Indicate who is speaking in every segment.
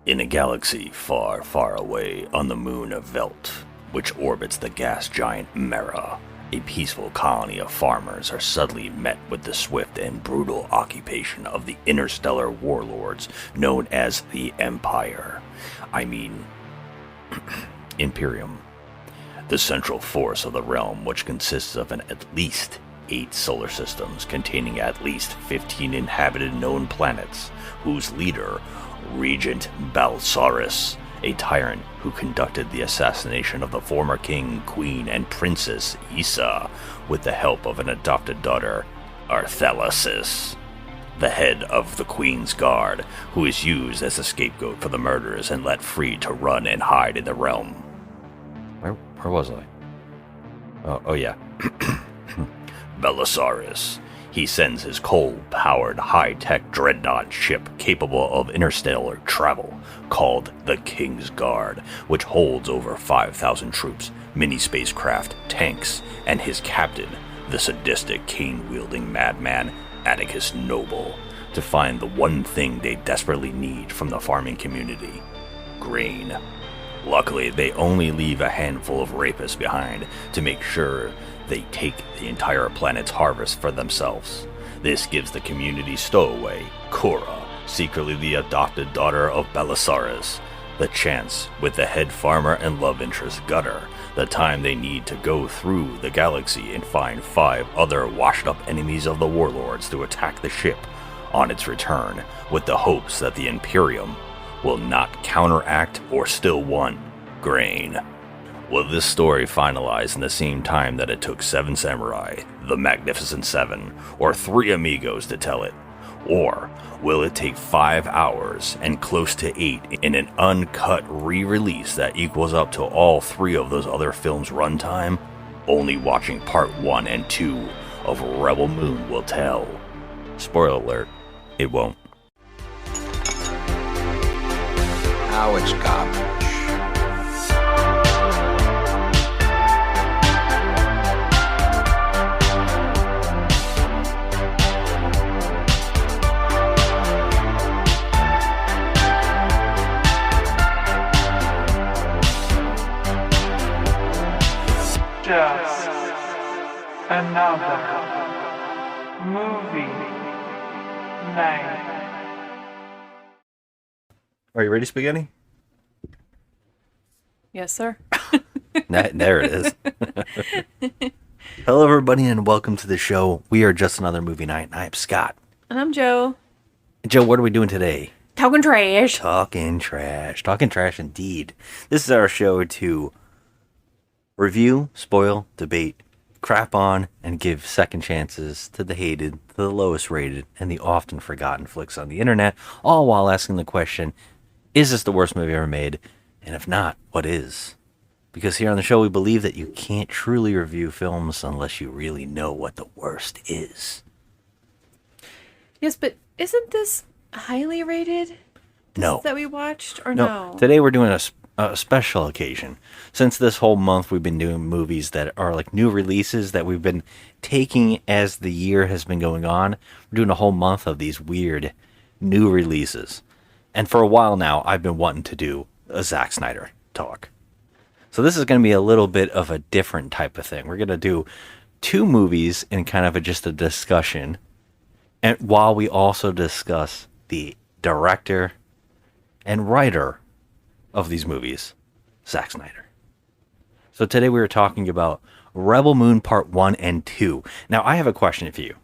Speaker 1: In a galaxy far, far away on the moon of Velt, which orbits the gas giant Mera, a peaceful colony of farmers are suddenly met with the swift and brutal occupation of the interstellar warlords known as the Empire. I mean, Imperium. The central force of the realm, which consists of at least 8 solar systems containing at least 15 inhabited known planets, whose leader, Regent Balsaris, a tyrant who conducted the assassination of the former king, queen, and princess Issa with the help of an adopted daughter, Arthalasis, the head of the Queen's Guard, who is used as a scapegoat for the murders and let free to run and hide in the realm. Where was I? Oh yeah. Belisarius. He sends his coal-powered, high-tech dreadnought ship capable of interstellar travel, called the King's Guard, which holds over 5,000 troops, mini-spacecraft, tanks, and his captain, the sadistic, cane-wielding madman Atticus Noble, to find the one thing they desperately need from the farming community: grain. Luckily, they only leave a handful of rapists behind to make sure they take the entire planet's harvest for themselves. This gives the community stowaway, Cora, secretly the adopted daughter of Belisarius, the chance, with the head farmer and love interest Gunner, the time they need to go through the galaxy and find 5 other washed-up enemies of the warlords to attack the ship on its return, with the hopes that the Imperium will not counteract or still want grain. Will this story finalize in the same time that it took 7 samurai, the Magnificent Seven, or 3 amigos to tell it? Or will it take 5 hours and close to 8 in an uncut re-release that equals up to all 3 of those other films' runtime? Only watching part 1 and 2 of Rebel Moon will tell. Spoiler alert, it won't.
Speaker 2: Now it's garbage.
Speaker 3: Just another movie night.
Speaker 1: Are you ready, Spaghetti?
Speaker 4: Yes, sir.
Speaker 1: There it is. Hello, everybody, and welcome to the show. We are Just Another Movie Night, and I'm Scott.
Speaker 4: And I'm Joe.
Speaker 1: Joe, what are we doing today?
Speaker 4: Talking trash.
Speaker 1: Talking trash. Talking trash indeed. This is our show to review, spoil, debate, crap on, and give second chances to the hated, to the lowest rated, and the often forgotten flicks on the internet, all while asking the question, is this the worst movie ever made? And if not, what is? Because here on the show we believe that you can't truly review films unless you really know what the worst is.
Speaker 4: Yes, but isn't this highly rated?
Speaker 1: No.
Speaker 4: That we watched, or no?
Speaker 1: Today we're doing a special occasion. Since this whole month we've been doing movies that are like new releases that we've been taking as the year has been going on. We're doing a whole month of these weird new releases. And for a while now, I've been wanting to do a Zack Snyder talk. So this is going to be a little bit of a different type of thing. We're going to do 2 movies in kind of just a discussion, and while we also discuss the director and writer of these movies, Zack Snyder. So today we were talking about Rebel Moon Part 1 and 2. Now, I have a question for you.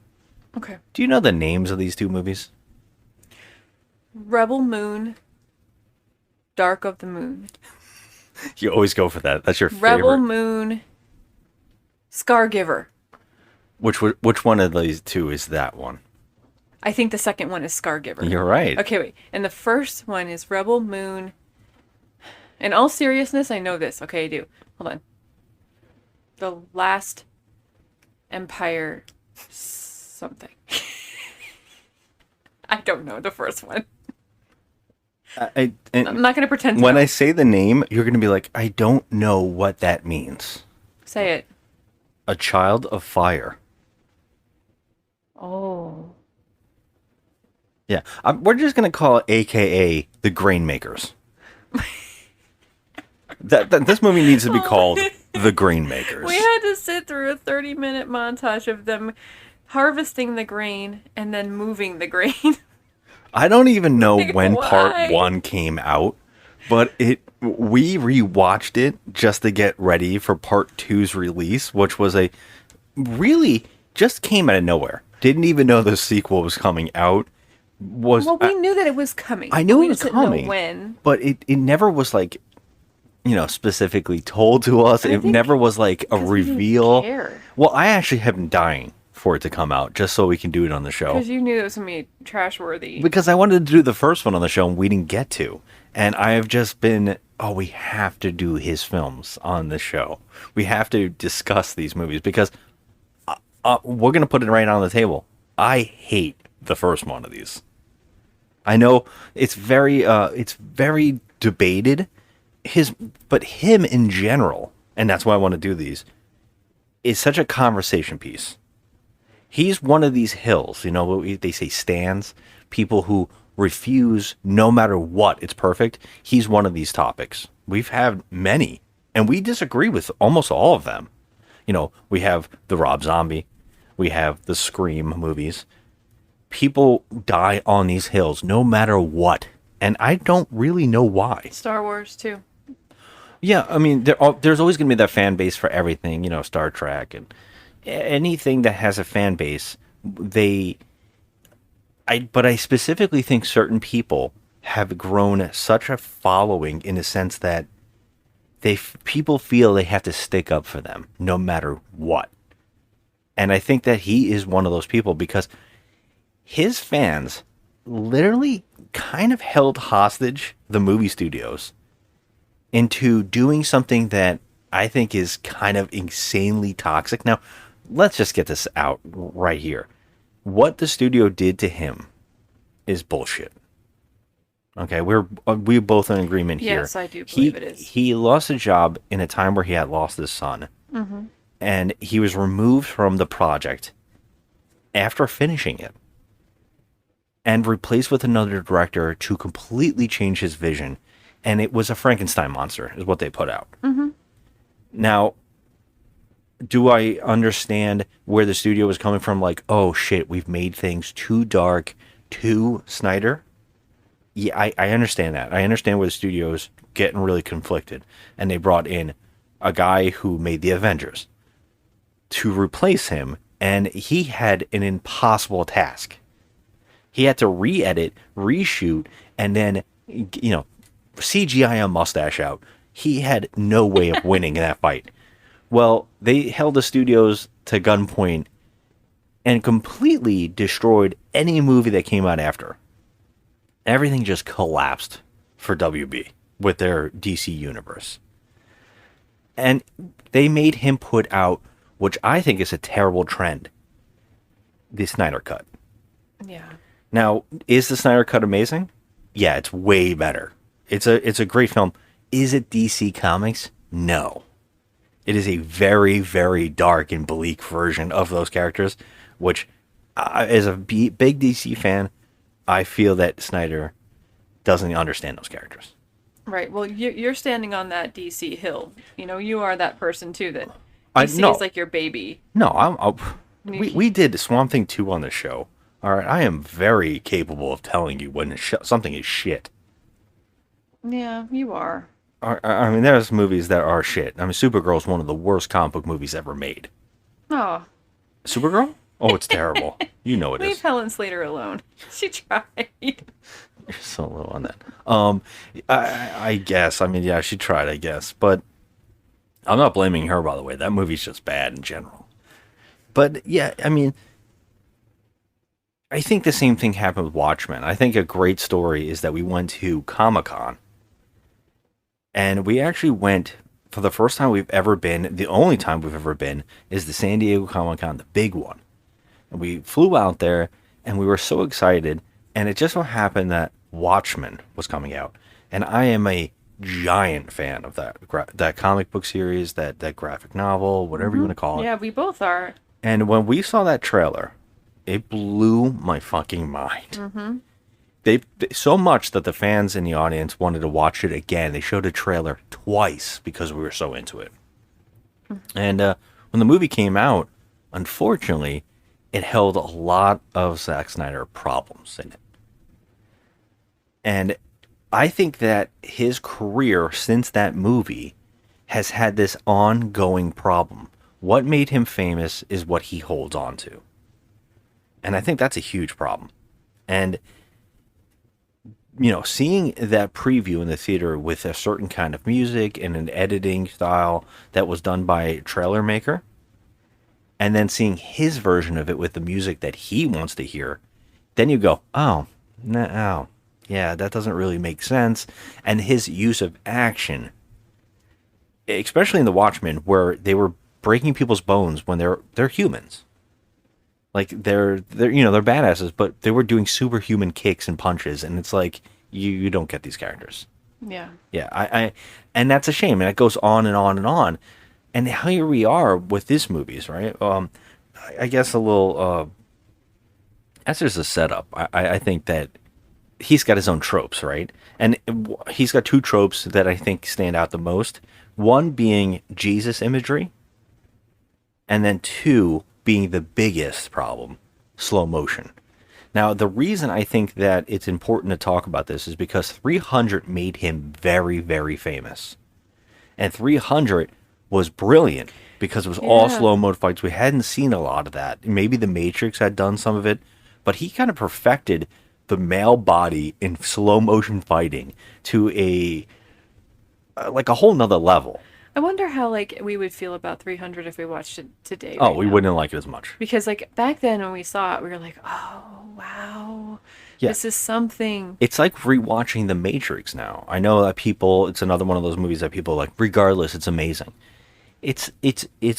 Speaker 4: Okay.
Speaker 1: Do you know the names of these 2 movies?
Speaker 4: Rebel Moon, Dark of the Moon.
Speaker 1: You always go for that. That's your
Speaker 4: Rebel
Speaker 1: favorite.
Speaker 4: Moon, Scargiver.
Speaker 1: Which one of these 2 is that one?
Speaker 4: I think the second one is Scargiver.
Speaker 1: You're right.
Speaker 4: Okay, wait. And the first one is Rebel Moon. In all seriousness, I know this. Okay, I do. Hold on. The Last Empire something. I don't know the first one. I'm not going to pretend to
Speaker 1: When
Speaker 4: know.
Speaker 1: I say the name, you're going to be like, I don't know what that means.
Speaker 4: Say it.
Speaker 1: A Child of Fire.
Speaker 4: Oh.
Speaker 1: Yeah, we're just gonna call it AKA the Grain Makers. This movie needs to be called The Grain Makers.
Speaker 4: We had to sit through a 30-minute montage of them harvesting the grain and then moving the grain.
Speaker 1: I don't even know
Speaker 4: Like,
Speaker 1: when
Speaker 4: why?
Speaker 1: part 1 came out, but we rewatched it just to get ready for part 2's release, which was really just came out of nowhere. Didn't even know the sequel was coming out.
Speaker 4: Well, we knew that it was coming.
Speaker 1: I knew
Speaker 4: we
Speaker 1: it was
Speaker 4: just didn't know
Speaker 1: coming.
Speaker 4: when.
Speaker 1: But it never was like, specifically told to us.
Speaker 4: I
Speaker 1: It
Speaker 4: think
Speaker 1: never was like a
Speaker 4: 'cause we didn't
Speaker 1: reveal.
Speaker 4: care.
Speaker 1: Well, I actually have been dying for it to come out just so we can do it on the show.
Speaker 4: Because you knew it was going to be trash worthy.
Speaker 1: Because I wanted to do the first one on the show and we didn't get to. And I have just been, we have to do his films on the show. We have to discuss these movies because we're going to put it right on the table. I hate the first one of these. I know it's very debated. But him in general, and that's why I want to do these, is such a conversation piece. He's one of these hills, they say stands, people who refuse no matter what, it's perfect. He's one of these topics. We've had many, and we disagree with almost all of them. We have the Rob Zombie, we have the Scream movies. People die on these hills no matter what, and I don't really know why.
Speaker 4: Star Wars, too.
Speaker 1: Yeah, I mean, there's always going to be that fan base for everything, Star Trek and anything that has a fan base. But I specifically think certain people have grown such a following in the sense that people feel they have to stick up for them no matter what. And I think that he is one of those people because his fans literally kind of held hostage the movie studios into doing something that I think is kind of insanely toxic. Now, let's just get this out right here. What the studio did to him is bullshit. Okay, we're both in agreement here.
Speaker 4: Yes, I do believe it is.
Speaker 1: He lost a job in a time where he had lost his son. Mm-hmm. And he was removed from the project after finishing it and replaced with another director to completely change his vision. And it was a Frankenstein monster, is what they put out. Mm-hmm. Now, do I understand where the studio was coming from? Like, oh shit, we've made things too dark, too Snyder. Yeah, I understand that. I understand where the studio's getting really conflicted. And they brought in a guy who made the Avengers to replace him. And he had an impossible task. He had to re-edit, reshoot, and then, CGI a mustache out. He had no way of winning in that fight. Well, they held the studios to gunpoint and completely destroyed any movie that came out after. Everything just collapsed for WB with their DC universe. And they made him put out, which I think is a terrible trend, the Snyder Cut.
Speaker 4: Yeah.
Speaker 1: Now, is the Snyder Cut amazing? Yeah, it's way better. It's a great film. Is it DC Comics? No. It is a very, very dark and bleak version of those characters, which, as a big DC fan, I feel that Snyder doesn't understand those characters.
Speaker 4: Right. Well, you're standing on that DC hill. You are that person, too, that DC
Speaker 1: no.
Speaker 4: is like your baby.
Speaker 1: No, we did Swamp Thing 2 on the show. All right, I am very capable of telling you when something is shit.
Speaker 4: Yeah, you are.
Speaker 1: I mean, there's movies that are shit. I mean, Supergirl is one of the worst comic book movies ever made.
Speaker 4: Oh.
Speaker 1: Supergirl? Oh, it's terrible. You know it
Speaker 4: Leave
Speaker 1: is.
Speaker 4: Helen Slater alone. She tried.
Speaker 1: You're so low on that. I guess. I mean, yeah, she tried, I guess. But I'm not blaming her, by the way. That movie's just bad in general. But, yeah, I mean, I think the same thing happened with Watchmen. I think a great story is that we went to Comic-Con. And we actually went, for the first time we've ever been, the only time we've ever been, is the San Diego Comic-Con, the big one. And we flew out there, and we were so excited, and it just so happened that Watchmen was coming out. And I am a giant fan of that comic book series, that graphic novel, whatever you want to call it.
Speaker 4: Yeah, we both are.
Speaker 1: And when we saw that trailer, it blew my fucking mind. Mm-hmm. so much that the fans in the audience wanted to watch it again. They showed a trailer twice because we were so into it. And when the movie came out, unfortunately, it held a lot of Zack Snyder problems in it. And I think that his career since that movie has had this ongoing problem. What made him famous is what he holds on to. And I think that's a huge problem. And, you know, seeing that preview in the theater with a certain kind of music and an editing style that was done by a trailer maker, and then seeing his version of it with the music that he wants to hear, then you go, oh, no, yeah, that doesn't really make sense. And his use of action, especially in The Watchmen, where they were breaking people's bones when they're humans. Like they're badasses, but they were doing superhuman kicks and punches, and it's like you don't get these characters.
Speaker 4: Yeah.
Speaker 1: Yeah, I and that's a shame, and it goes on and on and on. And here we are with these movies, right? I guess a little as there's a setup. I think that he's got his own tropes, right? And he's got two tropes that I think stand out the most. One being Jesus imagery, and then two being the biggest problem, slow motion. Now, the reason I think that it's important to talk about this is because 300 made him very, very famous. And 300 was brilliant because it was all slow mo fights. We hadn't seen a lot of that. Maybe The Matrix had done some of it, but he kind of perfected the male body in slow motion fighting to a whole nother level.
Speaker 4: I wonder how we would feel about 300 if we watched it today.
Speaker 1: Oh, we wouldn't like it as much.
Speaker 4: Because back then when we saw it, we were like, oh, wow. Yeah. This is something.
Speaker 1: It's like rewatching The Matrix now. I know that it's another one of those movies that people like, regardless, it's amazing. It's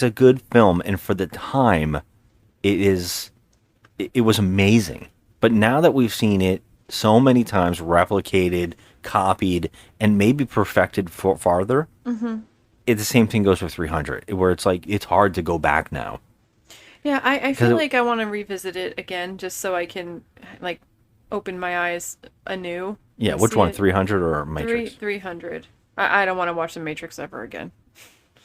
Speaker 1: a good film, and for the time, it was amazing. But now that we've seen it so many times, replicated, copied, and maybe perfected farther, the same thing goes with 300, where it's like, it's hard to go back now.
Speaker 4: Yeah, I feel like I want to revisit it again, just so I can, open my eyes anew.
Speaker 1: Yeah, which one, 300 or Matrix?
Speaker 4: 300. I don't want to watch The Matrix ever again.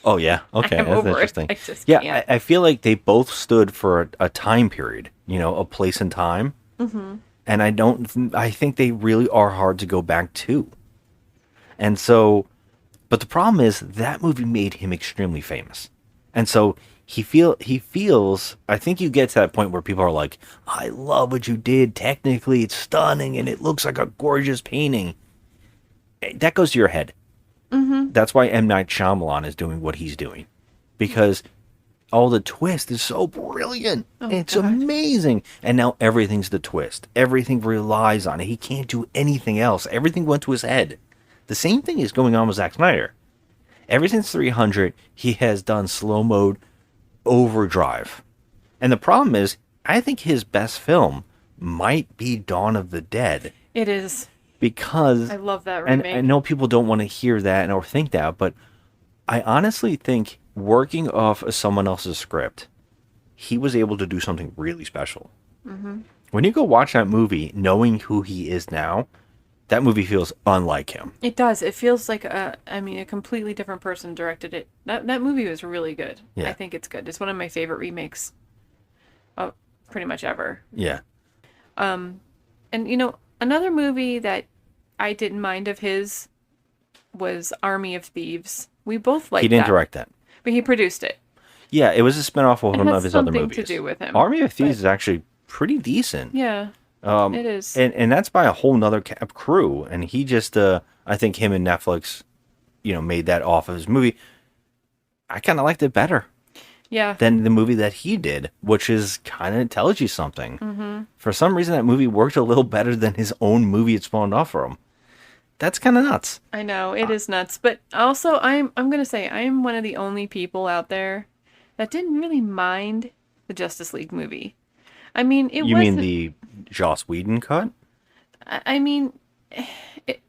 Speaker 1: Oh, yeah? Okay,
Speaker 4: I'm
Speaker 1: that's
Speaker 4: over
Speaker 1: interesting.
Speaker 4: It. I just
Speaker 1: yeah,
Speaker 4: can't.
Speaker 1: I feel like they both stood for a time period, a place and time. Mm-hmm. And I think they really are hard to go back to. And so, but the problem is that movie made him extremely famous. And so he feels, I think you get to that point where people are like, I love what you did. Technically, it's stunning and it looks like a gorgeous painting. That goes to your head. Mm-hmm. That's why M. Night Shyamalan is doing what he's doing. Because all the twist is so brilliant. Oh, it's amazing. And now everything's the twist. Everything relies on it. He can't do anything else. Everything went to his head. The same thing is going on with Zack Snyder. Ever since 300, he has done slow mode overdrive. And the problem is, I think his best film might be Dawn of the Dead.
Speaker 4: It is.
Speaker 1: Because
Speaker 4: I love that remake.
Speaker 1: And I know people don't want to hear that or think that, but I honestly think working off of someone else's script, he was able to do something really special. Mm-hmm. When you go watch that movie, knowing who he is now, that movie feels unlike him.
Speaker 4: It does. It feels like a completely different person directed it. That movie was really good. Yeah. I think it's good. It's one of my favorite remakes of pretty much ever.
Speaker 1: Yeah.
Speaker 4: And another movie that I didn't mind of his was Army of Thieves. We both liked that.
Speaker 1: He didn't direct that.
Speaker 4: But he produced it.
Speaker 1: Yeah, it was a spinoff of one of his other movies.
Speaker 4: It has something to do with him.
Speaker 1: Army of Thieves is actually pretty decent.
Speaker 4: Yeah, it is.
Speaker 1: And that's by a whole nother crew. And he just, I think him and Netflix, made that off of his movie. I kind of liked it better.
Speaker 4: Yeah.
Speaker 1: Than the movie that he did, which is kind of tells you something. Mm-hmm. For some reason, that movie worked a little better than his own movie it spawned off for him. That's kind of nuts.
Speaker 4: I know, it is nuts. But also, I'm going to say, I am one of the only people out there that didn't really mind the Justice League movie. I mean,
Speaker 1: You mean the Joss Whedon cut?
Speaker 4: I mean,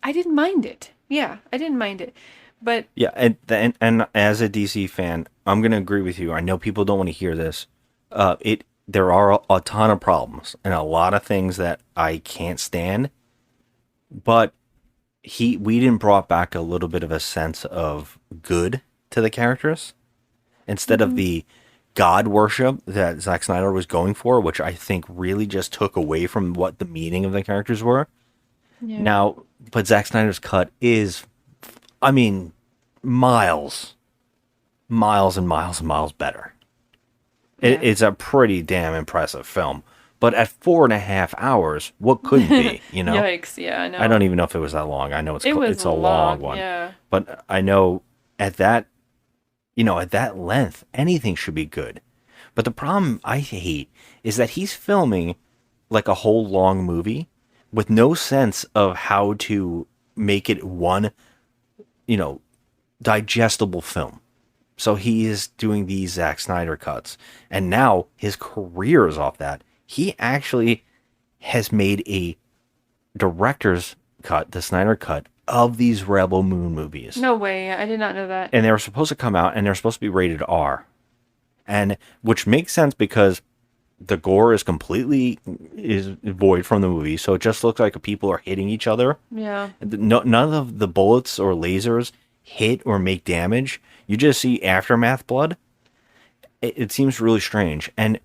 Speaker 4: I didn't mind it. Yeah, I didn't mind it. But
Speaker 1: yeah, and as a DC fan, I'm going to agree with you. I know people don't want to hear this. There are a ton of problems and a lot of things that I can't stand. but we didn't brought back a little bit of a sense of good to the characters instead of the God worship that Zack Snyder was going for, which I think really just took away from what the meaning of the characters were.
Speaker 4: Yeah.
Speaker 1: Now, but Zack Snyder's cut is, I mean, miles and miles and miles better. It's a pretty damn impressive film. But at 4.5 hours, what couldn't be, you know?
Speaker 4: Yikes, yeah, I know.
Speaker 1: I don't even know if it was that long. I know it's a long one.
Speaker 4: Yeah.
Speaker 1: But I know at that, at that length, anything should be good. But the problem I hate is that he's filming like a whole long movie with no sense of how to make it one, digestible film. So he is doing these Zack Snyder cuts. And now his career is off that. He actually has made a director's cut, the Snyder cut, of these Rebel Moon movies.
Speaker 4: No way. I did not know that.
Speaker 1: And they were supposed to come out, and they're supposed to be rated R. And which makes sense because the gore is void from the movie, so it just looks like people are hitting each other.
Speaker 4: Yeah.
Speaker 1: None of the bullets or lasers hit or make damage. You just see aftermath blood. It seems really strange. And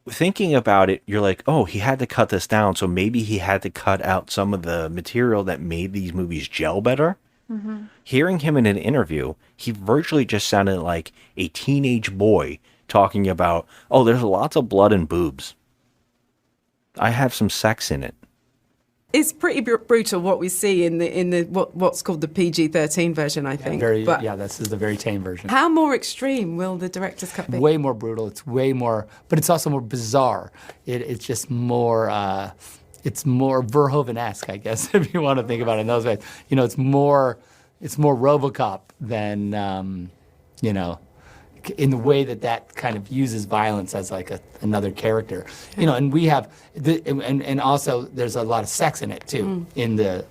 Speaker 1: thinking about it, you're like, oh, he had to cut this down, so maybe he had to cut out some of the material that made these movies gel better. Mm-hmm. Hearing him in an interview, he virtually just sounded like a teenage boy talking about, oh, there's lots of blood and boobs. I have some sex in it.
Speaker 5: It's pretty brutal what we see in the what's called the PG-13 version, I think.
Speaker 6: This is the very tame version.
Speaker 5: How more extreme will the director's cut be?
Speaker 6: Way more brutal. It's way more, but it's also more bizarre. It's just more. It's more Verhoeven-esque, I guess, if you want to think about it in those ways. It's more RoboCop than in the way that kind of uses violence as like another character, and we have and also there's a lot of sex in it too in the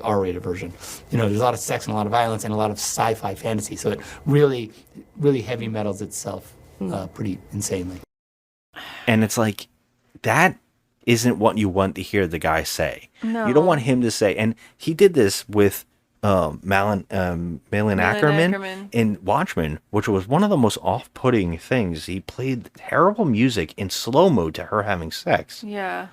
Speaker 6: R-rated version. There's a lot of sex and a lot of violence and a lot of sci-fi fantasy. So it really, really heavy metals itself pretty insanely.
Speaker 1: And it's like that isn't what you want to hear the guy say.
Speaker 4: No.
Speaker 1: You don't want him to say, and he did this with Malin Ackerman in Watchmen, which was one of the most off-putting things. He played terrible music in slow-mo to her having sex.
Speaker 4: Yeah.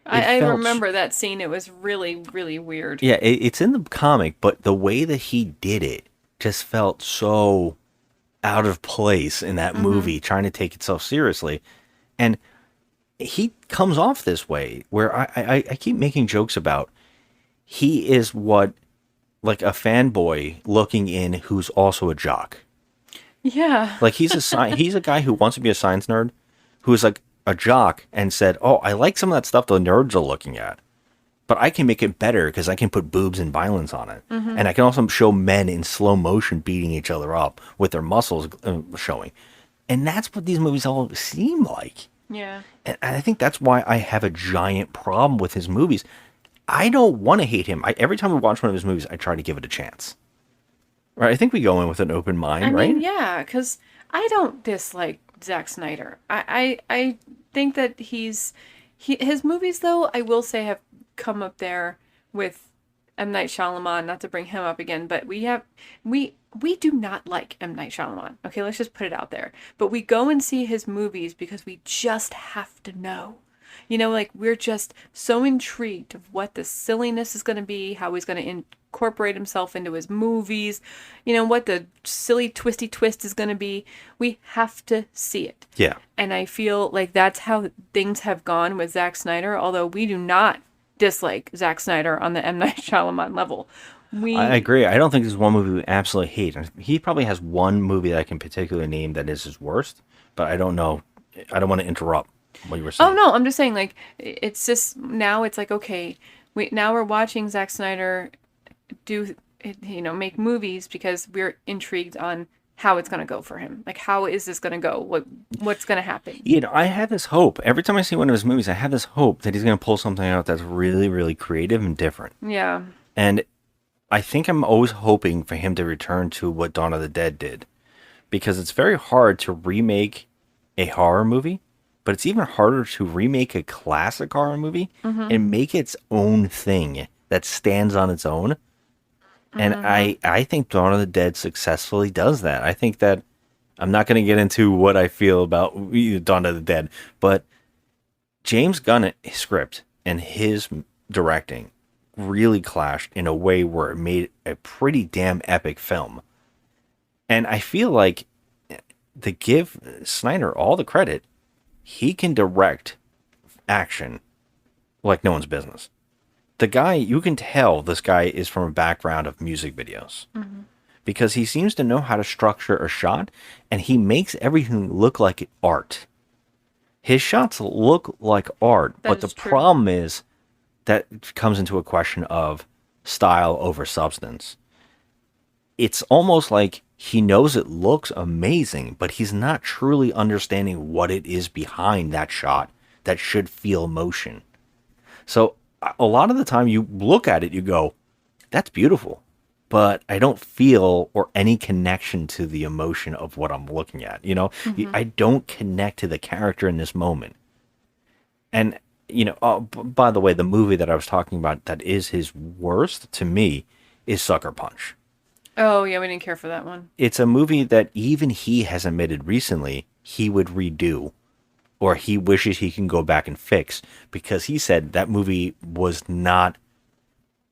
Speaker 4: I remember that scene. It was really, really weird.
Speaker 1: Yeah, it's in the comic, but the way that he did it just felt so out of place in that movie, trying to take itself seriously. And he comes off this way, where I keep making jokes about he is what like a fanboy looking in who's also a jock.
Speaker 4: Yeah.
Speaker 1: Like he's a guy who wants to be a science nerd, who's like a jock and said, oh, I like some of that stuff the nerds are looking at, but I can make it better because I can put boobs and violence on it. Mm-hmm. And I can also show men in slow motion beating each other up with their muscles showing. And that's what these movies all seem like.
Speaker 4: Yeah.
Speaker 1: And I think that's why I have a giant problem with his movies. I don't want to hate him. Every time we watch one of his movies, I try to give it a chance. Right? I think we go in with an open mind, right?
Speaker 4: Yeah, because I don't dislike Zack Snyder. I think that his movies, though, I will say have come up there with M. Night Shyamalan, not to bring him up again, but we do not like M. Night Shyamalan. Okay, let's just put it out there. But we go and see his movies because we just have to know. We're just so intrigued of what the silliness is going to be, how he's going to incorporate himself into his movies, what the silly twisty twist is going to be. We have to see it.
Speaker 1: Yeah.
Speaker 4: And I feel like that's how things have gone with Zack Snyder, although we do not dislike Zack Snyder on the M. Night Shyamalan level. I agree. I don't think there's one movie we absolutely hate. He probably has one movie that I can particularly name that is his worst, but I don't know. I don't want to interrupt what you were saying. Oh, no, I'm just saying, like, it's just, now it's like, okay, we're watching Zack Snyder make movies because we're intrigued on how it's going to go for him. Like, how is this going to go? What's going to happen? I have this hope. Every time I see one of his movies, I have this hope that he's going to pull something out that's really, really creative and different. Yeah. And I think I'm always hoping for him to return to what Dawn of the Dead did. Because it's very hard to remake a horror movie
Speaker 1: but it's even harder to remake a classic horror movie and make its own thing that stands on its own. And I think Dawn of the Dead successfully does that. I think that I'm not going to get into what I feel about Dawn of the Dead, but James Gunn's script and his directing really clashed in a way where it made a pretty damn epic film. And I feel like, to give Snyder all the credit, he can direct action like no one's business. The guy, you can tell this guy is from a background of music videos. Because he seems to know how to structure a shot, and he makes everything look like art. His shots look like art, but the problem is that comes into a question of style over substance. It's almost like he knows it looks amazing, but he's not truly understanding what it is behind that shot that should feel motion. So a lot of the time you look at it, you go, that's beautiful, but I don't feel or any connection to the emotion of what I'm looking at. You know, I don't connect to the character in this moment. And, you know, by the way, the movie that I was talking about that is his worst to me is Sucker Punch.
Speaker 4: Oh, yeah, we didn't care for that one.
Speaker 1: It's a movie that even he has admitted recently he would redo, or he wishes he can go back and fix, because he said that movie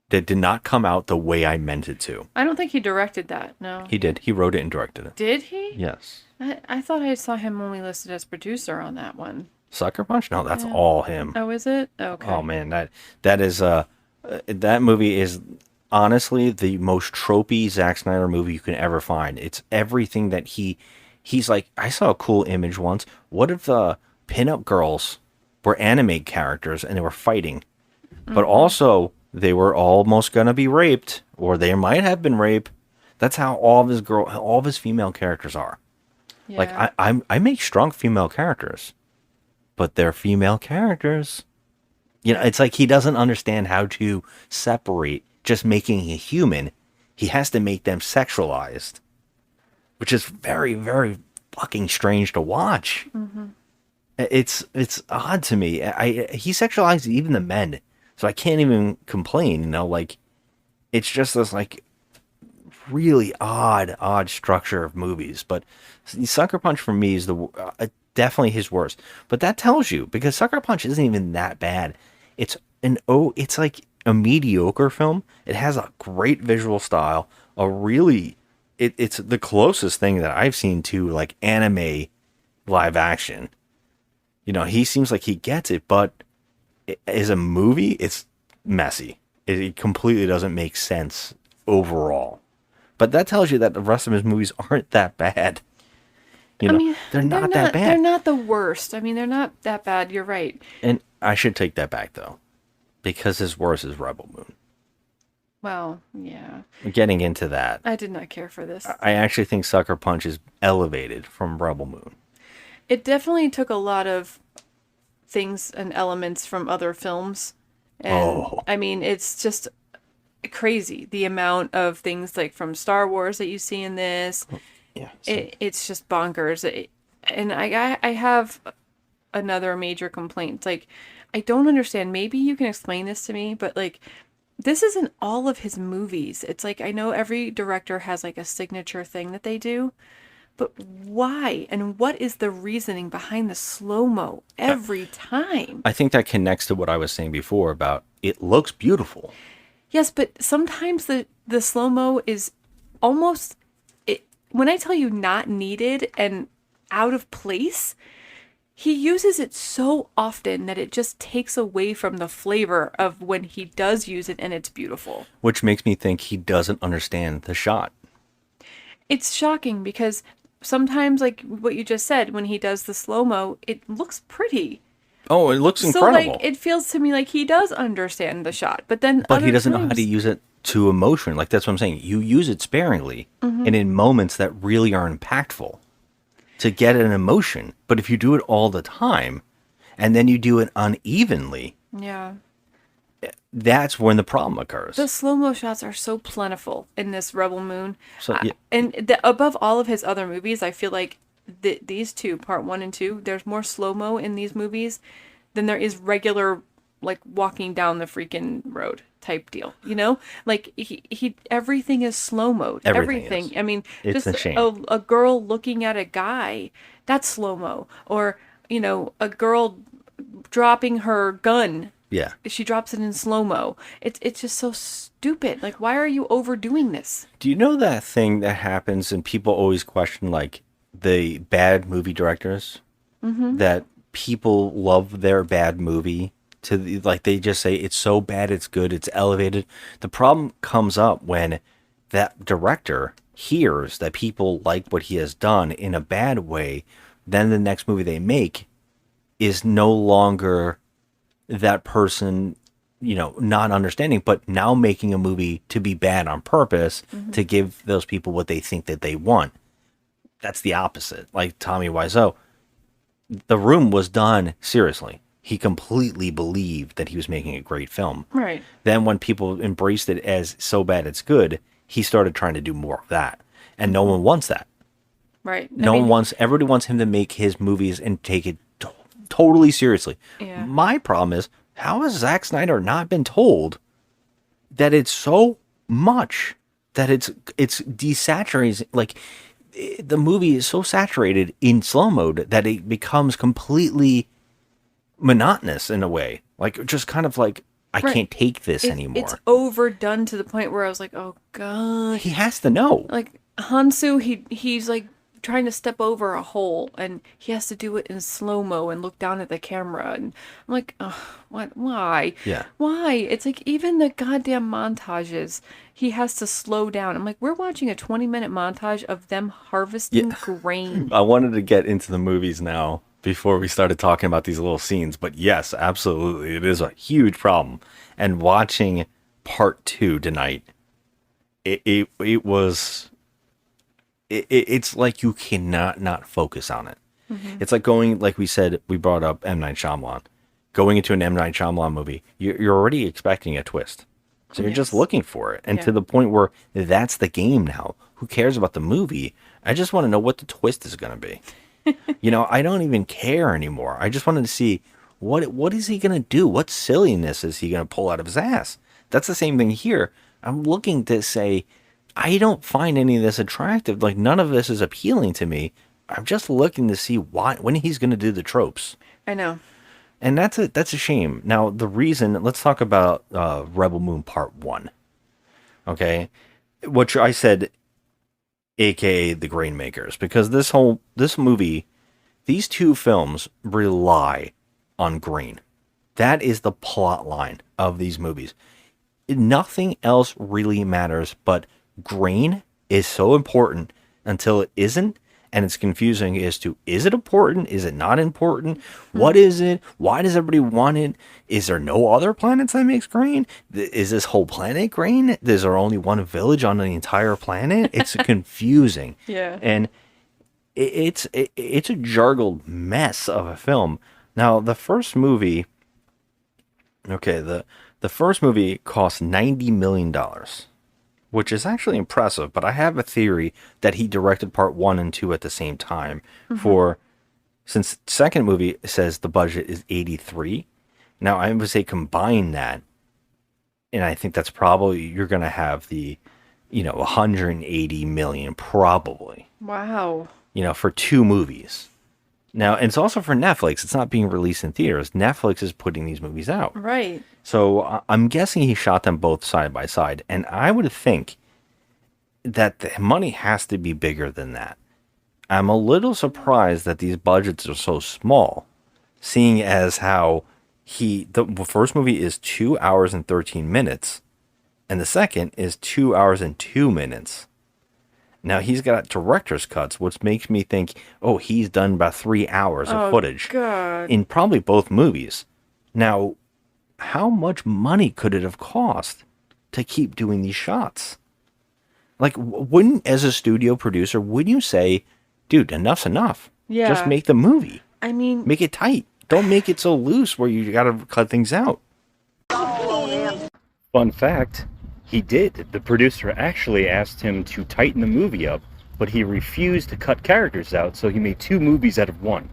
Speaker 1: did not come out the way I meant it to.
Speaker 4: I don't think he directed that, no.
Speaker 1: He did. He wrote it and directed it.
Speaker 4: Did he?
Speaker 1: Yes.
Speaker 4: I thought I saw him only listed as producer on that one.
Speaker 1: Sucker Punch? No, that's all him.
Speaker 4: Oh, is it? Okay.
Speaker 1: Oh, man, that is that movie is honestly the most tropey Zack Snyder movie you can ever find. It's everything that he's like, I saw a cool image once. What if the pinup girls were anime characters and they were fighting, but also they were almost gonna be raped, or they might have been raped? That's how all of his female characters are.
Speaker 4: Yeah.
Speaker 1: Like I make strong female characters, but they're female characters. You know, it's like he doesn't understand how to separate just making a human. He has to make them sexualized, which is very, very fucking strange to watch. It's odd to me. He sexualizes even the men, so I can't even complain. You know, like, it's just this like really odd structure of movies. But Sucker Punch for me is definitely his worst. But that tells you, because Sucker Punch isn't even that bad. It's like a mediocre film. It has a great visual style. It's the closest thing that I've seen to like anime live action. You know, he seems like he gets it, but as a movie, it's messy. It completely doesn't make sense overall. But that tells you that the rest of his movies aren't that bad. You know, they're not that bad.
Speaker 4: They're not the worst. I mean, they're not that bad. You're right.
Speaker 1: And I should take that back, though, because his worst is Rebel Moon.
Speaker 4: Well, yeah.
Speaker 1: Getting into that,
Speaker 4: I did not care for this.
Speaker 1: I actually think Sucker Punch is elevated from Rebel Moon.
Speaker 4: It definitely took a lot of things and elements from other films. And I mean, it's just crazy the amount of things like from Star Wars that you see in this.
Speaker 1: Yeah.
Speaker 4: It's just bonkers. And I have another major complaint. It's like, I don't understand. Maybe you can explain this to me, but like, this isn't all of his movies. It's like, I know every director has like a signature thing that they do, but why? And what is the reasoning behind the slow-mo every time?
Speaker 1: I think that connects to what I was saying before about it looks beautiful.
Speaker 4: Yes, but sometimes the slow-mo is almost, when I tell you not needed and out of place, he uses it so often that it just takes away from the flavor of when he does use it and it's beautiful.
Speaker 1: Which makes me think he doesn't understand the shot.
Speaker 4: It's shocking because sometimes, like what you just said, when he does the slow-mo, it looks pretty.
Speaker 1: Oh, it looks incredible.
Speaker 4: So, like, it feels to me like he does understand the shot, but
Speaker 1: he doesn't know how to use it to emotion. Like, that's what I'm saying. You use it sparingly and in moments that really are impactful to get an emotion. But if you do it all the time and then you do it unevenly,
Speaker 4: yeah,
Speaker 1: that's when the problem occurs.
Speaker 4: The slow-mo shots are so plentiful in this Rebel Moon.
Speaker 1: So, yeah.
Speaker 4: And above all of his other movies, I feel like these two, part 1 and 2, there's more slow-mo in these movies than there is regular, like, walking down the freaking road type deal, you know? Like, he everything is slow-mo.
Speaker 1: Everything is.
Speaker 4: I mean,
Speaker 1: It's a
Speaker 4: just
Speaker 1: shame.
Speaker 4: a girl looking at a guy, that's slow-mo. Or, you know, a girl dropping her gun.
Speaker 1: Yeah.
Speaker 4: She drops it in slow-mo. It's just so stupid. Like, why are you overdoing this?
Speaker 1: Do you know that thing that happens and people always question, like, the bad movie directors? That people love their bad movie like, they just say it's so bad it's good, it's elevated. The problem comes up when that director hears that people like what he has done in a bad way, then the next movie they make is no longer that person, you know, not understanding, but now making a movie to be bad on purpose to give those people what they think that they want. That's the opposite. Like Tommy Wiseau, The Room was done seriously. He completely believed that he was making a great film.
Speaker 4: Right.
Speaker 1: Then when people embraced it as so bad it's good, he started trying to do more of that. And no one wants that.
Speaker 4: Right.
Speaker 1: Everybody wants him to make his movies and take it totally seriously.
Speaker 4: Yeah.
Speaker 1: My problem is, how has Zack Snyder not been told that it's so much that it's desaturating? Like, the movie is so saturated in slow mode that it becomes completely monotonous in a way. Like, just kind of like, I can't take this anymore.
Speaker 4: It's overdone to the point where I was like, oh god.
Speaker 1: He has to know.
Speaker 4: Like Hansu, he's like trying to step over a hole and he has to do it in slow-mo and look down at the camera, and I'm like, oh, what? Why?
Speaker 1: Yeah.
Speaker 4: Why? It's like, even the goddamn montages, he has to slow down. I'm like, we're watching a 20-minute montage of them harvesting grain.
Speaker 1: I wanted to get into the movies now before we started talking about these little scenes, but yes, absolutely, it is a huge problem. And watching part 2 tonight, it was. It's like you cannot not focus on it. It's like going, like we said, we brought up M. Night Shyamalan. Going into an M. Night Shyamalan movie, you're already expecting a twist. So you're just looking for it. And to the point where that's the game now. Who cares about the movie? I just want to know what the twist is going to be. You know, I don't even care anymore. I just wanted to see what is he going to do? What silliness is he going to pull out of his ass? That's the same thing here. I'm looking to say, I don't find any of this attractive. Like, none of this is appealing to me. I'm just looking to see when he's going to do the tropes.
Speaker 4: I know.
Speaker 1: And that's a shame. Now, the reason, let's talk about Rebel Moon Part 1. Okay? Which I said, aka the Grainmakers, because this movie, these two films rely on grain. That is the plot line of these movies. Nothing else really matters, but grain is so important until it isn't, and it's confusing as to, is it important? Is it not important? What is it? Why does everybody want it? Is there no other planets that makes grain? Is this whole planet grain? Is there only one village on the entire planet? It's confusing.
Speaker 4: Yeah.
Speaker 1: And it's a jargled mess of a film. Now, the first movie, the first movie cost $90 million. Which is actually impressive, but I have a theory that he directed part 1 and 2 at the same time. Since the second movie says the budget is 83. Now, I would say combine that, and I think that's probably, you're going to have the, 180 million probably.
Speaker 4: Wow.
Speaker 1: For 2 movies. Now, and it's also for Netflix. It's not being released in theaters. Netflix is putting these movies out.
Speaker 4: Right.
Speaker 1: So I'm guessing he shot them both side by side. And I would think that the money has to be bigger than that. I'm a little surprised that these budgets are so small, seeing as how the first movie is 2 hours and 13 minutes, and the second is 2 hours and 2 minutes. Now, he's got director's cuts, which makes me think, he's done about 3 hours of footage
Speaker 4: God.
Speaker 1: in probably both movies. Now, how much money could it have cost to keep doing these shots? Like, as a studio producer, wouldn't you say, dude, enough's enough?
Speaker 4: Yeah.
Speaker 1: Just make the movie.
Speaker 4: I mean,
Speaker 1: Make it tight. Don't make it so loose where you got to cut things out. Fun fact. He did. The producer actually asked him to tighten the movie up but he refused to cut characters out, so he made 2 movies out of 1.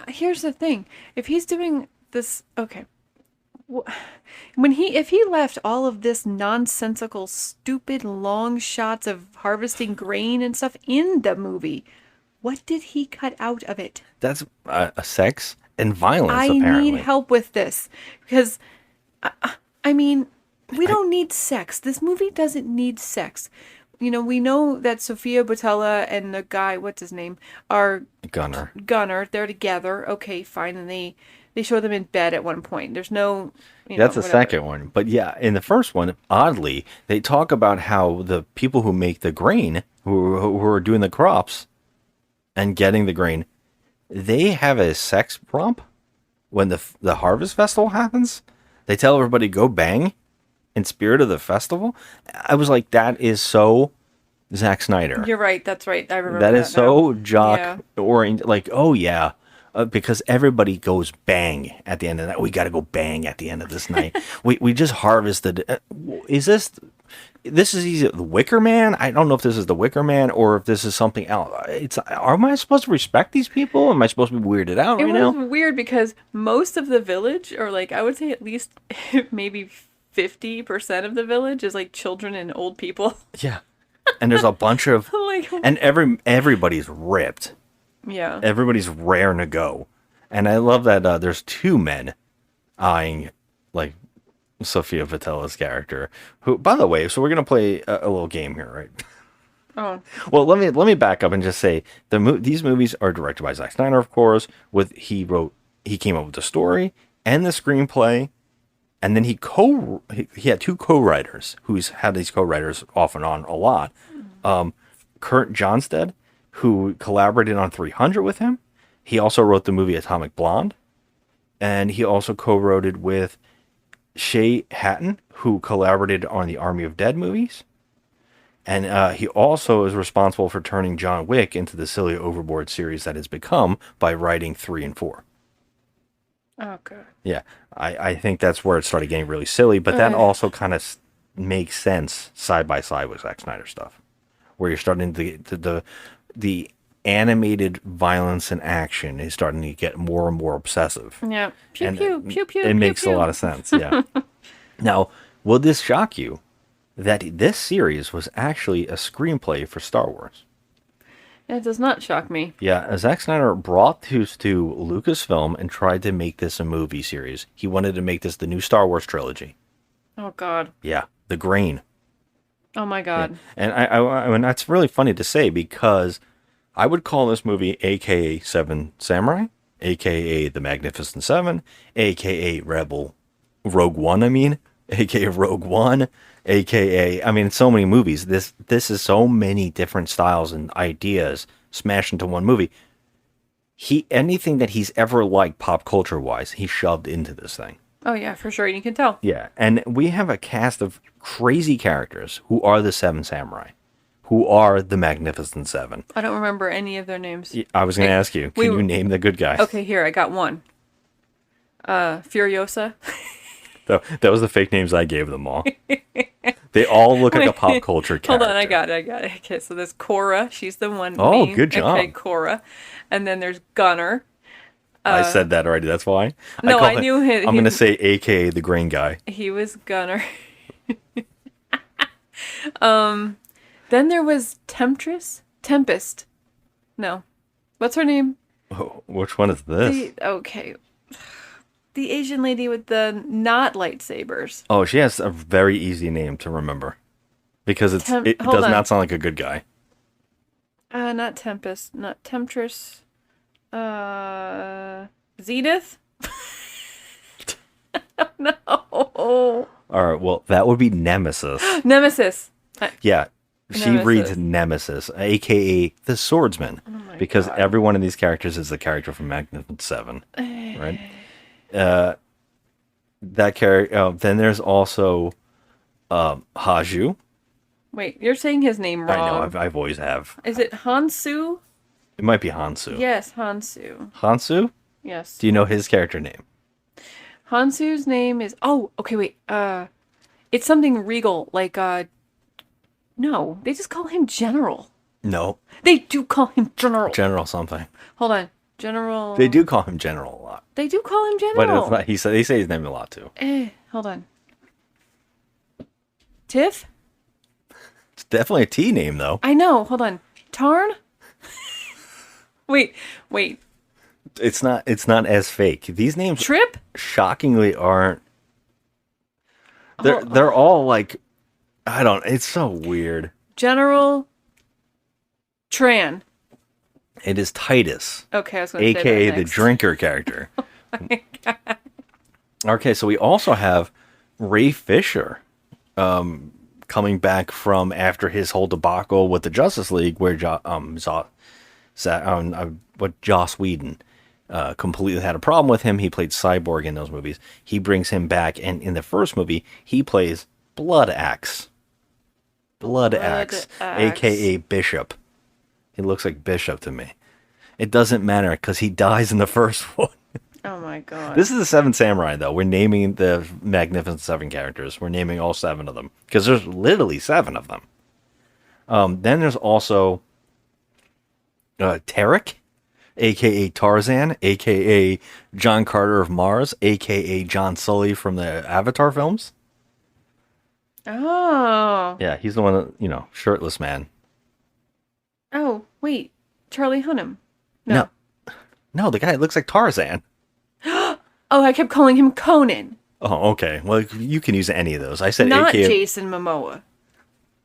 Speaker 4: Here's the thing. If he's doing this, okay. If he left all of this nonsensical, stupid, long shots of harvesting grain and stuff in the movie, what did he cut out of it?
Speaker 1: That's sex and violence,
Speaker 4: I
Speaker 1: apparently.
Speaker 4: need help with this. Because, I mean, we don't need sex. This movie doesn't need sex. You know, we know that Sofia Boutella and the guy, what's his name, are
Speaker 1: Gunner.
Speaker 4: They're together. Okay, fine. And they show them in bed at one point. There's no...
Speaker 1: That's the second one. But yeah, in the first one, oddly, they talk about how the people who make the grain, who are doing the crops and getting the grain, they have a sex romp when the harvest festival happens. They tell everybody go bang in spirit of the festival. I was like, that is so Zack Snyder.
Speaker 4: You're right. That's right. I remember
Speaker 1: that is so
Speaker 4: now.
Speaker 1: jock oriented. Like, oh yeah. Because everybody goes bang at the end of that. We got to go bang at the end of this night. we just harvested. Is this is either the Wicker Man? I don't know if this is the Wicker Man or if this is something else. Am I supposed to respect these people? Am I supposed to be weirded out right now?
Speaker 4: It was weird because most of the village, or like I would say at least maybe 50% of the village is like children and old people.
Speaker 1: Yeah, and there's a bunch of
Speaker 4: like,
Speaker 1: and everybody's ripped.
Speaker 4: Yeah.
Speaker 1: Everybody's raring to go. And I love that there's 2 men eyeing, like, Sofia Boutella's character. Who, by the way, so we're going to play a little game here, right?
Speaker 4: Oh.
Speaker 1: Well, let me back up and just say, these movies are directed by Zack Snyder, of course. He came up with the story and the screenplay. And then he had 2 co-writers who's had these co-writers off and on a lot. Kurt Johnstad, who collaborated on 300 with him. He also wrote the movie Atomic Blonde. And he also co-wrote it with Shay Hatton, who collaborated on the Army of Dead movies. And he also is responsible for turning John Wick into the silly overboard series that has become by writing 3 and 4.
Speaker 4: Oh, God.
Speaker 1: Yeah, I think that's where it started getting really silly, but that also kind of makes sense side by side with Zack Snyder stuff, where you're starting to get the animated violence and action is starting to get more and more obsessive.
Speaker 4: Yeah. Pew,
Speaker 1: And
Speaker 4: pew, pew, pew,
Speaker 1: it makes
Speaker 4: pew.
Speaker 1: a lot of sense, yeah. Now, will this shock you that this series was actually a screenplay for Star Wars?
Speaker 4: It does not shock me.
Speaker 1: Yeah, Zack Snyder brought this to Lucasfilm and tried to make this a movie series. He wanted to make this the new Star Wars trilogy.
Speaker 4: Oh, God.
Speaker 1: Yeah, the grain.
Speaker 4: Oh, my God.
Speaker 1: And and that's really funny to say because I would call this movie AKA Seven Samurai, AKA The Magnificent Seven, AKA Rogue One, AKA Rogue One, AKA, so many movies. This is so many different styles and ideas smashed into one movie. Anything that he's ever liked pop culture wise, he shoved into this thing.
Speaker 4: Oh, yeah, for sure. You can tell.
Speaker 1: Yeah, and we have a cast of crazy characters who are the Seven Samurai, who are the Magnificent Seven.
Speaker 4: I don't remember any of their names.
Speaker 1: I was going to ask you, can you name the good guys?
Speaker 4: Okay, here, I got one. Furiosa.
Speaker 1: That was the fake names I gave them all. They all look like a pop culture character.
Speaker 4: Hold on, I got it. Okay, so there's Cora. She's the one.
Speaker 1: Oh,
Speaker 4: main.
Speaker 1: good job.
Speaker 4: Okay, Cora. And then there's Gunner.
Speaker 1: I said that already, that's why.
Speaker 4: No, I knew him.
Speaker 1: I'm going to say AKA the Grain Guy.
Speaker 4: He was Gunner. Then there was Tempest. No. What's her name?
Speaker 1: Oh, which one is this?
Speaker 4: Okay. The Asian lady with the not lightsabers.
Speaker 1: Oh, she has a very easy name to remember. Because it does not sound like a good guy.
Speaker 4: Not Tempest. Not Temptress. Zenith? No.
Speaker 1: All right, well, that would be Nemesis.
Speaker 4: Nemesis.
Speaker 1: Yeah, she
Speaker 4: Nemesis.
Speaker 1: reads Nemesis, a.k.a. the Swordsman.
Speaker 4: Oh my
Speaker 1: because
Speaker 4: God.
Speaker 1: every one of these characters is the character from Magnificent Seven. Right? That character. Then there's also Haju.
Speaker 4: Wait, you're saying his name wrong.
Speaker 1: I know, I've always have.
Speaker 4: Is it Hansu?
Speaker 1: It might be Hansu.
Speaker 4: Yes, Hansu.
Speaker 1: Hansu?
Speaker 4: Yes.
Speaker 1: Do you know his character name?
Speaker 4: Hansu's name is... Oh, okay, wait. It's something regal, like, No, they just call him General.
Speaker 1: No,
Speaker 4: They do call him General.
Speaker 1: General something.
Speaker 4: Hold on. General.
Speaker 1: They do call him General a lot.
Speaker 4: They do call him
Speaker 1: But
Speaker 4: General.
Speaker 1: it's not, they say his name a lot too.
Speaker 4: Hold on. Tiff?
Speaker 1: It's definitely a T name though.
Speaker 4: I know. Hold on. Tarn? Wait.
Speaker 1: It's not as fake. These names
Speaker 4: Trip?
Speaker 1: shockingly aren't. They're all like, I don't. It's so weird.
Speaker 4: General Tran.
Speaker 1: It is Titus,
Speaker 4: Okay, I was going to say
Speaker 1: aka
Speaker 4: that
Speaker 1: the
Speaker 4: next.
Speaker 1: drinker character. Okay, so we also have Ray Fisher coming back from after his whole debacle with the Justice League, where Joss Whedon completely had a problem with him. He played Cyborg in those movies. He brings him back, and in the first movie, he plays Blood Axe. Blood Axe, aka Bishop. He looks like Bishop to me. It doesn't matter because he dies in the first one.
Speaker 4: Oh my god.
Speaker 1: This is the Seven Samurai, though. We're naming the Magnificent Seven characters. We're naming all 7 of them because there's literally 7 of them. Then there's also Tarek, a.k.a. Tarzan, a.k.a. John Carter of Mars, a.k.a. John Sully from the Avatar films.
Speaker 4: Oh.
Speaker 1: Yeah, he's the one that, shirtless man.
Speaker 4: Oh, wait. Charlie Hunnam.
Speaker 1: No, the guy looks like Tarzan.
Speaker 4: Oh, I kept calling him Conan.
Speaker 1: Oh, okay. Well, you can use any of those. I said
Speaker 4: Not
Speaker 1: a.k.a.
Speaker 4: Jason Momoa.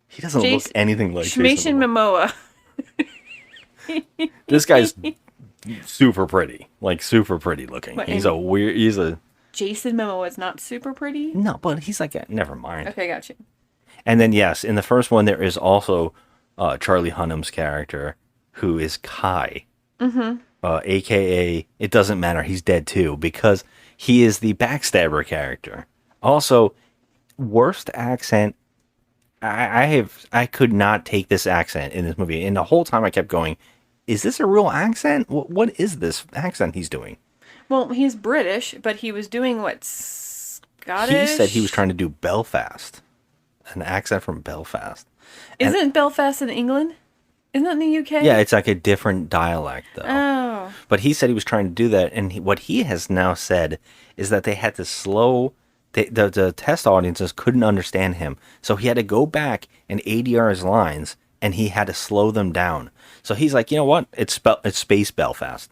Speaker 1: He doesn't look anything like Jason
Speaker 4: Jason
Speaker 1: Momoa.
Speaker 4: Momoa.
Speaker 1: This guy's super pretty. Like, super pretty looking.
Speaker 4: What,
Speaker 1: He's a...
Speaker 4: Jason Momoa is not super pretty?
Speaker 1: No, but he's like never mind.
Speaker 4: Okay, got you.
Speaker 1: And then, yes, in the first one, there is also Charlie Hunnam's character, who is Kai. Mm-hmm. A.k.a. It doesn't matter. He's dead, too, because he is the backstabber character. Also, worst accent. I could not take this accent in this movie. And the whole time I kept going, is this a real accent? What is this accent he's doing?
Speaker 4: Well, he's British, but he was doing what? Scottish?
Speaker 1: He said he was trying to do Belfast. An accent from Belfast.
Speaker 4: Isn't Belfast in England? Isn't that in the UK?
Speaker 1: Yeah, it's like a different dialect, though.
Speaker 4: Oh.
Speaker 1: But he said he was trying to do that, and what he has now said is that they had to slow... The test audiences couldn't understand him, so he had to go back and ADR his lines, and he had to slow them down. So he's like, you know what? It's Space Belfast.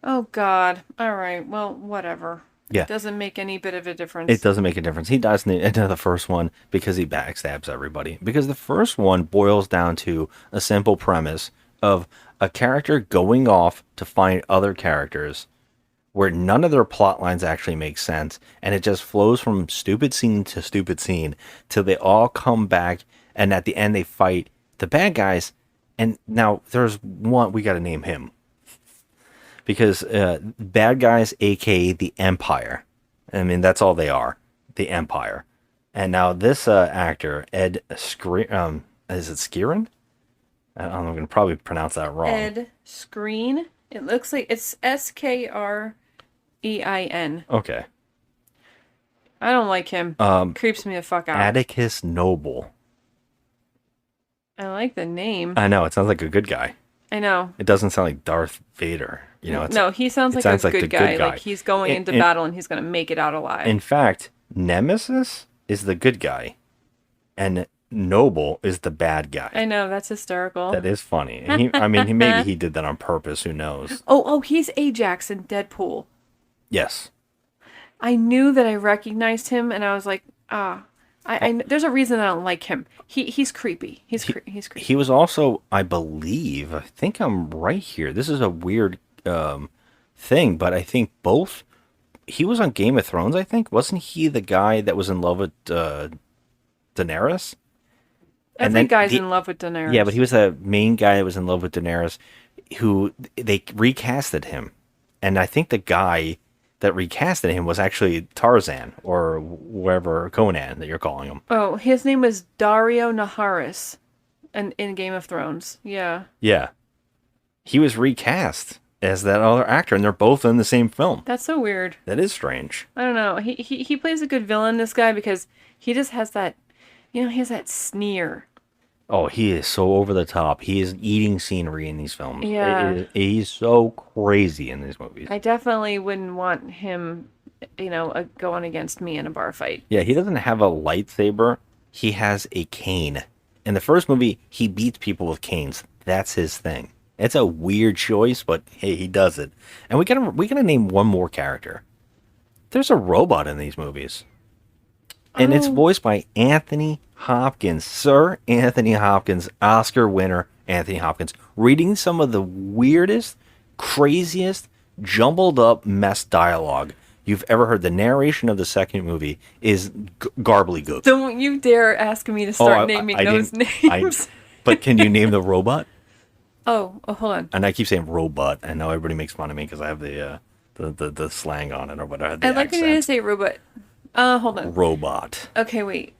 Speaker 4: Oh, God. All right. Well, whatever.
Speaker 1: Yeah.
Speaker 4: It doesn't make any bit of a difference.
Speaker 1: It doesn't make a difference. He dies in the end of the first one because he backstabs everybody. Because the first one boils down to a simple premise of a character going off to find other characters where none of their plot lines actually make sense, and it just flows from stupid scene to stupid scene till they all come back, and at the end they fight the bad guys. And now there's one, we got to name him. Because bad guys, aka the Empire. I mean, that's all they are, the Empire. And now this actor, Ed Skrein, is it Skrein? I'm going to probably pronounce that wrong.
Speaker 4: Ed Skrein. It looks like it's Skrein.
Speaker 1: Okay.
Speaker 4: I don't like him. Creeps me the fuck out.
Speaker 1: Atticus Noble.
Speaker 4: I like the name.
Speaker 1: I know, it sounds like a good guy.
Speaker 4: I know.
Speaker 1: It doesn't sound like Darth Vader.
Speaker 4: No, he sounds like a good guy. Like he's going into battle and he's going to make it out alive.
Speaker 1: In fact, Nemesis is the good guy, and Noble is the bad guy.
Speaker 4: I know, that's hysterical.
Speaker 1: That is funny. And maybe he did that on purpose. Who knows?
Speaker 4: Oh, he's Ajax in Deadpool.
Speaker 1: Yes.
Speaker 4: I knew that I recognized him, and I was like, there's a reason I don't like him. He's creepy. He's creepy.
Speaker 1: He was also, I think I'm right here. This is a weird thing, but I think both. He was on Game of Thrones, I think. Wasn't he the guy that was in love with Daenerys?
Speaker 4: Every guy's in love with Daenerys.
Speaker 1: Yeah, but he was the main guy that was in love with Daenerys, who they recasted him. And I think the guy that recasted him was actually Tarzan, or wherever, Conan that you're calling him.
Speaker 4: Oh, his name was Dario Naharis in Game of Thrones. Yeah.
Speaker 1: Yeah. He was recast as that other actor, and they're both in the same film.
Speaker 4: That's so weird.
Speaker 1: That is strange.
Speaker 4: I don't know. He plays a good villain, this guy, because he just has that, he has that sneer.
Speaker 1: Oh, he is so over the top. He is eating scenery in these films.
Speaker 4: Yeah.
Speaker 1: He's so crazy in these movies.
Speaker 4: I definitely wouldn't want him, going against me in a bar fight.
Speaker 1: Yeah, he doesn't have a lightsaber. He has a cane. In the first movie, he beats people with canes. That's his thing. It's a weird choice, but hey, he does it. And we gotta name one more character. There's a robot in these movies. And it's voiced by Anthony Hopkins. Sir Anthony Hopkins, Oscar winner Anthony Hopkins, reading some of the weirdest, craziest, jumbled up mess dialogue you've ever heard. The narration of the second movie is garbly-gook.
Speaker 4: Don't you dare ask me to start naming those names.
Speaker 1: But can you name the robot?
Speaker 4: Oh, hold on.
Speaker 1: And I keep saying robot. I know everybody makes fun of me because I have the slang on it or whatever. The
Speaker 4: I'd like you to
Speaker 1: accent.
Speaker 4: say robot. Hold on.
Speaker 1: Robot.
Speaker 4: Okay, wait.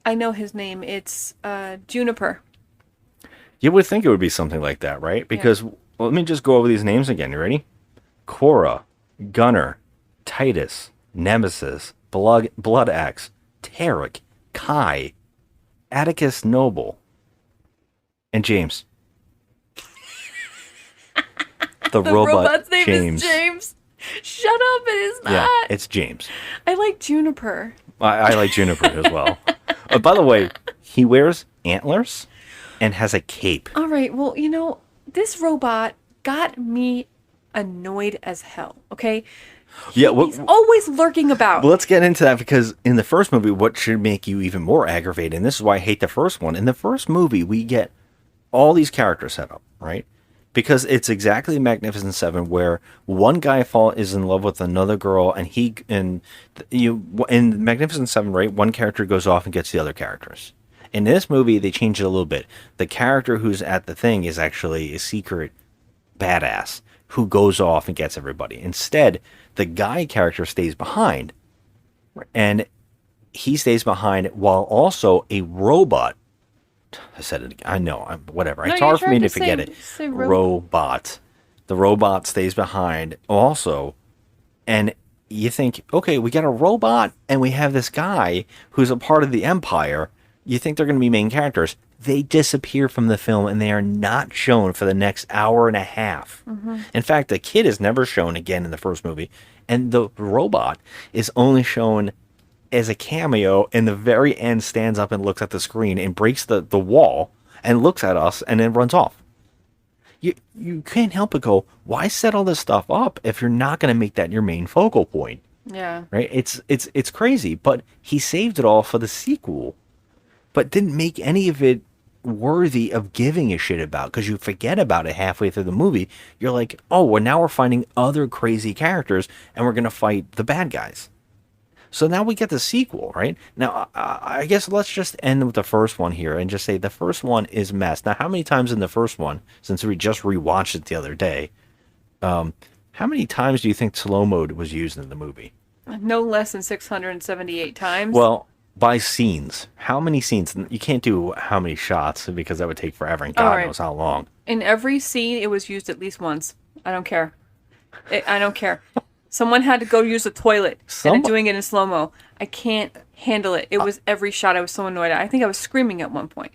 Speaker 4: I know his name. It's Juniper.
Speaker 1: You would think it would be something like that, right? Because let me just go over these names again. You ready? Cora, Gunner, Titus, Nemesis, Blood Axe, Tarek, Kai, Atticus Noble, and James. The robot
Speaker 4: robot's name
Speaker 1: James.
Speaker 4: is James. Shut up! It is not.
Speaker 1: Yeah, it's James.
Speaker 4: I like Juniper.
Speaker 1: I like Juniper as well. By the way, he wears antlers and has a cape.
Speaker 4: All right. Well, this robot got me annoyed as hell. Okay.
Speaker 1: Yeah,
Speaker 4: He's always lurking about.
Speaker 1: Well, let's get into that because in the first movie, what should make you even more aggravated, and this is why I hate the first one. In the first movie, we get all these characters set up, right? Because it's exactly Magnificent Seven, where one guy is in love with another girl, and in Magnificent Seven, right? One character goes off and gets the other characters. In this movie, they change it a little bit. The character who's at the thing is actually a secret badass who goes off and gets everybody. Instead, the guy character stays behind, and he stays behind while also a robot. I said it again. I know. Whatever.
Speaker 4: No,
Speaker 1: it's
Speaker 4: you
Speaker 1: hard for me
Speaker 4: tried
Speaker 1: to
Speaker 4: to
Speaker 1: forget
Speaker 4: say
Speaker 1: it.
Speaker 4: robot.
Speaker 1: Robot. The robot stays behind also, and you think, okay, we got a robot, and we have this guy who's a part of the Empire. You think they're going to be main characters. They disappear from the film, and they are not shown for the next hour and a half. Mm-hmm. In fact, the kid is never shown again in the first movie, and the robot is only shown as a cameo. In the very end, stands up and looks at the screen and breaks the wall and looks at us and then runs off. You can't help but go, why set all this stuff up if you're not going to make that your main focal point?
Speaker 4: Yeah.
Speaker 1: Right? It's crazy, but he saved it all for the sequel, but didn't make any of it worthy of giving a shit about, because you forget about it halfway through the movie. You're like, oh, well, now we're finding other crazy characters and we're going to fight the bad guys. So now we get the sequel, right? Now, I guess let's just end with the first one here and just say the first one is mess. Now, how many times in the first one, since we just rewatched it the other day, how many times do you think slow mode was used in the movie?
Speaker 4: No less than 678 times.
Speaker 1: Well, by scenes. How many scenes? You can't do how many shots because that would take forever, and God knows how long.
Speaker 4: In every scene, it was used at least once. I don't care. I don't care. Someone had to go use the toilet, and they're doing it in slow-mo. I can't handle it. It was every shot. I was so annoyed. I think I was screaming at one point.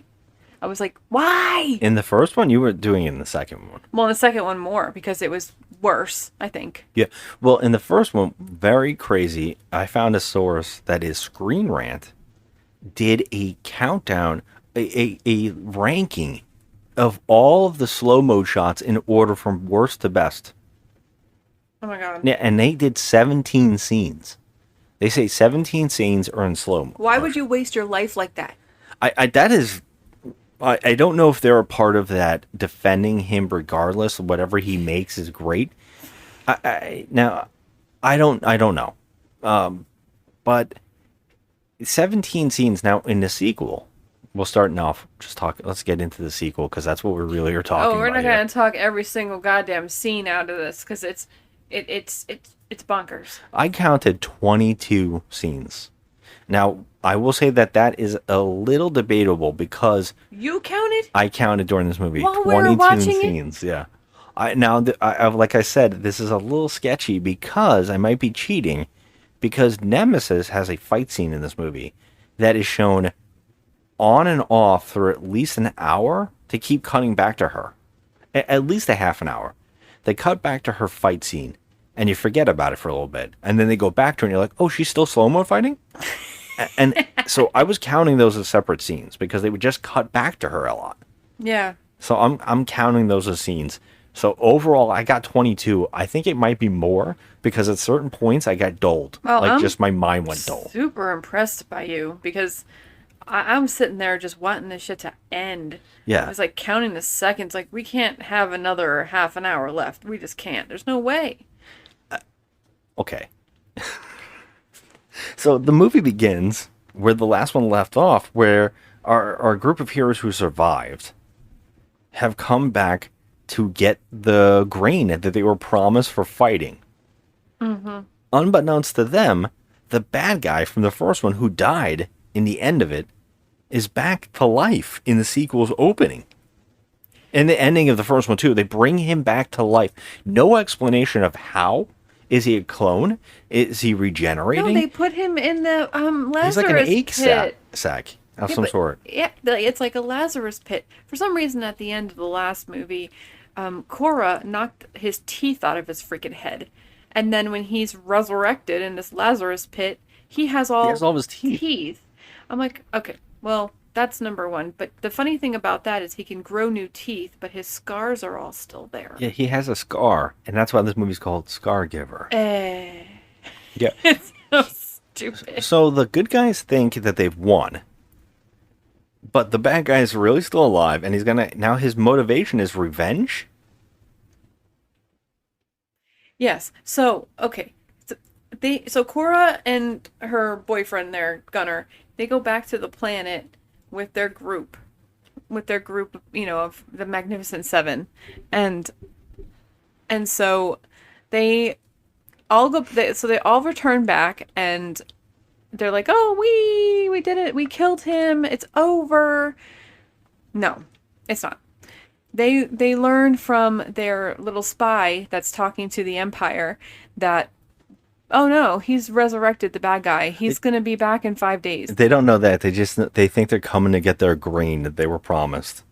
Speaker 4: I was like, why?
Speaker 1: In the first one, you were doing it in the second one.
Speaker 4: Well, in the second one more, because it was worse, I think.
Speaker 1: Yeah. Well, in the first one, very crazy, I found a source that is Screen Rant did a countdown, a ranking of all of the slow-mo shots in order from worst to best.
Speaker 4: Oh my god.
Speaker 1: Yeah, and they did 17 scenes. They say 17 scenes are in slow-mo.
Speaker 4: Why would you waste your life like that?
Speaker 1: I don't know if they're a part of that defending him regardless. Whatever he makes is great. Now, I don't know. But 17 scenes now in the sequel. We'll start now. Let's get into the sequel because that's what we really are talking about.
Speaker 4: Oh, we're not going to talk every single goddamn scene out of this because it's bonkers.
Speaker 1: I counted 22 scenes. Now, I will say that is a little debatable because
Speaker 4: you counted?
Speaker 1: I counted during this movie.
Speaker 4: While we were watching
Speaker 1: scenes. Yeah. Like I said, this is a little sketchy because I might be cheating because Nemesis has a fight scene in this movie that is shown on and off for at least an hour to keep cutting back to her. At least a half an hour. They cut back to her fight scene, and you forget about it for a little bit. And then they go back to her, and you're like, oh, she's still slow-mo fighting? And so I was counting those as separate scenes because they would just cut back to her a lot.
Speaker 4: Yeah.
Speaker 1: So I'm counting those as scenes. So overall, I got 22. I think it might be more because at certain points I got dulled.
Speaker 4: Well,
Speaker 1: like
Speaker 4: I'm
Speaker 1: just my mind went dull.
Speaker 4: Super impressed by you because I'm sitting there just wanting this shit to end.
Speaker 1: Yeah.
Speaker 4: I was like counting the seconds. Like, we can't have another half an hour left. We just can't. There's no way.
Speaker 1: Okay. So the movie begins where the last one left off, where our group of heroes who survived have come back to get the grain that they were promised for fighting. Mm-hmm. Unbeknownst to them, the bad guy from the first one who died in the end of it is back to life in the sequel's opening. In the ending of the first one, too, they bring him back to life. No explanation of how. Is he a clone? Is he regenerating?
Speaker 4: No, they put him in the Lazarus
Speaker 1: He's like an egg
Speaker 4: pit.
Speaker 1: sack of some sort.
Speaker 4: Yeah, it's like a Lazarus pit. For some reason, at the end of the last movie, Cora knocked his teeth out of his freaking head. And then when he's resurrected in this Lazarus pit, he has all
Speaker 1: of his teeth.
Speaker 4: I'm like, okay, well, that's number one. But the funny thing about that is he can grow new teeth, but his scars are all still there.
Speaker 1: Yeah, he has a scar, and that's why this movie's called Scar Giver. Yeah.
Speaker 4: It's so stupid.
Speaker 1: So the good guys think that they've won, but the bad guy is really still alive, and now his motivation is revenge.
Speaker 4: Yes. So, okay. So Cora and her boyfriend there, Gunnar, they go back to the planet with their group, of the Magnificent Seven, and so they all go. They all return back, and they're like, "Oh, we did it. We killed him. It's over." No, it's not. They learn from their little spy that's talking to the Empire that, oh no, he's resurrected the bad guy. He's going to be back in 5 days.
Speaker 1: They don't know that. They think they're coming to get their grain that they were promised.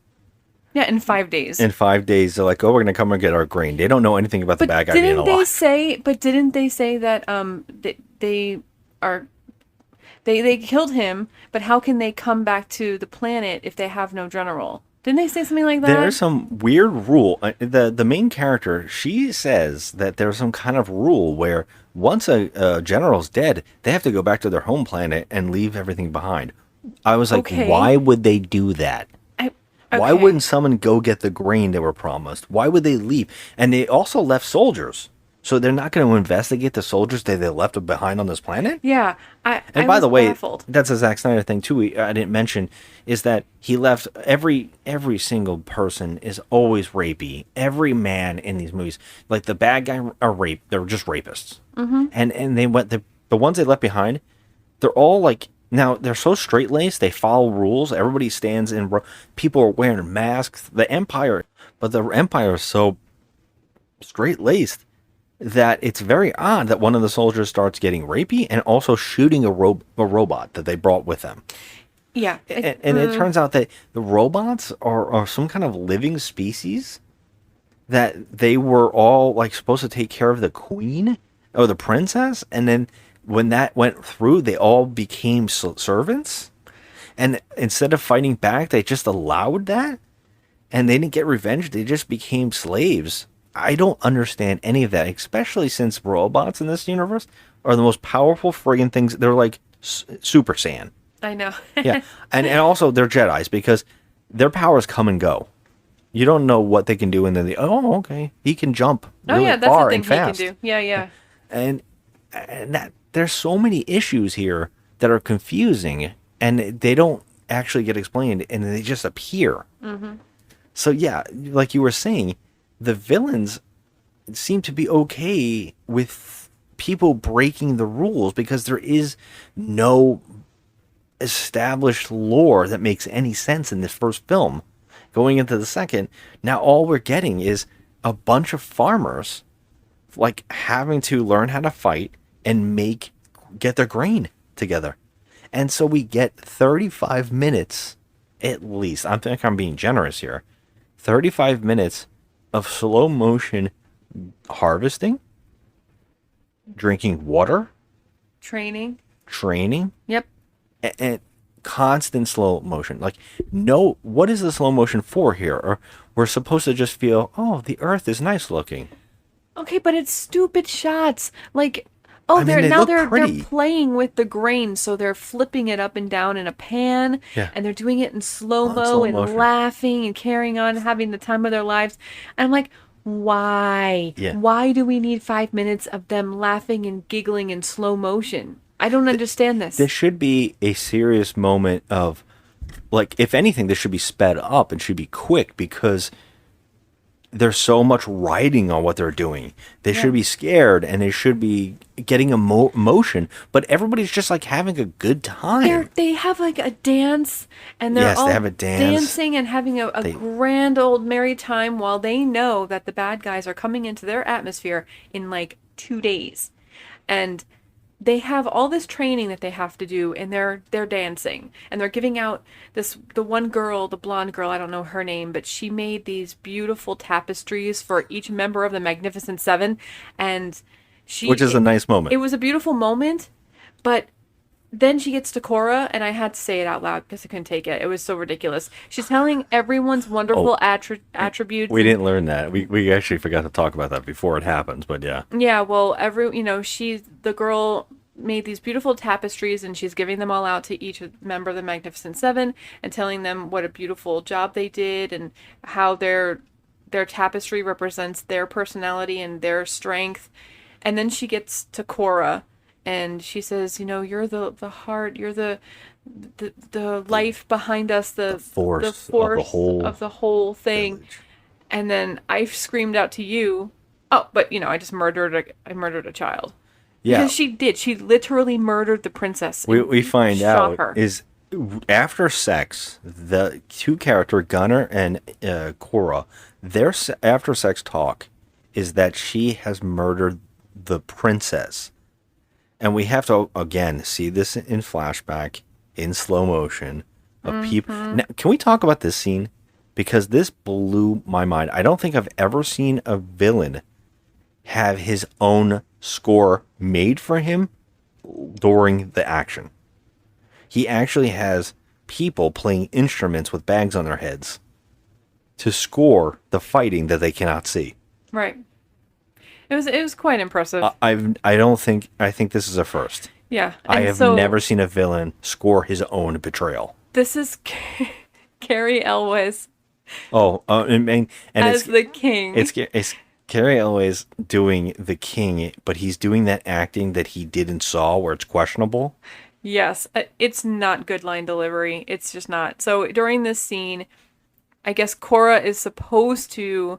Speaker 4: Yeah, in 5 days.
Speaker 1: In 5 days, they're like, oh, we're going to come and get our grain. They don't know anything about the bad guy being alive.
Speaker 4: Didn't they say that they killed him, but how can they come back to the planet if they have no general? Didn't they say something like that?
Speaker 1: There's some weird rule. The main character, she says that there's some kind of rule where once a general's dead, they have to go back to their home planet and leave everything behind. I was like,
Speaker 4: Okay.
Speaker 1: Why would they do that? Why
Speaker 4: Okay.
Speaker 1: wouldn't someone go get the grain they were promised? Why would they leave? And they also left soldiers. So they're not going to investigate the soldiers that they left behind on this planet?
Speaker 4: Yeah.
Speaker 1: And by the way,
Speaker 4: baffled.
Speaker 1: that's a Zack Snyder thing too. I didn't mention is that he left every single person is always rapey. Every man in these movies, like the bad guy, are rape. They're just rapists. Mm-hmm. And they went the ones they left behind. They're all like now they're so straight laced. They follow rules. Everybody stands in. People are wearing masks. The Empire is so straight laced that it's very odd that one of the soldiers starts getting rapey and also shooting a robot that they brought with them.
Speaker 4: Yeah.
Speaker 1: And it turns out that the robots are some kind of living species that they were all like supposed to take care of the queen or the princess. And then when that went through, they all became servants. And instead of fighting back, they just allowed that. And they didn't get revenge. They just became slaves. I don't understand any of that, especially since robots in this universe are the most powerful friggin' things. They're like Super Saiyan.
Speaker 4: I know.
Speaker 1: Yeah. And also they're Jedis because their powers come and go. You don't know what they can do, and then okay, he can jump really
Speaker 4: that's
Speaker 1: far
Speaker 4: the thing
Speaker 1: and fast.
Speaker 4: he can do. Yeah.
Speaker 1: And that there's so many issues here that are confusing, and they don't actually get explained, and they just appear. Mm-hmm. So yeah, like you were saying, the villains seem to be okay with people breaking the rules because there is no established lore that makes any sense in this first film. Going into the second, now all we're getting is a bunch of farmers like having to learn how to fight and get their grain together. And so we get 35 minutes, at least. I think I'm being generous here. 35 minutes of slow motion harvesting, drinking water,
Speaker 4: Training.
Speaker 1: and,
Speaker 4: Yep.
Speaker 1: and constant slow motion. Like, no, what is the slow motion for here? Or we're supposed to just feel, oh, the earth is nice looking.
Speaker 4: Okay, but it's stupid shots. Like, oh,
Speaker 1: I mean,
Speaker 4: they're
Speaker 1: pretty.
Speaker 4: playing with the grain, so they're flipping it up and down in a pan,
Speaker 1: Yeah.
Speaker 4: and they're doing it in slow
Speaker 1: On
Speaker 4: mo
Speaker 1: slow
Speaker 4: and
Speaker 1: motion.
Speaker 4: laughing and carrying on, having the time of their lives. And I'm like, why?
Speaker 1: Yeah.
Speaker 4: Why do we need 5 minutes of them laughing and giggling in slow motion? I don't understand this.
Speaker 1: This should be a serious moment of, like, if anything, this should be sped up and should be quick because there's so much riding on what they're doing. They should be scared and they should be getting emotion, but everybody's just like having a good time.
Speaker 4: They have like a dance, and they're
Speaker 1: Yes, they
Speaker 4: all
Speaker 1: have a dance.
Speaker 4: dancing and having a grand old merry time while they know that the bad guys are coming into their atmosphere in like 2 days. And they have all this training that they have to do, and they're dancing, and they're giving out the one girl, the blonde girl, I don't know her name, but she made these beautiful tapestries for each member of the Magnificent Seven, and
Speaker 1: Which is a nice moment.
Speaker 4: It was a beautiful moment, but then she gets to Cora, and I had to say it out loud because I couldn't take it. It was so ridiculous. She's telling everyone's wonderful attributes.
Speaker 1: We didn't learn that. We actually forgot to talk about that before it happens, but yeah.
Speaker 4: Yeah, well, the girl made these beautiful tapestries, and she's giving them all out to each member of the Magnificent Seven and telling them what a beautiful job they did and how their tapestry represents their personality and their strength. And then she gets to Cora, and she says, you're the heart, you're the life behind us, the
Speaker 1: force
Speaker 4: of the whole thing.
Speaker 1: village.
Speaker 4: And then I screamed out to you, oh, but I just murdered a child.
Speaker 1: Yeah.
Speaker 4: Because she did. She literally murdered the princess.
Speaker 1: We find
Speaker 4: shot
Speaker 1: out
Speaker 4: her.
Speaker 1: is after sex, the two character Gunnar and Cora, their after sex talk is that she has murdered the princess. And we have to, again, see this in flashback, in slow motion, of people. Now, can we talk about this scene? Because this blew my mind. I don't think I've ever seen a villain have his own score made for him during the action. He actually has people playing instruments with bags on their heads to score the fighting that they cannot see.
Speaker 4: Right. It was quite impressive.
Speaker 1: I think this is a first.
Speaker 4: Yeah.
Speaker 1: I
Speaker 4: And
Speaker 1: have
Speaker 4: so
Speaker 1: never seen a villain score his own betrayal.
Speaker 4: This is Carrie Elwes
Speaker 1: And
Speaker 4: as
Speaker 1: it's
Speaker 4: the king.
Speaker 1: it's Carrie Elwes doing the king, but he's doing that acting that he did in Saw, where it's questionable.
Speaker 4: Yes, it's not good line delivery. It's just not. So during this scene, I guess Cora is supposed to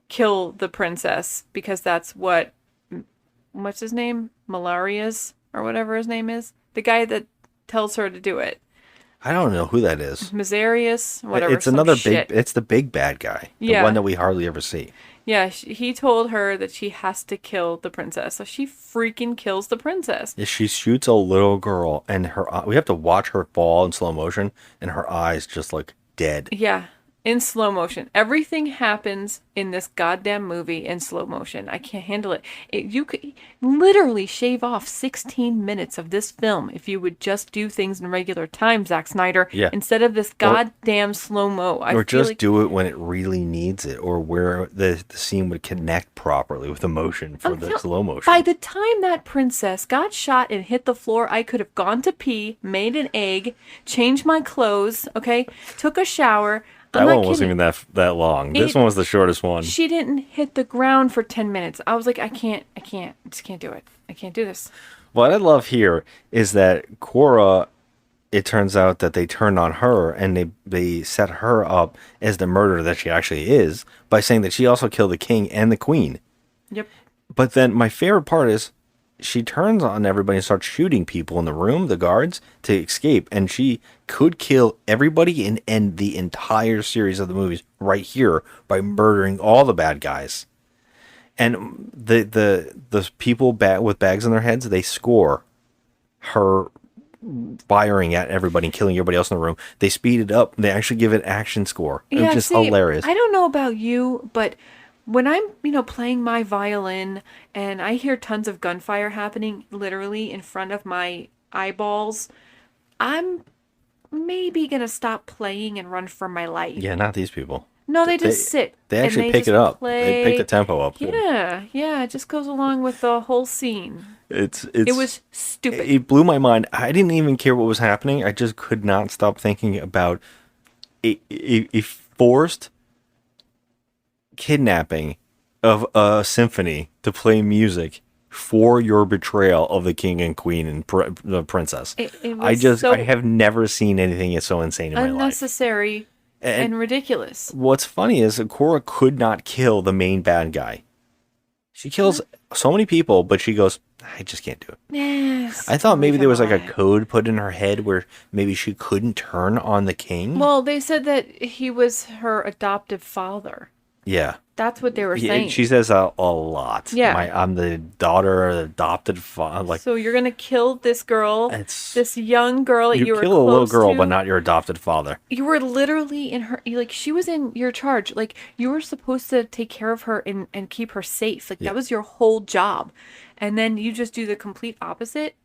Speaker 4: kill the princess because that's what's his name? Malaria's or whatever his name is. The guy that tells her to do it.
Speaker 1: I don't know who that is.
Speaker 4: Mazarius, whatever.
Speaker 1: It's another
Speaker 4: shit.
Speaker 1: It's the big bad guy. The
Speaker 4: Yeah.
Speaker 1: one that we hardly ever see.
Speaker 4: Yeah, he told her that she has to kill the princess. So she freaking kills the princess.
Speaker 1: Yeah, she shoots a little girl, and we have to watch her fall in slow motion, and her eyes just look dead.
Speaker 4: Yeah, in slow motion. Everything happens in this goddamn movie in slow motion. I can't handle it. You could literally shave off 16 minutes of this film if you would just do things in regular time, Zack Snyder,
Speaker 1: Yeah.
Speaker 4: instead of this goddamn slow-mo.
Speaker 1: Or just do it when it really needs it, or where the scene would connect properly with emotion for the slow motion.
Speaker 4: By the time that princess got shot and hit the floor, I could have gone to pee, made an egg, changed my clothes, okay, took a shower.
Speaker 1: That one wasn't even that long. This one was the shortest one.
Speaker 4: She didn't hit the ground for 10 minutes. I was like, I just can't do it. I can't do this.
Speaker 1: What I love here is that Cora, it turns out that they turned on her and they set her up as the murderer that she actually is by saying that she also killed the king and the queen.
Speaker 4: Yep.
Speaker 1: But then my favorite part is she turns on everybody and starts shooting people in the room, the guards, to escape. And she could kill everybody and end the entire series of the movies right here by murdering all the bad guys. And the people with bags on their heads, they score her firing at everybody and killing everybody else in the room. They speed it up. They actually give it action score. It was just hilarious.
Speaker 4: I don't know about you, but when I'm, playing my violin and I hear tons of gunfire happening literally in front of my eyeballs, I'm maybe going to stop playing and run for my life.
Speaker 1: Yeah, not these people.
Speaker 4: No, they just sit.
Speaker 1: They actually
Speaker 4: and
Speaker 1: pick it up.
Speaker 4: Play.
Speaker 1: They pick the tempo up.
Speaker 4: Yeah, it just goes along with the whole scene.
Speaker 1: It
Speaker 4: was stupid.
Speaker 1: It blew my mind. I didn't even care what was happening. I just could not stop thinking about a forced kidnapping of a symphony to play music for your betrayal of the king and queen and the princess.
Speaker 4: It was
Speaker 1: I have never seen anything so insane in my life.
Speaker 4: Unnecessary and ridiculous.
Speaker 1: What's funny is Korra could not kill the main bad guy. She kills so many people, but she goes, I just can't do it.
Speaker 4: Yes.
Speaker 1: I thought maybe there was like a code put in her head where maybe she couldn't turn on the king.
Speaker 4: Well, they said that he was her adoptive father.
Speaker 1: Yeah.
Speaker 4: That's what they were saying.
Speaker 1: She says a lot.
Speaker 4: Yeah.
Speaker 1: I'm the daughter of the adopted father. Like,
Speaker 4: so you're going to kill this girl, this young girl that you were
Speaker 1: kill a little
Speaker 4: close
Speaker 1: girl,
Speaker 4: to.
Speaker 1: but not your adopted father.
Speaker 4: You were literally in her, like, she was in your charge. Like, you were supposed to take care of her and keep her safe. Like, that was your whole job. And then you just do the complete opposite.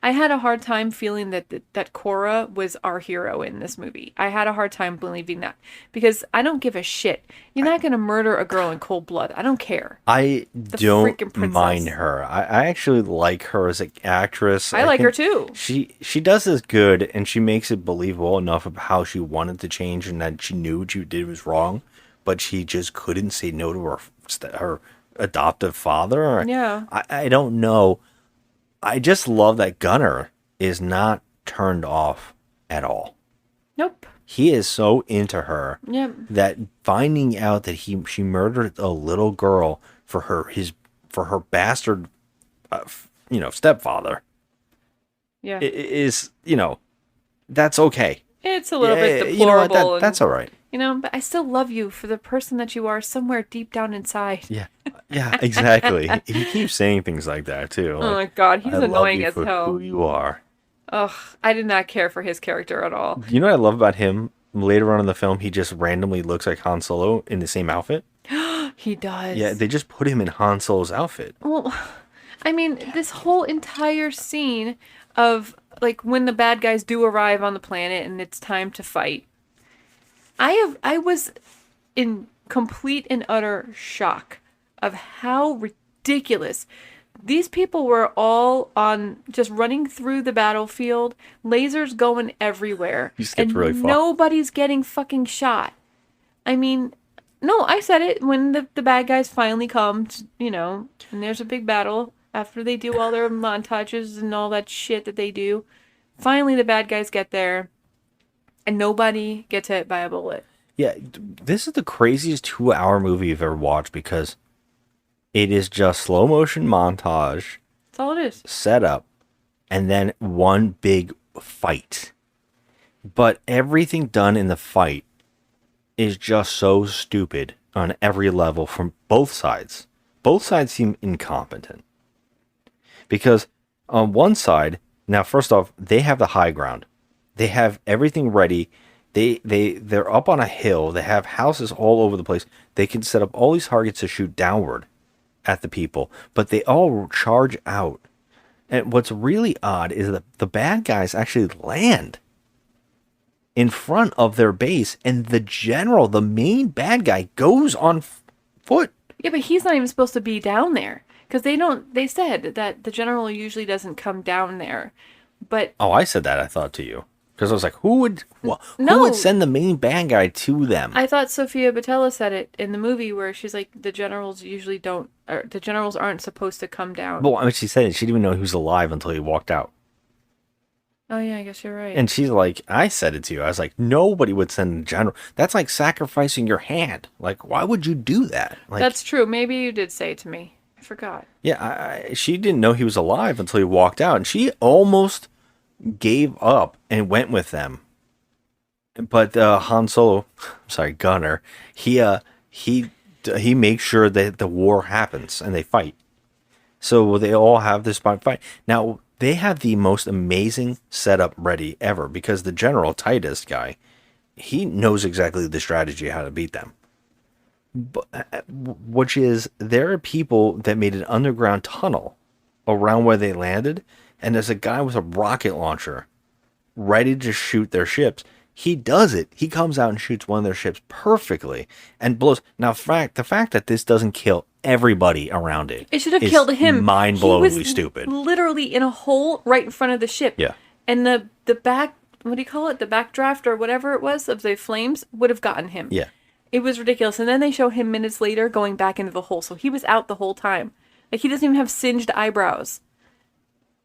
Speaker 4: I had a hard time feeling that Korra was our hero in this movie. I had a hard time believing that because I don't give a shit. You're not going to murder a girl in cold blood. I don't care.
Speaker 1: I don't mind her. I actually like her as an actress.
Speaker 4: I like her too.
Speaker 1: She does this good, and she makes it believable enough of how she wanted to change and that she knew what she did was wrong, but she just couldn't say no to her adoptive father.
Speaker 4: Yeah.
Speaker 1: I don't know. I just love that Gunnar is not turned off at all.
Speaker 4: Nope.
Speaker 1: He is so into her that finding out that she murdered a little girl for her bastard, stepfather.
Speaker 4: Yeah.
Speaker 1: Is that's okay.
Speaker 4: It's a little bit deplorable.
Speaker 1: You know what? That's all right.
Speaker 4: But I still love you for the person that you are somewhere deep down inside.
Speaker 1: Yeah, exactly. He keeps saying things like that too.
Speaker 4: Oh my god, he's annoying as
Speaker 1: for
Speaker 4: hell.
Speaker 1: Who you are.
Speaker 4: Ugh, I did not care for his character at all.
Speaker 1: You know what I love about him? Later on in the film, he just randomly looks like Han Solo in the same outfit.
Speaker 4: He does.
Speaker 1: Yeah, they just put him in Han Solo's outfit.
Speaker 4: Well, I mean, this whole entire scene of like when the bad guys do arrive on the planet and it's time to fight. I was in complete and utter shock of how ridiculous these people were all on, just running through the battlefield, lasers going everywhere,
Speaker 1: You skipped
Speaker 4: and
Speaker 1: really far.
Speaker 4: nobody's getting fucking shot. I mean, no, I said it when the bad guys finally come, and there's a big battle after they do all their montages and all that shit that they do. Finally, the bad guys get there. And nobody gets hit by a bullet.
Speaker 1: Yeah, this is the craziest 2-hour movie you've ever watched because it is just slow motion montage.
Speaker 4: That's all it is.
Speaker 1: Set up, and then one big fight. But everything done in the fight is just so stupid on every level from both sides. Both sides seem incompetent. Because on one side, now first off, they have the high ground. They have everything ready. They're up on a hill. They have houses all over the place. They can set up all these targets to shoot downward at the people, but they all charge out. And what's really odd is that the bad guys actually land in front of their base, and the general, the main bad guy, goes on foot.
Speaker 4: Yeah, but he's not even supposed to be down there because they said that the general usually doesn't come down there. But
Speaker 1: oh, I said that, I thought, to you. Because I was like, who would send the main bad guy to them?
Speaker 4: I thought Sofia Boutella said it in the movie where she's like, the generals aren't supposed to come down.
Speaker 1: Well, I mean, she said it. She didn't even know he was alive until he walked out.
Speaker 4: Oh, yeah, I guess you're right.
Speaker 1: And she's like, I said it to you. I was like, nobody would send the general. That's like sacrificing your hand. Like, why would you do that? Like,
Speaker 4: that's true. Maybe you did say it to me. I forgot.
Speaker 1: Yeah, she didn't know he was alive until he walked out. And she almost gave up and went with them. But Han Solo, Gunnar, he makes sure that the war happens and they fight. So they all have this fight. Now, they have the most amazing setup ready ever because the General Titus guy, he knows exactly the strategy how to beat them. Which is, there are people that made an underground tunnel around where they landed, and there's a guy with a rocket launcher ready to shoot their ships. He does it. He comes out and shoots one of their ships perfectly and blows. Now, the fact that this doesn't kill everybody around it.
Speaker 4: It should have killed him.
Speaker 1: Mind-blowingly stupid.
Speaker 4: Literally in a hole right in front of the ship.
Speaker 1: Yeah.
Speaker 4: And the back, what do you call it? The backdraft or whatever it was of the flames would have gotten him.
Speaker 1: Yeah.
Speaker 4: It was ridiculous. And then they show him minutes later going back into the hole. So he was out the whole time. Like, he doesn't even have singed eyebrows.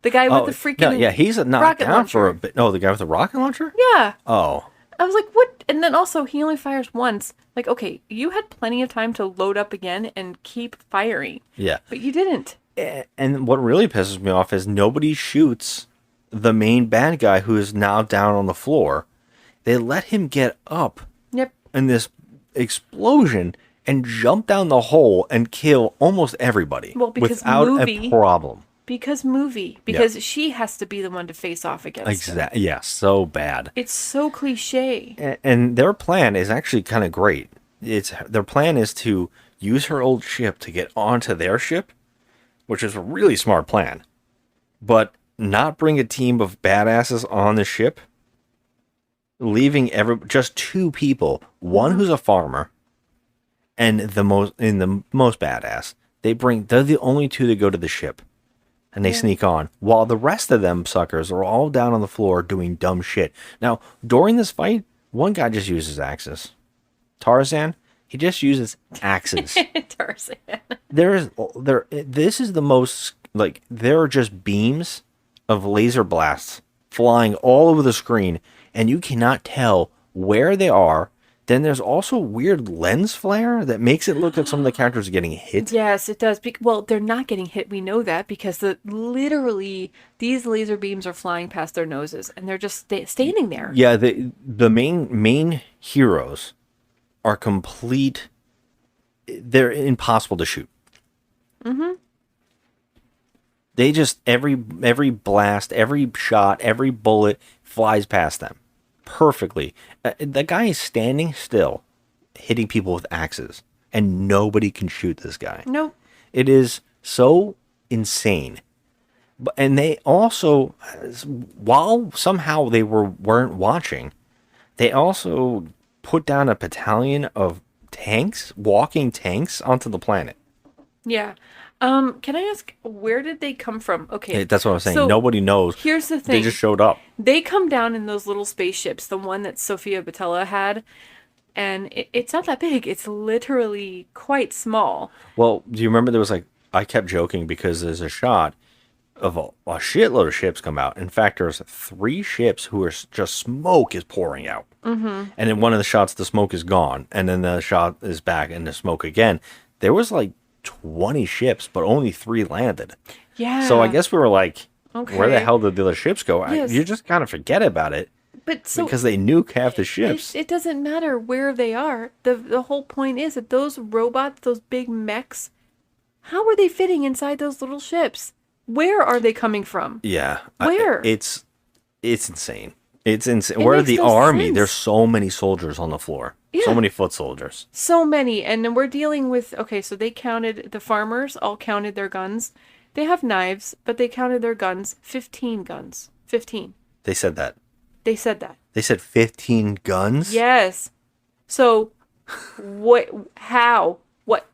Speaker 4: The guy with the freaking
Speaker 1: no, yeah, he's not
Speaker 4: rocket
Speaker 1: down
Speaker 4: launcher.
Speaker 1: for a bit. No, the guy with the rocket launcher?
Speaker 4: Yeah.
Speaker 1: Oh.
Speaker 4: I was like, what? And then also, he only fires once. Like, okay, you had plenty of time to load up again and keep firing.
Speaker 1: Yeah.
Speaker 4: But you didn't.
Speaker 1: And what really pisses me off is nobody shoots the main bad guy who is now down on the floor. They let him get up
Speaker 4: Yep.
Speaker 1: in this explosion and jump down the hole and kill almost everybody without a problem.
Speaker 4: Because she has to be the one to face off against him.
Speaker 1: Exactly. Yeah, so bad.
Speaker 4: It's so cliche.
Speaker 1: And their plan is actually kind of great. Their plan is to use her old ship to get onto their ship, which is a really smart plan. But not bring a team of badasses on the ship, leaving just two people, one who's a farmer and the most badass. They're the only two that go to the ship. And they sneak on, while the rest of them suckers are all down on the floor doing dumb shit. Now, during this fight, one guy just uses axes. Tarzan, he just uses axes.
Speaker 4: Tarzan.
Speaker 1: This is the most, like, there are just beams of laser blasts flying all over the screen, and you cannot tell where they are. Then there's also weird lens flare that makes it look like some of the characters are getting hit.
Speaker 4: Yes, it does. Well, they're not getting hit. We know that because literally these laser beams are flying past their noses and they're just standing there.
Speaker 1: Yeah, the main heroes are complete. They're impossible to shoot. Mm-hmm. They just every blast, every shot, every bullet flies past them perfectly. The guy is standing still, hitting people with axes, and nobody can shoot this guy.
Speaker 4: Nope.
Speaker 1: It is so insane. And they also, while somehow they weren't watching, they also put down a battalion of walking tanks onto the planet.
Speaker 4: Yeah. Can I ask, where did they come from? Okay.
Speaker 1: That's what I'm saying.
Speaker 4: So,
Speaker 1: nobody knows.
Speaker 4: Here's the thing.
Speaker 1: They just showed up.
Speaker 4: They come down in those little spaceships, the one that Sofia Boutella had, and it's not that big. It's literally quite small.
Speaker 1: Well, do you remember there was I kept joking because there's a shot of a shitload of ships come out. In fact, there's 3 ships who are just smoke is pouring out. Mm-hmm. And in one of the shots, the smoke is gone. And then the shot is back and the smoke again. There was 20 ships, but only 3 landed.
Speaker 4: Yeah.
Speaker 1: So I guess we were like,
Speaker 4: okay,
Speaker 1: where the hell did the other ships go?
Speaker 4: Yes.
Speaker 1: You just kind of forget about it.
Speaker 4: But
Speaker 1: because they nuke half the ships.
Speaker 4: It doesn't matter where they are. The whole point is that those robots, those big mechs, how are they fitting inside those little ships? Where are they coming from?
Speaker 1: Yeah.
Speaker 4: Where?
Speaker 1: It's insane. It's insane. Where the army? There's so many soldiers on the floor. Yeah. So many foot soldiers.
Speaker 4: So many. And then we're dealing with, okay, so they counted, the farmers all counted their guns. They have knives, but they counted their guns. 15 guns. 15.
Speaker 1: They said that.
Speaker 4: They said that.
Speaker 1: They said 15 guns?
Speaker 4: Yes. So, what, how, what,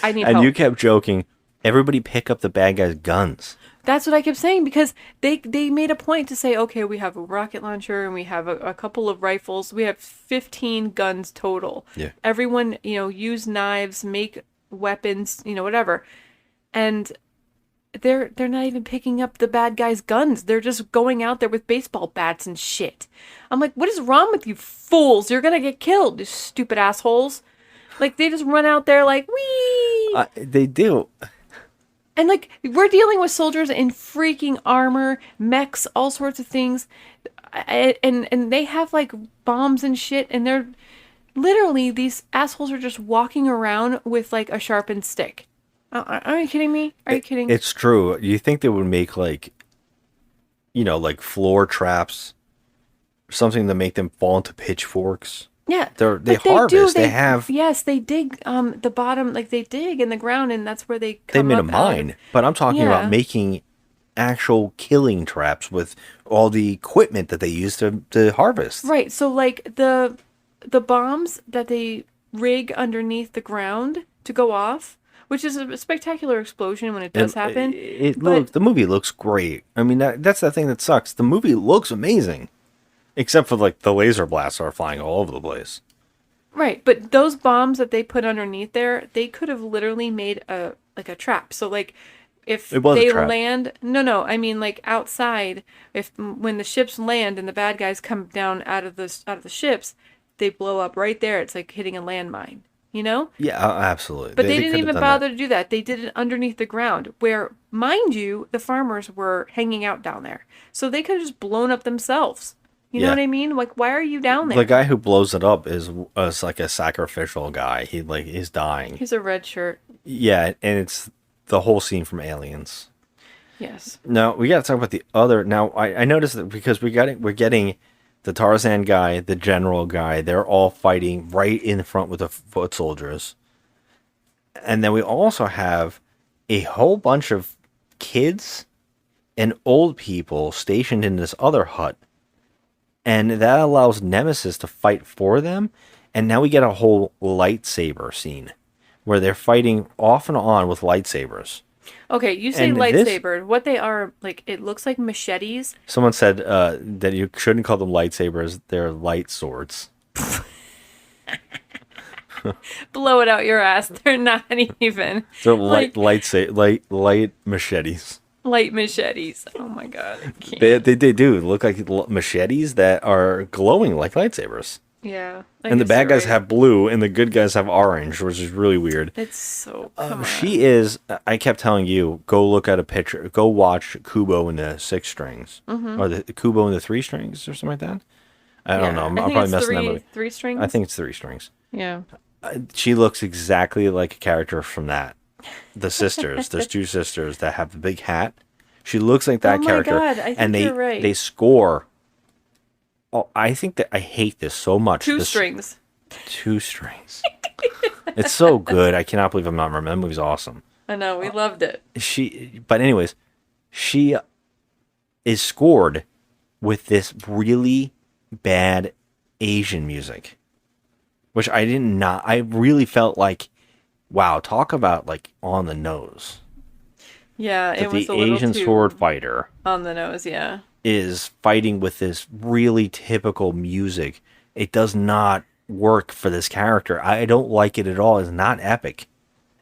Speaker 4: I need help.
Speaker 1: And you kept joking, everybody pick up the bad guy's guns.
Speaker 4: That's what I kept saying because they made a point to say, okay, we have a rocket launcher and we have a couple of rifles. We have 15 guns total.
Speaker 1: Yeah.
Speaker 4: Everyone, use knives, make weapons, whatever. And they're not even picking up the bad guys' guns. They're just going out there with baseball bats and shit. I'm like, what is wrong with you fools? You're going to get killed, you stupid assholes. Like, they just run out there like, wee!
Speaker 1: They do.
Speaker 4: And, we're dealing with soldiers in freaking armor, mechs, all sorts of things. And they have, bombs and shit. And they're literally, these assholes are just walking around with, a sharpened stick. Are you kidding me? Are you kidding?
Speaker 1: It's true. You think they would make, like floor traps, something to make them fall into pitchforks.
Speaker 4: Yeah,
Speaker 1: They
Speaker 4: but
Speaker 1: harvest. They have.
Speaker 4: Yes, they dig the bottom, like they dig in the ground, and that's where they
Speaker 1: They
Speaker 4: come
Speaker 1: made a
Speaker 4: up out of-
Speaker 1: mine, but I'm talking about
Speaker 4: Yeah.
Speaker 1: making actual killing traps with all the equipment that they use to harvest.
Speaker 4: Right. So like the bombs that they rig underneath the ground to go off, which is a spectacular explosion when it does happen.
Speaker 1: The movie looks great. I mean, that's the thing that sucks. The movie looks amazing, except for like the laser blasts are flying all over the place.
Speaker 4: Right, but those bombs that they put underneath there, they could have literally made a trap. So like if
Speaker 1: It was a
Speaker 4: they
Speaker 1: trap.
Speaker 4: land, no, I mean like outside, when the ships land and the bad guys come down out of the ships, they blow up right there. It's like hitting a landmine, you know?
Speaker 1: Yeah, absolutely.
Speaker 4: But they didn't
Speaker 1: could've
Speaker 4: even
Speaker 1: done
Speaker 4: bother
Speaker 1: that.
Speaker 4: to do that. They did it underneath the ground, where, mind you, the farmers were hanging out down there. So they could have just blown up themselves. You know
Speaker 1: Yeah.
Speaker 4: what I mean? Like, why are you down there?
Speaker 1: The guy who blows it up is like a sacrificial guy. He's dying.
Speaker 4: He's a red shirt.
Speaker 1: Yeah, and it's the whole scene from Aliens.
Speaker 4: Yes.
Speaker 1: Now we got to talk about the other. Now I noticed that because we're getting the Tarzan guy, the general guy. They're all fighting right in front with the foot soldiers, and then we also have a whole bunch of kids and old people stationed in this other hut, and that allows Nemesis to fight for them. And now we get a whole lightsaber scene where they're fighting off and on with lightsabers.
Speaker 4: Okay, you say
Speaker 1: And
Speaker 4: lightsaber. What they are, like, it looks like machetes.
Speaker 1: Someone said that you shouldn't call them lightsabers; they're light swords.
Speaker 4: Blow it out your ass. They're not even.
Speaker 1: They're
Speaker 4: Like-
Speaker 1: light machetes.
Speaker 4: Light machetes. Oh my god, I can't.
Speaker 1: They do look like machetes that are glowing like lightsabers.
Speaker 4: Yeah. I
Speaker 1: And the
Speaker 4: guess
Speaker 1: bad
Speaker 4: you're
Speaker 1: guys
Speaker 4: right.
Speaker 1: have blue, and the good guys have orange, which is really weird.
Speaker 4: It's so. Come on.
Speaker 1: She is. I kept telling you, go look at a picture. Go watch Kubo in the 6 strings, or the Kubo in the 3 strings, or something like that. I don't know. I'm
Speaker 4: I think
Speaker 1: probably
Speaker 4: it's
Speaker 1: messing that
Speaker 4: three,
Speaker 1: movie.
Speaker 4: 3 strings.
Speaker 1: I think it's 3 strings.
Speaker 4: Yeah.
Speaker 1: She looks exactly like a character from that. The sisters, there's 2 sisters that have the big hat. She looks like that
Speaker 4: Oh my
Speaker 1: character,
Speaker 4: God, I think
Speaker 1: and
Speaker 4: you're right.
Speaker 1: they score. Oh, I think that I hate this so much.
Speaker 4: 2
Speaker 1: this-
Speaker 4: strings.
Speaker 1: 2 strings. It's so good. I cannot believe I'm not remembering. That movie's awesome.
Speaker 4: I know. We loved it.
Speaker 1: But anyways, she is scored with this really bad Asian music, which I really felt like, wow, talk about like on the nose.
Speaker 4: Yeah, it
Speaker 1: That
Speaker 4: was
Speaker 1: the
Speaker 4: a little
Speaker 1: Asian
Speaker 4: too
Speaker 1: sword fighter
Speaker 4: on the nose. Yeah.
Speaker 1: is fighting with this really typical music. It does not work for this character. I don't like it at all. It's not epic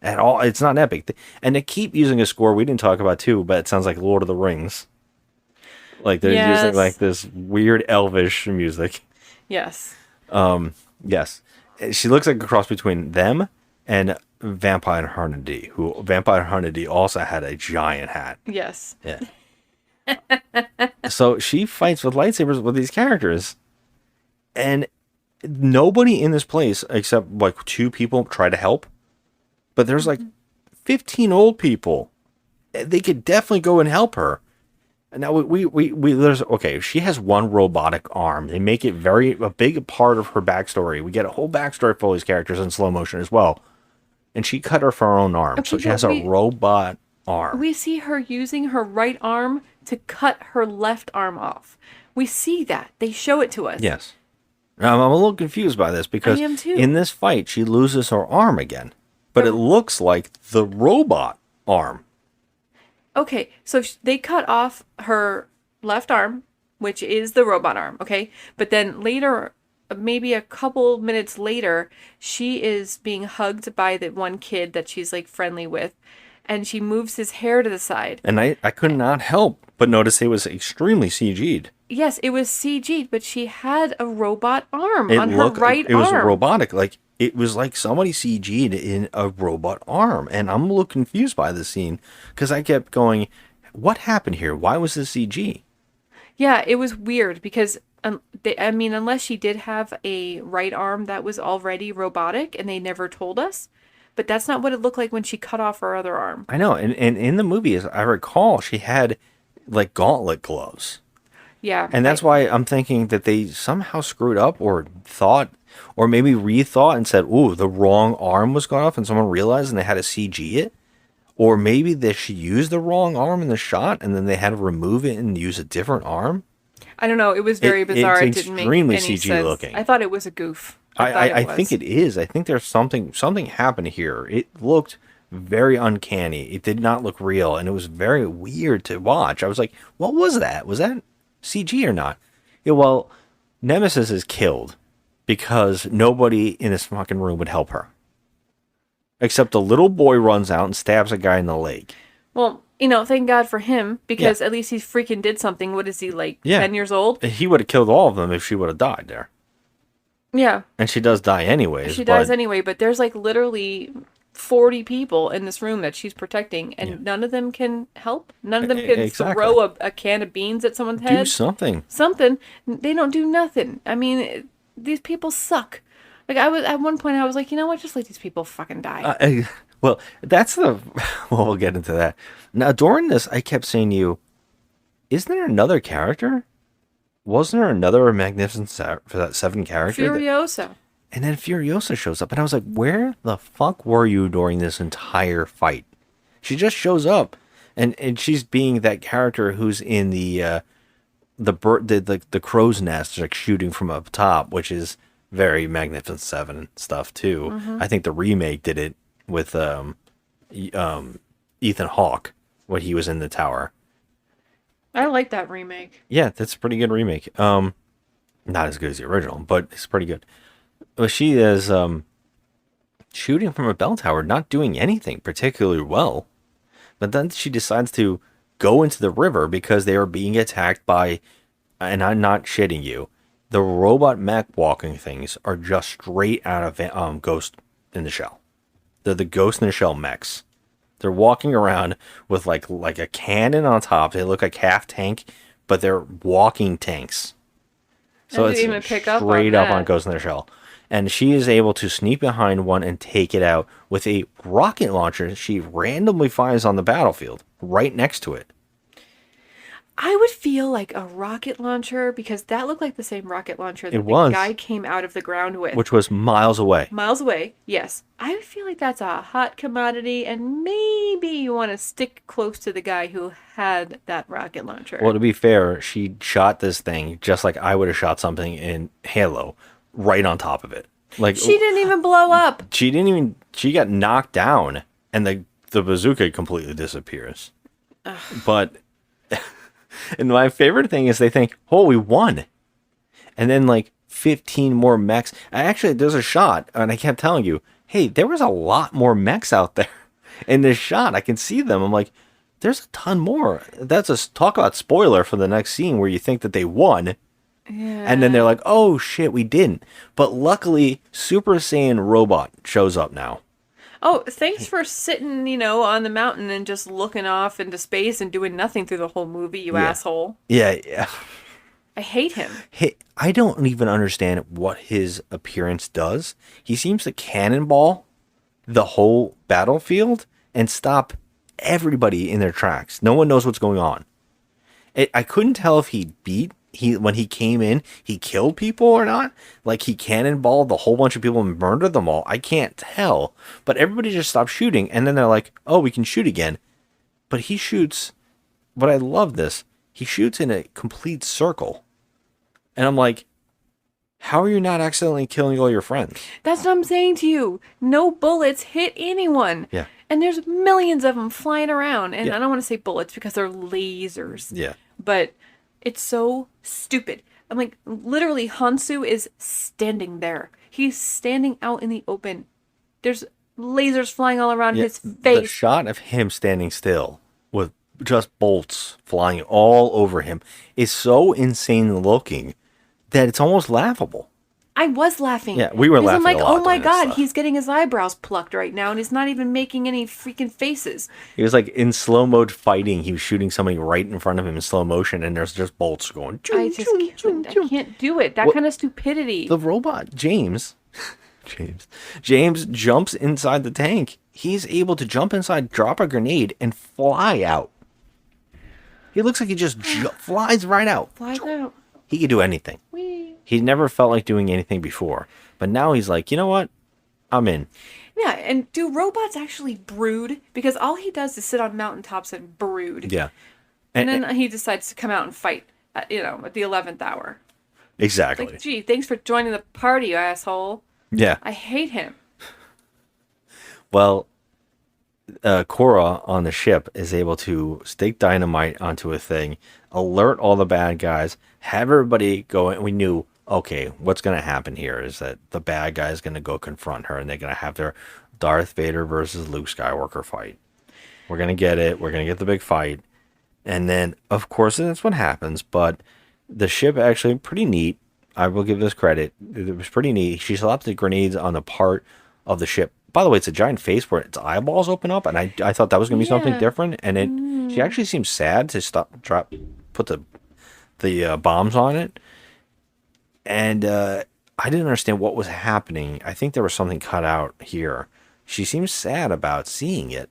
Speaker 1: at all. It's not epic. And they keep using a score we didn't talk about too, but it sounds like Lord of the Rings. Like they're
Speaker 4: Yes.
Speaker 1: using like this weird elvish music.
Speaker 4: Yes.
Speaker 1: Yes. She looks like a cross between them and Vampire Hunter-D, who Vampire Hunter-D also had a giant hat.
Speaker 4: Yes.
Speaker 1: Yeah. So she fights with lightsabers with these characters, and nobody in this place except like 2 people try to help. But there's like 15 old people. They could definitely go and help her. And now there's okay. She has one robotic arm. They make it a big part of her backstory. We get a whole backstory for all these characters in slow motion as well. And she cut her for her own arm, so
Speaker 4: Okay,
Speaker 1: she has
Speaker 4: but
Speaker 1: a robot arm.
Speaker 4: We see her using her right arm to cut her left arm off. We see that. They show it to us.
Speaker 1: Yes. I'm a little confused by this because
Speaker 4: I am too.
Speaker 1: in this fight, she loses her arm again. But it looks like the robot arm.
Speaker 4: Okay, so they cut off her left arm, which is the robot arm, okay? But then later, maybe a couple minutes later, she is being hugged by the one kid that she's like friendly with, and she moves his hair to the side.
Speaker 1: And I could not help but notice it was extremely CG'd.
Speaker 4: Yes, it was CG'd, but she had a robot arm
Speaker 1: It
Speaker 4: on her
Speaker 1: looked
Speaker 4: right
Speaker 1: it was
Speaker 4: arm.
Speaker 1: robotic. Like it was like somebody CG'd in a robot arm. And I'm a little confused by this scene because I kept going, what happened here? Why was this CG?
Speaker 4: Yeah, it was weird because, unless she did have a right arm that was already robotic and they never told us, but that's not what it looked like when she cut off her other arm.
Speaker 1: I know. And in the movie, as I recall, she had like gauntlet gloves.
Speaker 4: Yeah.
Speaker 1: And that's why I'm thinking that they somehow screwed up or thought, or maybe rethought and said, ooh, the wrong arm was gone off and someone realized and they had to CG it. Or maybe they should use the wrong arm in the shot and then they had to remove it and use a different arm.
Speaker 4: I don't know. It was very bizarre. It
Speaker 1: It's
Speaker 4: didn't make
Speaker 1: extremely
Speaker 4: any
Speaker 1: CG
Speaker 4: sense.
Speaker 1: looking.
Speaker 4: I thought it was a goof.
Speaker 1: I think it is. I think there's something happened here. It looked very uncanny. It did not look real, and it was very weird to watch. I was like, what was that? Was that CG or not? Yeah, well, Nemesis is killed because nobody in this fucking room would help her. Except the little boy runs out and stabs a guy in the leg.
Speaker 4: Well, thank God for him, because at least he freaking did something. What is he, 10 years old?
Speaker 1: He would have killed all of them if she would have died there.
Speaker 4: Yeah.
Speaker 1: And she does die anyways.
Speaker 4: She dies anyway, but there's literally 40 people in this room that she's protecting, and none of them can help. None of them can throw a can of beans at someone's head.
Speaker 1: Do something.
Speaker 4: Something. They don't do nothing. I mean, these people suck. At one point I was like, you know what? Just let these people fucking die.
Speaker 1: Well, we'll get into that. Now, during this, I kept saying to you, isn't there another character? Wasn't there another Magnificent Seven character?
Speaker 4: Furiosa.
Speaker 1: And then Furiosa shows up, and I was like, where the fuck were you during this entire fight? She just shows up, and she's being that character who's in the crow's nest, like shooting from up top, which is very Magnificent Seven stuff too.
Speaker 4: Mm-hmm.
Speaker 1: I think the remake did it with Ethan Hawke when he was in the tower.
Speaker 4: I like that remake.
Speaker 1: Yeah, that's a pretty good remake. Not as good as the original, but it's pretty good. Well, she is shooting from a bell tower, not doing anything particularly well. But then she decides to go into the river because they are being attacked by, and I'm not shitting you, the robot mech walking things are just straight out of Ghost in the Shell. They're the Ghost in the Shell mechs. They're walking around with like a cannon on top. They look like half tank, but they're walking tanks. So it's
Speaker 4: even pick up
Speaker 1: straight
Speaker 4: on
Speaker 1: up on
Speaker 4: that.
Speaker 1: Ghost in the Shell. And she is able to sneak behind one and take it out with a rocket launcher she randomly finds on the battlefield, right next to it.
Speaker 4: I would feel like a rocket launcher, because that looked like the same rocket launcher that
Speaker 1: was.
Speaker 4: the guy came out of the ground with.
Speaker 1: Which was miles away.
Speaker 4: Miles away, yes. I would feel like that's a hot commodity, and maybe you want to stick close to the guy who had that rocket launcher.
Speaker 1: Well, to be fair, she shot this thing just like I would have shot something in Halo, right on top of it. Like
Speaker 4: she didn't even blow up.
Speaker 1: She got knocked down, and the bazooka completely disappears. Ugh. But, and my favorite thing is they think, oh, we won. And then 15 more mechs. Actually, there's a shot, and I kept telling you, hey, there was a lot more mechs out there. In this shot, I can see them. I'm like, there's a ton more. That's a talk about spoiler for the next scene where you think that they won.
Speaker 4: Yeah.
Speaker 1: And then they're like, oh shit, we didn't. But luckily, Super Saiyan Robot shows up now.
Speaker 4: Oh, thanks for sitting, on the mountain and just looking off into space and doing nothing through the whole movie, you asshole.
Speaker 1: Yeah.
Speaker 4: I hate him.
Speaker 1: Hey, I don't even understand what his appearance does. He seems to cannonball the whole battlefield and stop everybody in their tracks. No one knows what's going on. I couldn't tell if when he came in, he killed people or not. Like he cannonballed the whole bunch of people and murdered them all. I can't tell. But everybody just stopped shooting. And then they're like, oh, we can shoot again. But he shoots. But I love this. He shoots in a complete circle. And I'm like, how are you not accidentally killing all your friends?
Speaker 4: That's what I'm saying to you. No bullets hit anyone.
Speaker 1: Yeah.
Speaker 4: And there's millions of them flying around. And I don't want to say bullets because they're lasers.
Speaker 1: Yeah.
Speaker 4: But it's so stupid. I'm like, literally, Hansu is standing there. He's standing out in the open. There's lasers flying all around his face.
Speaker 1: The shot of him standing still with just bolts flying all over him is so insane looking that it's almost laughable.
Speaker 4: I was laughing.
Speaker 1: Yeah, we were laughing
Speaker 4: I'm like,
Speaker 1: a lot
Speaker 4: oh my
Speaker 1: during this
Speaker 4: god,
Speaker 1: stuff.
Speaker 4: he's getting his eyebrows plucked right now, and he's not even making any freaking faces.
Speaker 1: He was like in slow mode fighting. He was shooting somebody right in front of him in slow motion, and there's just bolts going.
Speaker 4: I just can't do it. That kind of stupidity.
Speaker 1: The robot, James jumps inside the tank. He's able to jump inside, drop a grenade, and fly out. He looks like he just flies right out.
Speaker 4: Flies out.
Speaker 1: He could do anything.
Speaker 4: Whee.
Speaker 1: He never felt like doing anything before. But now he's like, you know what? I'm in.
Speaker 4: Yeah, and do robots actually brood? Because all he does is sit on mountaintops and brood.
Speaker 1: Yeah.
Speaker 4: And then he decides to come out and fight, at the 11th hour.
Speaker 1: Exactly.
Speaker 4: Like, gee, thanks for joining the party, you asshole.
Speaker 1: Yeah.
Speaker 4: I hate him.
Speaker 1: Well, Korra on the ship is able to stake dynamite onto a thing, alert all the bad guys, have everybody go in. We knew, okay, what's going to happen here is that the bad guy is going to go confront her, and they're going to have their Darth Vader versus Luke Skywalker fight. We're going to get it. We're going to get the big fight. And then, of course, that's what happens. But the ship actually pretty neat. I will give this credit. It was pretty neat. She slapped the grenades on the part of the ship. By the way, it's a giant face where its eyeballs open up, and I thought that was going to be something different. And she actually seems sad to put the bombs on it. And I didn't understand what was happening. I think there was something cut out here. She seems sad about seeing it.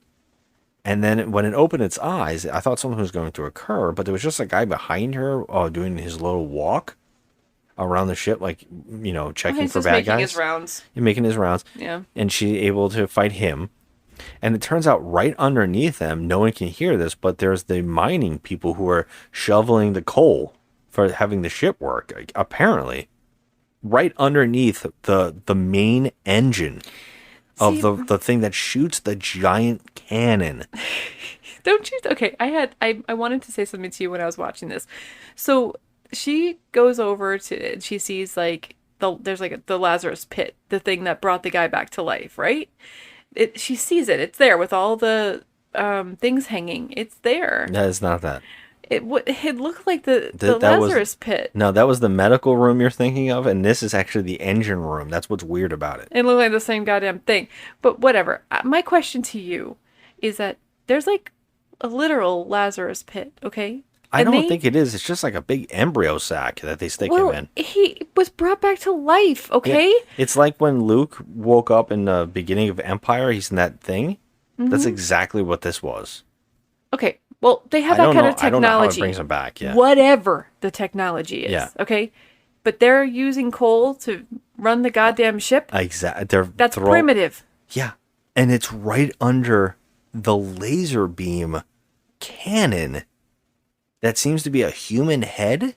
Speaker 1: And then when it opened its eyes, I thought something was going to occur, but there was just a guy behind her doing his little walk around the ship, like, checking for bad guys. He's making his
Speaker 4: rounds.
Speaker 1: He's making his rounds.
Speaker 4: Yeah.
Speaker 1: And she's able to fight him. And it turns out right underneath them, no one can hear this, but there's the mining people who are shoveling the coal for having the ship work, apparently. Right underneath the main engine of the thing that shoots the giant cannon.
Speaker 4: Don't you? Okay, I wanted to say something to you when I was watching this. So she goes over to, and she sees there's the Lazarus pit, the thing that brought the guy back to life, right? She sees it. It's there with all the things hanging. It's there.
Speaker 1: No, it's not that.
Speaker 4: It looked like the Lazarus pit.
Speaker 1: No, that was the medical room you're thinking of, and this is actually the engine room. That's what's weird about it.
Speaker 4: It looked like the same goddamn thing. But whatever. My question to you is that there's a literal Lazarus pit, okay?
Speaker 1: I don't think it is. It's just like a big embryo sac that they stick him in.
Speaker 4: He was brought back to life, okay?
Speaker 1: Yeah. It's like when Luke woke up in the beginning of Empire, he's in that thing. Mm-hmm. That's exactly what this was.
Speaker 4: Okay. Well, they have that kind of technology.
Speaker 1: I don't know how it brings him back, yeah.
Speaker 4: Whatever the technology is, okay? But they're using coal to run the goddamn ship?
Speaker 1: Exactly.
Speaker 4: That's primitive.
Speaker 1: Yeah. And it's right under the laser beam cannon that seems to be a human head.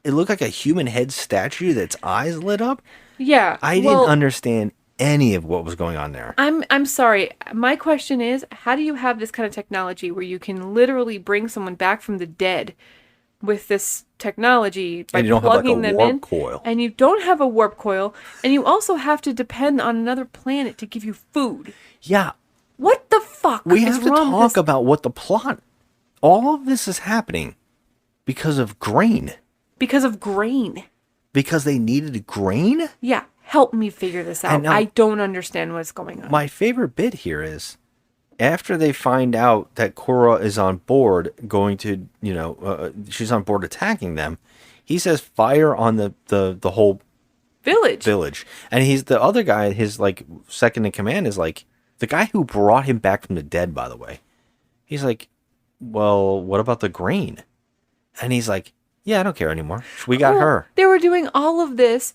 Speaker 1: It looked like a human head statue that's eyes lit up.
Speaker 4: Yeah.
Speaker 1: I didn't understand any of what was going on there.
Speaker 4: I'm sorry. My question is, how do you have this kind of technology where you can literally bring someone back from the dead with this technology by plugging them in? And you don't have a warp coil. And you don't have a warp coil, and you also have to depend on another planet to give you food.
Speaker 1: Yeah.
Speaker 4: What the fuck?
Speaker 1: We have to talk about what the plot. All of this is happening because of grain. Because of grain. Because they needed grain?
Speaker 4: Yeah. Help me figure this out. I don't understand what's going on.
Speaker 1: My favorite bit here is after they find out that Korra is on board going to, she's on board attacking them, he says fire on the whole village. And he's the other guy, his second in command is the guy who brought him back from the dead, by the way. He's like, well, what about the grain? And he's like, yeah, I don't care anymore. We got her.
Speaker 4: They were doing all of this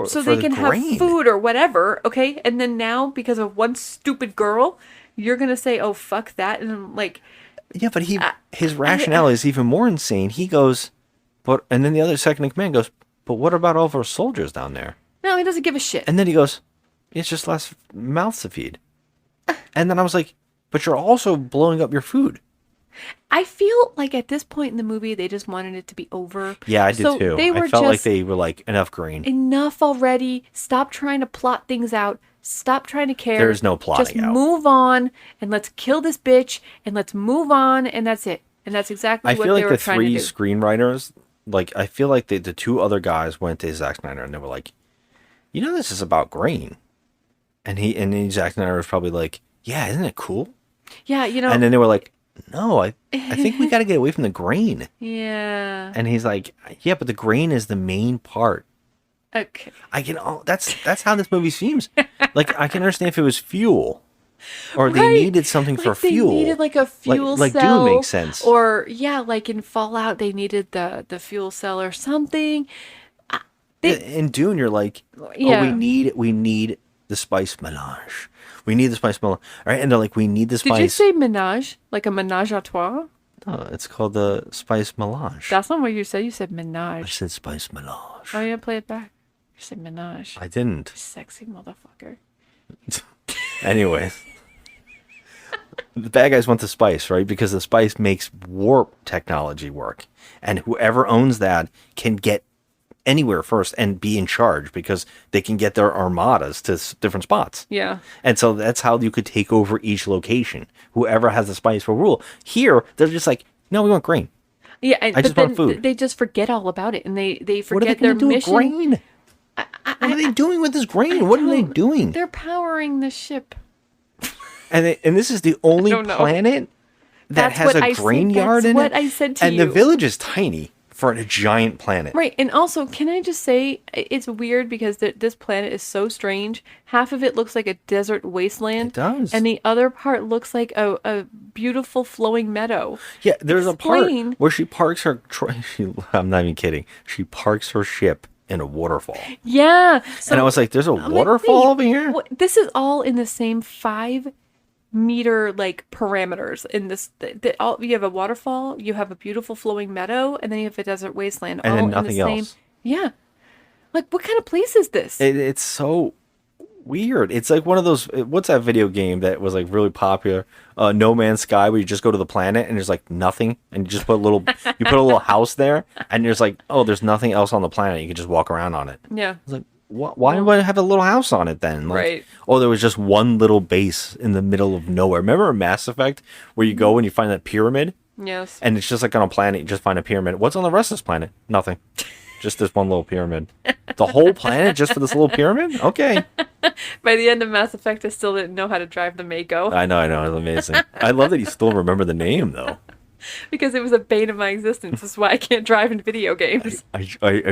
Speaker 4: so they can have food or whatever, okay? And then now, because of one stupid girl, you're going to say, oh, fuck that. And I'm like...
Speaker 1: Yeah, but his rationale is even more insane. He goes, and then the other second in command goes, but what about all of our soldiers down there?
Speaker 4: No, he doesn't give a shit.
Speaker 1: And then he goes, it's just less mouths to feed. And then I was like, but you're also blowing up your food.
Speaker 4: I feel like at this point in the movie, they just wanted it to be over.
Speaker 1: Yeah, I did too. I felt like they were like, enough grain.
Speaker 4: Enough already. Stop trying to plot things out. Stop trying to care.
Speaker 1: There's no plotting
Speaker 4: out. Just move on, and let's kill this bitch, and let's move on, and that's it. And that's exactly what they were trying to do. I feel like the three screenwriters, I feel like the two other guys went to Zack Snyder, and they were like, this is about grain. And then Zack Snyder was probably like, yeah, isn't it cool? Yeah,
Speaker 1: And then they were like, no, I think we got to get away from the grain.
Speaker 4: Yeah.
Speaker 1: And he's like, yeah, but the grain is the main part.
Speaker 4: Okay.
Speaker 1: That's how this movie seems. I can understand if it was fuel, Or they
Speaker 4: Right.
Speaker 1: needed something for
Speaker 4: Like they
Speaker 1: fuel.
Speaker 4: needed like a fuel
Speaker 1: like
Speaker 4: cell.
Speaker 1: Dune makes sense.
Speaker 4: Or yeah, like in Fallout they needed the fuel cell or something.
Speaker 1: In Dune, you're like,
Speaker 4: Yeah.
Speaker 1: oh, we need the spice melange. We need the spice melange. All right, and they're like, we need the spice.
Speaker 4: Did you say menage? Like a menage a trois?
Speaker 1: No, it's called the spice melange.
Speaker 4: That's not what you said. You said
Speaker 1: I
Speaker 4: menage.
Speaker 1: said spice melange.
Speaker 4: Oh yeah, play it back. You said menage.
Speaker 1: I didn't.
Speaker 4: Sexy motherfucker.
Speaker 1: Anyways. The bad guys want the spice, right? Because the spice makes warp technology work. And whoever owns that can get anywhere first and be in charge because they can get their armadas to different spots.
Speaker 4: Yeah.
Speaker 1: And so that's how you could take over each location. Whoever has the spice will rule. Here, they're just like, no, we want grain.
Speaker 4: Yeah,
Speaker 1: I just want food.
Speaker 4: They just forget all about it, and they
Speaker 1: What are they
Speaker 4: forget their
Speaker 1: going to do with
Speaker 4: mission.
Speaker 1: grain? What are they doing with this grain? What are they doing?
Speaker 4: They're powering the ship.
Speaker 1: And this is the only
Speaker 4: don't know.
Speaker 1: planet that
Speaker 4: That's
Speaker 1: has
Speaker 4: what
Speaker 1: a
Speaker 4: I
Speaker 1: grain
Speaker 4: said-
Speaker 1: yard
Speaker 4: that's
Speaker 1: in
Speaker 4: what
Speaker 1: it.
Speaker 4: I said to
Speaker 1: and the
Speaker 4: you.
Speaker 1: village is tiny for a giant planet.
Speaker 4: Right, and also, can I just say, it's weird because this planet is so strange. Half of it looks like a desert wasteland.
Speaker 1: It does.
Speaker 4: And the other part looks like a beautiful flowing meadow.
Speaker 1: Yeah, there's a part
Speaker 4: Explain.
Speaker 1: where she parks her. I'm not even kidding. She parks her ship in a waterfall,
Speaker 4: Yeah. So
Speaker 1: and I was like, "There's a
Speaker 4: I'm like,
Speaker 1: waterfall
Speaker 4: wait,
Speaker 1: over here."
Speaker 4: This is all in the same 5-meter like parameters in this. You have a waterfall, you have a beautiful flowing meadow, and then you have a desert wasteland.
Speaker 1: And
Speaker 4: all
Speaker 1: then
Speaker 4: in
Speaker 1: nothing
Speaker 4: the same.
Speaker 1: else.
Speaker 4: Yeah. Like, what kind of place is this?
Speaker 1: It's so weird. It's like one of those. What's that video game that was like really popular? No Man's Sky, where you just go to the planet and there's like nothing, and you just put a little. You put a little house there, and there's like, oh, there's nothing else on the planet. You can just walk around on it.
Speaker 4: Yeah.
Speaker 1: It's like, why would I have a little house on it then? Like,
Speaker 4: Right.
Speaker 1: Oh, there was just one little base in the middle of nowhere. Remember Mass Effect, where you go and you find that pyramid,
Speaker 4: Yes.
Speaker 1: and it's just like on a planet, you just find a pyramid. What's on the rest of this planet? Nothing. Just this one little pyramid. The whole planet just for this little pyramid? Okay.
Speaker 4: By the end of Mass Effect, I still didn't know how to drive the Mako
Speaker 1: I know. It's amazing. I love that you still remember the name, though.
Speaker 4: because it was a bane of my existence. That's why I can't drive in video games.
Speaker 1: I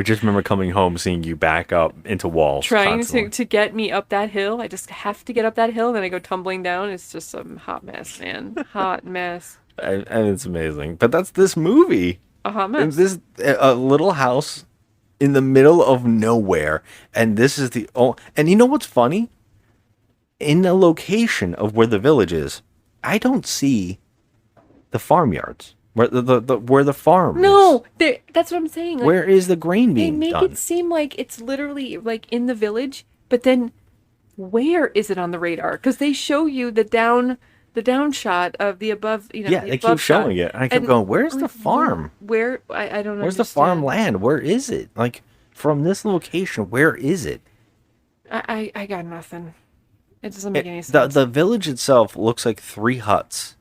Speaker 1: just remember coming home, seeing you back up into walls.
Speaker 4: Trying
Speaker 1: constantly.
Speaker 4: to get me up that hill. I just have to get up that hill, then I go tumbling down. It's just some hot mess, man. Hot mess.
Speaker 1: And it's amazing. But that's this movie.
Speaker 4: A hot
Speaker 1: And
Speaker 4: mess.
Speaker 1: this a little house in the middle of nowhere, and this is the and you know what's funny? In the location of where the village is, I don't see the farmyards where the farm
Speaker 4: No,
Speaker 1: is.
Speaker 4: that's what I'm saying. Like,
Speaker 1: Where is the grain
Speaker 4: they
Speaker 1: being
Speaker 4: make
Speaker 1: done?
Speaker 4: it seem like it's literally like in the village, but then where is it on the radar? Because they show you the down shot of the above. You know,
Speaker 1: Yeah,
Speaker 4: the
Speaker 1: they keep
Speaker 4: above shot.
Speaker 1: showing it. And I kept going, where's the farm?
Speaker 4: Where I don't know.
Speaker 1: Where's the farmland? Where is it? Like, from this location, where is it?
Speaker 4: I got nothing. It doesn't make any sense.
Speaker 1: The village itself looks like 3 huts.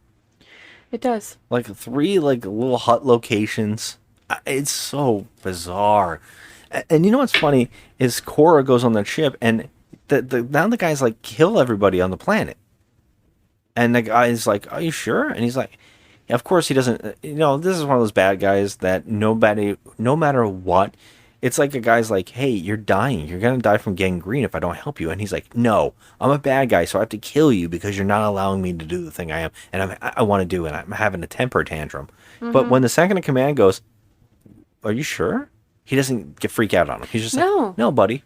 Speaker 4: It does.
Speaker 1: Like 3 like little hut locations. It's so bizarre. And you know what's funny is Cora goes on that ship, and now the guy's like, kill everybody on the planet. And the guy's like, are you sure? And he's like, yeah, of course he doesn't. You know, this is one of those bad guys that no matter what, it's like a guy's like, hey, you're dying. You're going to die from gangrene if I don't help you. And he's like, no, I'm a bad guy, so I have to kill you because you're not allowing me to do the thing I am. And I want to do, and I'm having a temper tantrum.
Speaker 4: Mm-hmm.
Speaker 1: But when the second in command goes, are you sure? He doesn't freak out on him. He's just
Speaker 4: No.
Speaker 1: like, no, buddy.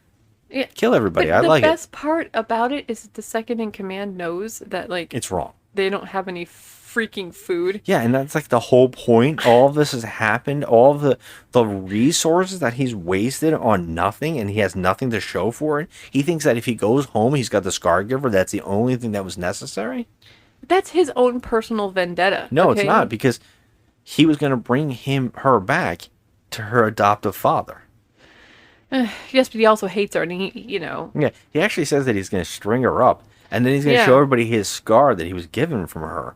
Speaker 4: Yeah.
Speaker 1: Kill everybody.
Speaker 4: But
Speaker 1: I like
Speaker 4: the
Speaker 1: it.
Speaker 4: best part about it is the second in command knows that like
Speaker 1: It's wrong.
Speaker 4: they don't have any freaking food.
Speaker 1: Yeah, and that's like the whole point. All of this has happened. All of the resources that he's wasted on nothing, and he has nothing to show for it. He thinks that if he goes home, he's got the Scar Giver. That's the only thing that was necessary.
Speaker 4: That's his own personal vendetta.
Speaker 1: No,
Speaker 4: okay?
Speaker 1: it's not, because he was going to bring her back to her adoptive father.
Speaker 4: Yes, but he also hates her, and he.
Speaker 1: Yeah, he actually says that he's going to string her up, and then he's going to
Speaker 4: Yeah.
Speaker 1: show everybody his scar that he was given from her.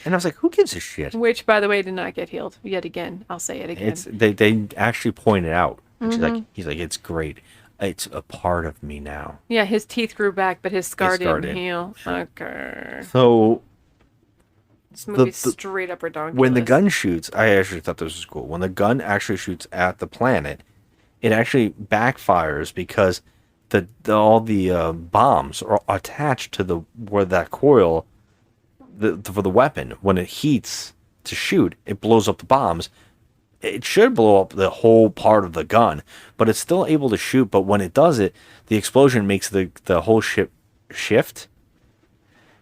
Speaker 1: And I was like, who gives a shit?
Speaker 4: Which, by the way, did not get healed yet again. I'll say it again.
Speaker 1: It's they actually point it out. And
Speaker 4: Mm-hmm.
Speaker 1: he's like, it's great. It's a part of me now.
Speaker 4: Yeah, his teeth grew back, but his scar
Speaker 1: scar
Speaker 4: didn't
Speaker 1: did.
Speaker 4: heal. Okay.
Speaker 1: So
Speaker 4: This movie's
Speaker 1: the-
Speaker 4: straight up redonkulous.
Speaker 1: when the gun shoots, I actually thought this was cool. When the gun actually shoots at the planet, it actually backfires because all the bombs are attached to where that coil for the weapon. When it heats to shoot, it blows up the bombs. It should blow up the whole part of the gun, but it's still able to shoot. But when it does it, the explosion makes the whole ship shift,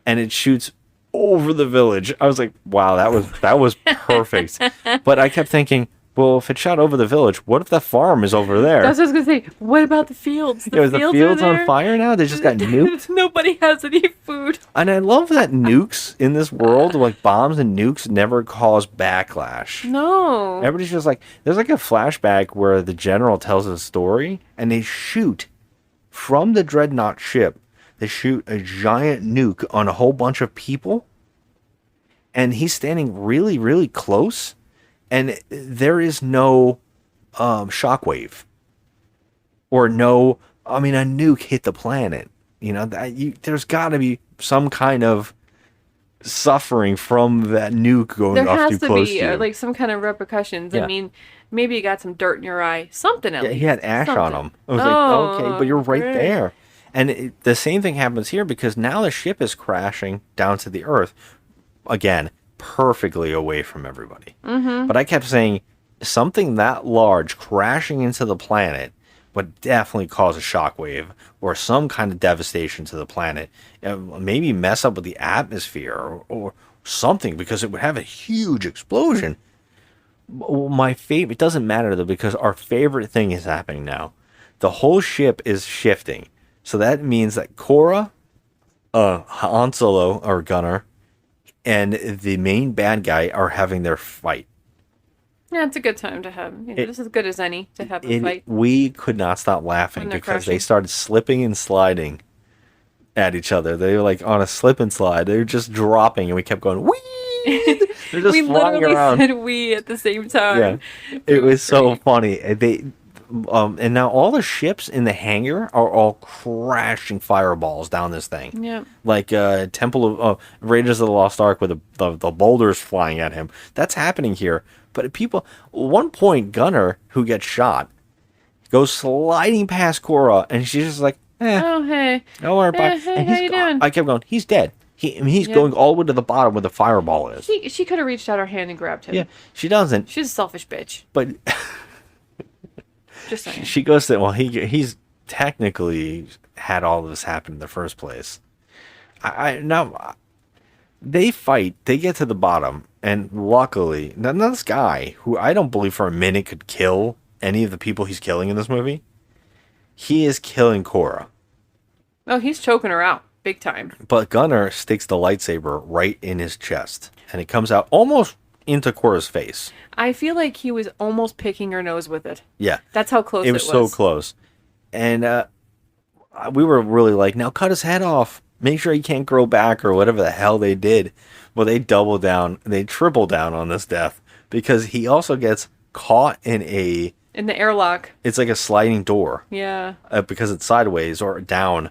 Speaker 1: and it shoots over the village. I was like, wow, that was perfect. But I kept thinking, well, if it shot over the village, what if the farm is over there?
Speaker 4: That's what I was gonna say. What about the fields?
Speaker 1: The fields on fire now? They just got nuked?
Speaker 4: Nobody has any food.
Speaker 1: And I love that nukes in this world, like bombs and nukes, never cause backlash.
Speaker 4: No.
Speaker 1: Everybody's just like, there's like a flashback where the general tells a story, and they shoot from the dreadnought ship. They shoot a giant nuke on a whole bunch of people, and he's standing really, really close. And there is no shockwave, or no. I mean, a nuke hit the planet. You know, there's got to be some kind of suffering from that nuke going
Speaker 4: there
Speaker 1: off
Speaker 4: has
Speaker 1: too
Speaker 4: to
Speaker 1: close
Speaker 4: be
Speaker 1: to you.
Speaker 4: like some kind of repercussions.
Speaker 1: Yeah.
Speaker 4: I mean, maybe you got some dirt in your eye. Something else.
Speaker 1: Yeah, he had ash on him. I was like, okay, but you're right there. And the same thing happens here, because now the ship is crashing down to the earth again, perfectly away from everybody. Mm-hmm. But I kept saying, something that large crashing into the planet would definitely cause a shockwave or some kind of devastation to the planet. Maybe mess up with the atmosphere or something, because it would have a huge explosion. My favorite, it doesn't matter though, because our favorite thing is happening now. The whole ship is shifting. So that means that Korra, Han Solo, or Gunner, and the main bad guy are having their fight.
Speaker 4: Yeah, it's a good time to have. This is as good as any to have a fight.
Speaker 1: We could not stop laughing because they started slipping and sliding at each other. They were like on a slip and slide. They were just dropping, and we kept going, whee! They're just
Speaker 4: We
Speaker 1: flying
Speaker 4: literally
Speaker 1: around.
Speaker 4: said "we" at the same time.
Speaker 1: Yeah, it was so funny. And now all the ships in the hangar are all crashing fireballs down this thing.
Speaker 4: Yeah.
Speaker 1: Like Temple of Raiders of the Lost Ark with the boulders flying at him. That's happening here. But one point, Gunner, who gets shot, goes sliding past Korra, and she's just like,
Speaker 4: Oh, hey.
Speaker 1: don't worry about it.
Speaker 4: Hey,
Speaker 1: And
Speaker 4: how you doing?
Speaker 1: I kept going, he's dead. He's going all the way to the bottom where the fireball is.
Speaker 4: She could have reached out her hand and grabbed him.
Speaker 1: Yeah, she doesn't.
Speaker 4: She's a selfish bitch.
Speaker 1: But
Speaker 4: Just saying.
Speaker 1: she goes to, well, he's technically had all of this happen in the first place. Now they fight, they get to the bottom, and luckily, now this guy, who I don't believe for a minute could kill any of the people he's killing in this movie, he is killing Korra.
Speaker 4: Oh, he's choking her out big time.
Speaker 1: But Gunner sticks the lightsaber right in his chest, and it comes out almost into Korra's face.
Speaker 4: I feel like he was almost picking her nose with it.
Speaker 1: Yeah.
Speaker 4: That's how close it was.
Speaker 1: It was so close. And we were really like, now cut his head off. Make sure he can't grow back, or whatever the hell they did. Well, they double down, they triple down on this death, because he also gets caught in the
Speaker 4: airlock.
Speaker 1: It's like a sliding door.
Speaker 4: Yeah.
Speaker 1: Because it's sideways or down.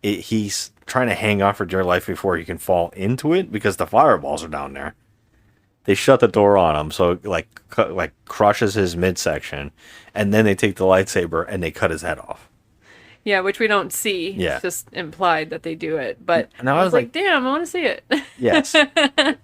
Speaker 1: He's trying to hang on for dear life before he can fall into it, because the fireballs are down there. They shut the door on him, so it like crushes his midsection, and then they take the lightsaber and they cut his head off.
Speaker 4: Yeah, which we don't see.
Speaker 1: Yeah.
Speaker 4: It's just implied that they do it. But
Speaker 1: Now
Speaker 4: I was like, damn, I want to see it.
Speaker 1: Yes.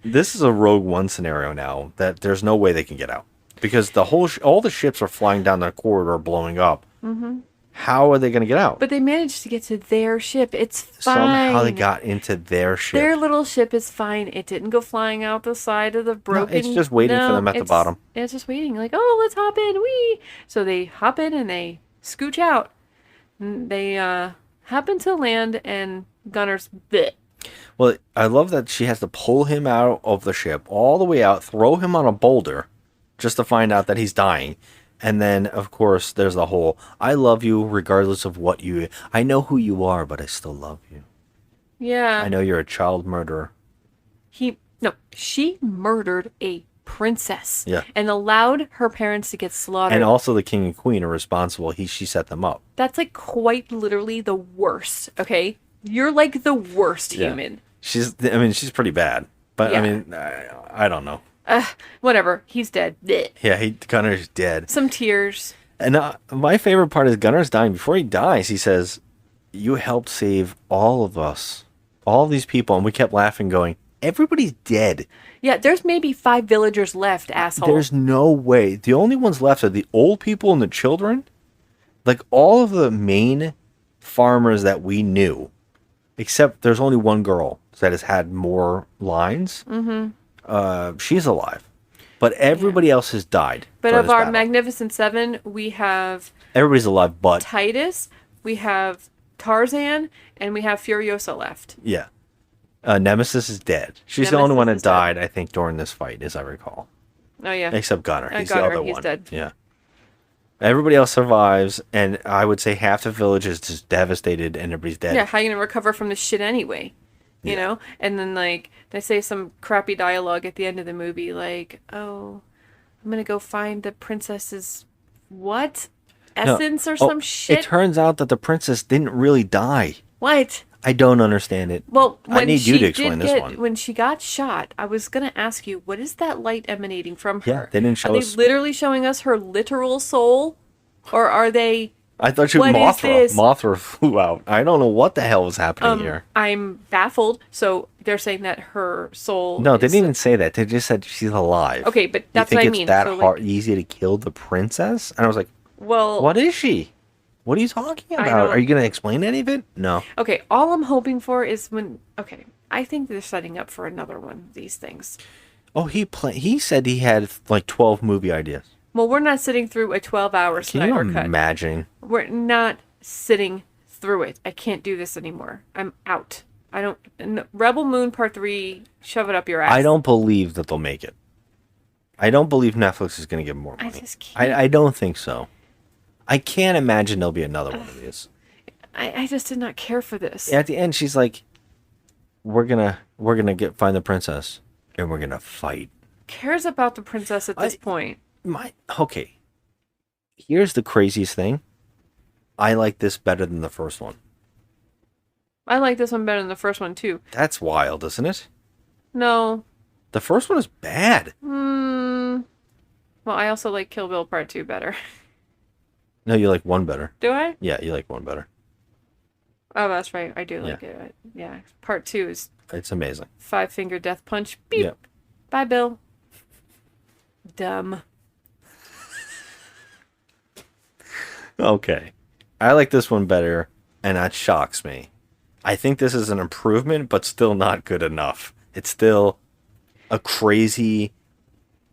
Speaker 1: This is a Rogue One scenario now that there's no way they can get out, because all the ships are flying down the corridor, blowing up. Mm-hmm. How are they going to get out?
Speaker 4: But they managed to get to their ship. It's fine.
Speaker 1: Somehow they got into their ship.
Speaker 4: Their little ship is fine. It didn't go flying out the side of the broken...
Speaker 1: No, it's just waiting for them at the bottom.
Speaker 4: It's just waiting. Like, oh, let's hop in. Wee! So they hop in and they scooch out. They happen to land, and Gunner's bit.
Speaker 1: Well, I love that she has to pull him out of the ship all the way out, throw him on a boulder just to find out that he's dying. And then, of course, there's the whole, I love you regardless of what I know who you are, but I still love you.
Speaker 4: Yeah.
Speaker 1: I know you're a child murderer.
Speaker 4: She murdered a princess.
Speaker 1: Yeah.
Speaker 4: And allowed her parents to get slaughtered.
Speaker 1: And also the king and queen are responsible. She set them up.
Speaker 4: That's like quite literally the worst, okay? You're like the worst human.
Speaker 1: She's pretty bad. But, I don't know.
Speaker 4: Whatever. He's dead. Blech.
Speaker 1: Yeah, Gunner's dead.
Speaker 4: Some tears.
Speaker 7: And my favorite part is Gunner's dying. Before he dies, he says, "You helped save all of us, all these people," and we kept laughing, going, "Everybody's dead.
Speaker 4: Yeah, there's maybe 5 villagers left, asshole.
Speaker 7: There's no way. The only ones left are the old people and the children. Like all of the main farmers that we knew, except there's only one girl that has had more lines. Mm-hmm. She's alive, but everybody else has died.
Speaker 4: But
Speaker 7: during
Speaker 4: of
Speaker 7: this
Speaker 4: our
Speaker 7: battle.
Speaker 4: Magnificent Seven, we have
Speaker 7: Everybody's alive, but
Speaker 4: Titus, we have Tarzan, and we have Furiosa left.
Speaker 7: yeah. Nemesis is dead. She's the
Speaker 4: Nemesis
Speaker 7: only one that
Speaker 4: is dead.
Speaker 7: died, I think, during this fight, as I recall.
Speaker 4: Oh, yeah.
Speaker 7: Except Gunner. He's
Speaker 4: Gunner,
Speaker 7: the other
Speaker 4: he's
Speaker 7: one.
Speaker 4: dead.
Speaker 7: Yeah. Everybody else survives, and I would say half the village is just devastated, and everybody's dead.
Speaker 4: Yeah, how are you going to recover from this shit anyway? You know? And then, like, they say some crappy dialogue at the end of the movie, like, oh, I'm going to go find the princess's what?
Speaker 7: No.
Speaker 4: Essence or
Speaker 7: Oh,
Speaker 4: some shit?
Speaker 7: It turns out that the princess didn't really die.
Speaker 4: What?
Speaker 7: I don't understand it.
Speaker 4: Well,
Speaker 7: I need you to explain this one.
Speaker 4: When she got shot, I was going to ask you, what is that light emanating from her?
Speaker 7: Yeah, they didn't show
Speaker 4: Are
Speaker 7: us.
Speaker 4: they literally showing us her literal soul? Or are they...
Speaker 7: I thought she was
Speaker 4: What is
Speaker 7: Mothra.
Speaker 4: this?
Speaker 7: Mothra flew out. I don't know what the hell was happening here.
Speaker 4: I'm baffled. So they're saying that her soul...
Speaker 7: No, they
Speaker 4: is-
Speaker 7: didn't even say that. They just said she's alive.
Speaker 4: Okay, but that's
Speaker 7: you
Speaker 4: what
Speaker 7: think
Speaker 4: I
Speaker 7: it's
Speaker 4: mean.
Speaker 7: that
Speaker 4: So, like-
Speaker 7: hard, easy to kill the princess? And I was like,
Speaker 4: Well...
Speaker 7: what is she? What are you talking
Speaker 4: I
Speaker 7: about?
Speaker 4: don't-
Speaker 7: Are you going to explain any of it? No.
Speaker 4: Okay, all I'm hoping for is when... Okay, I think they're setting up for another one of these things.
Speaker 7: Oh, he said he had like 12 movie ideas.
Speaker 4: Well, we're not sitting through a 12-hour
Speaker 7: Can you
Speaker 4: Snyder cut.
Speaker 7: imagine?
Speaker 4: We're not sitting through it. I can't do this anymore. I'm out. I don't... Rebel Moon Part 3, shove it up your ass.
Speaker 7: I don't believe that they'll make it. I don't believe Netflix is going to give more money.
Speaker 4: just can't.
Speaker 7: I don't think so. I can't imagine there'll be another one of these.
Speaker 4: I just did not care for this.
Speaker 7: At the end, she's like, "We're gonna find the princess, and we're gonna fight."
Speaker 4: Cares about the princess at this point.
Speaker 7: Okay. Here's the craziest thing. I like this better than the first one.
Speaker 4: I like this one better than the first one, too.
Speaker 7: That's wild, isn't it?
Speaker 4: No.
Speaker 7: The first one is bad.
Speaker 4: Well, I also like Kill Bill Part 2 better.
Speaker 7: No, you like one better.
Speaker 4: Do I?
Speaker 7: Yeah, you like one better.
Speaker 4: Oh, that's right. I do like it. Yeah. Part 2 is
Speaker 7: It's amazing.
Speaker 4: 5-finger death punch. Beep.
Speaker 7: Yep.
Speaker 4: Bye, Bill. Dumb.
Speaker 7: Okay. I like this one better, and that shocks me. I think this is an improvement, but still not good enough. It's still a crazy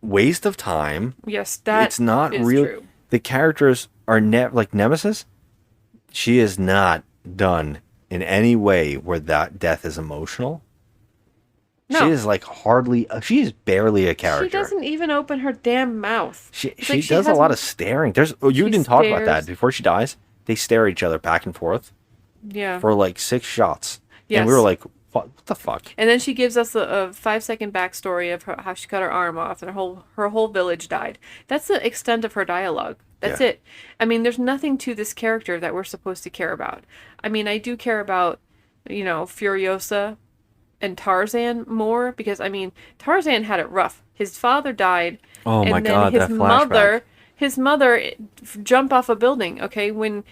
Speaker 7: waste of time.
Speaker 4: Yes, that
Speaker 7: It's not
Speaker 4: is
Speaker 7: real.
Speaker 4: true.
Speaker 7: The characters are like Nemesis. She is not done in any way where that death is emotional.
Speaker 4: No.
Speaker 7: She is like hardly. She is barely a character.
Speaker 4: She doesn't even open her damn mouth.
Speaker 7: She
Speaker 4: It's like
Speaker 7: does a lot of
Speaker 4: hasn't-
Speaker 7: staring. There's you
Speaker 4: She
Speaker 7: didn't talk about that
Speaker 4: stares.
Speaker 7: before she dies. They stare at each other back and forth
Speaker 4: Yeah.
Speaker 7: for like 6 shots,
Speaker 4: Yes.
Speaker 7: and we were like, "What the fuck?"
Speaker 4: And then she gives us a 5-second backstory of how she cut her arm off and her whole village died. That's the extent of her dialogue. That's
Speaker 7: Yeah.
Speaker 4: it. I mean, there's nothing to this character that we're supposed to care about. I mean, I do care about, Furiosa and Tarzan more because, I mean, Tarzan had it rough. His father died.
Speaker 7: Oh
Speaker 4: and
Speaker 7: my
Speaker 4: then
Speaker 7: God, that flashback.
Speaker 4: His mother jumped off a building, okay? When